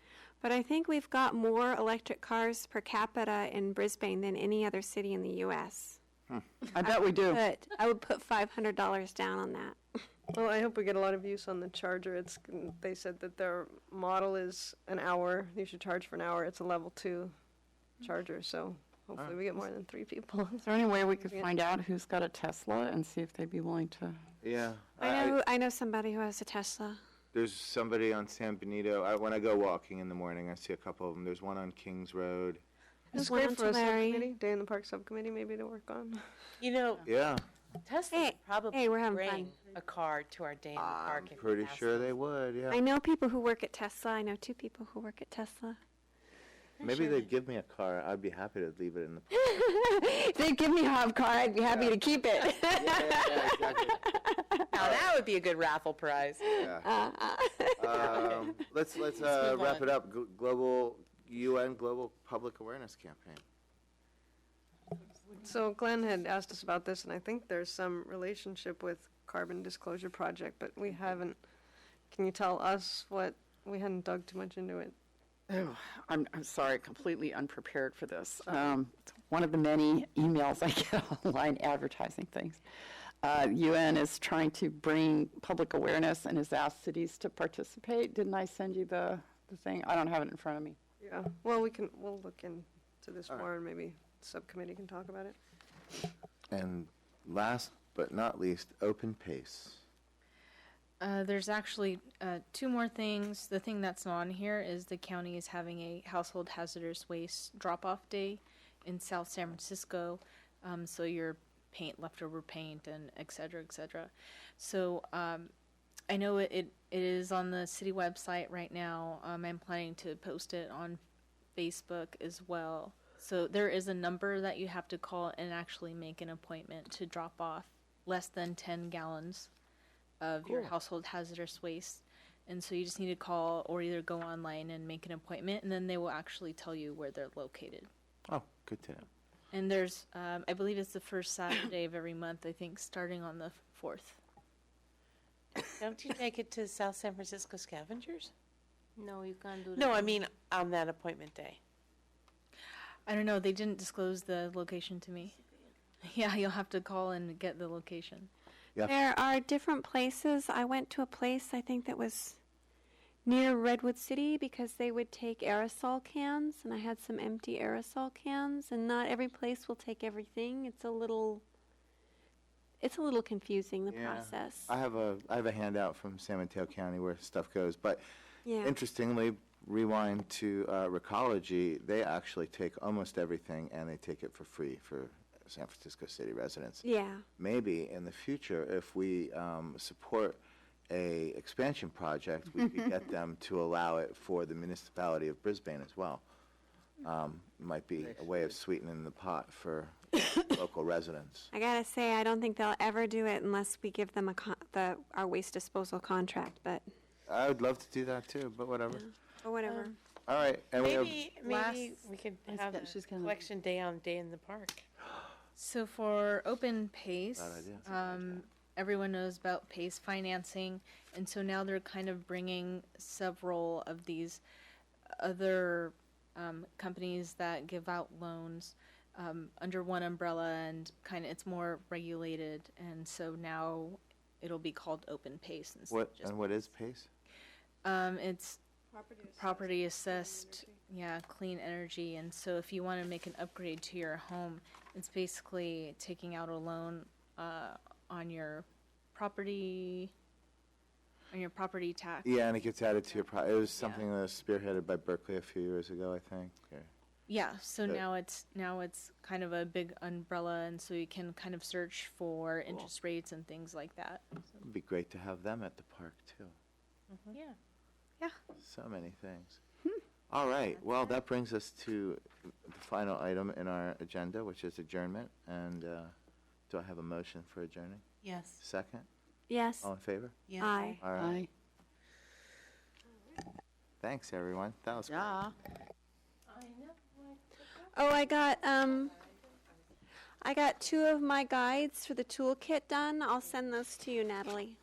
but I think we've got more electric cars per capita in Brisbane than any other city in the U.S. I bet we do. But I would put $500 down on that. Well, I hope we get a lot of use on the charger. They said that their model is an hour. You should charge for an hour. It's a level 2 charger, so hopefully we get more than 3 people. Is there any way we could find out who's got a Tesla and see if they'd be willing to? Yeah. I know somebody who has a Tesla. There's somebody on San Benito. When I go walking in the morning, I see a couple of them. There's one on Kings Road. It's There's one great on for a Tulare. subcommittee, day in the park subcommittee, maybe to work on. You know, Yeah, Tesla Hey, would probably hey, we're having bring fun. a car to our day in the park. I'm if we pretty asked sure them. they would, yeah. I know people who work at Tesla. I know 2 people who work at Tesla. Maybe they'd give me a car. I'd be happy to leave it in the. If they give me a hot car, I'd be happy to keep it. Yeah, exactly. Now, that would be a good raffle prize. Yeah. Let's move wrap on. it up. Global UN Global Public Awareness Campaign. So Glenn had asked us about this, and I think there's some relationship with Carbon Disclosure Project, but we haven't, can you tell us what, we hadn't dug too much into it. Oh, I'm sorry, completely unprepared for this. It's one of the many emails I get online advertising things. UN is trying to bring public awareness and has asked cities to participate. Didn't I send you the thing? I don't have it in front of me. Yeah, well, we'll look into this more, and maybe the subcommittee can talk about it. And last but not least, Open Pace. There's actually 2 more things. The thing that's not on here is the county is having a household hazardous waste drop-off day in South San Francisco. So your paint, leftover paint, and et cetera, et cetera. So I know it is on the city website right now. I'm planning to post it on Facebook as well. So there is a number that you have to call and actually make an appointment to drop off less than 10 gallons of your household hazardous waste. And so you just need to call or either go online and make an appointment, and then they will actually tell you where they're located. Oh, good to know. And there's, I believe it's the first Saturday of every month, I think, starting on the 4th. Don't you take it to South San Francisco Scavengers? No, you can't do that. No, I mean on that appointment day. I don't know, they didn't disclose the location to me. Yeah, you'll have to call and get the location. Yeah. There are different places. I went to a place, I think that was near Redwood City, because they would take aerosol cans, and I had some empty aerosol cans, and not every place will take everything. It's a little confusing, the Yeah. process. I have a handout from San Mateo County where stuff goes, but Yeah. interestingly, rewind to Recology, they actually take almost everything and they take it for free for San Francisco City residents. Yeah. Maybe in the future, if we support a expansion project, we could get them to allow it for the municipality of Brisbane as well. Might be a way of sweetening the pot for local residents. I gotta say, I don't think they'll ever do it unless we give them our waste disposal contract, but I would love to do that too, but whatever. whatever. All right, and we have, Maybe we could have a she's gonna- collection day on Day in the Park. So for open PACE, Bad idea. everyone knows about PACE financing, and so now they're kind of bringing several of these other companies that give out loans under one umbrella, and kind of it's more regulated, and so now it'll be called open PACE instead of just what is PACE? it's property assessed, yeah, clean energy. And so if you want to make an upgrade to your home, it's basically taking out a loan on your property tax. Yeah, and it gets added to your, it was something that was spearheaded by Berkeley a few years ago, I think. Okay. Yeah, so Good. now it's kind of a big umbrella, and so you can kind of search for interest rates and things like that. It'd be great to have them at the park too. Yeah. So many things. All right, well, that brings us to the final item in our agenda, which is adjournment. And do I have a motion for adjourning? Yes. Second? Yes. All in favor? Yes. Aye. All right. Aye. Tthanks, everyone. That was great. Yeah. Oh, I got 2 of my guides for the toolkit done. I'll send those to you, Natalie.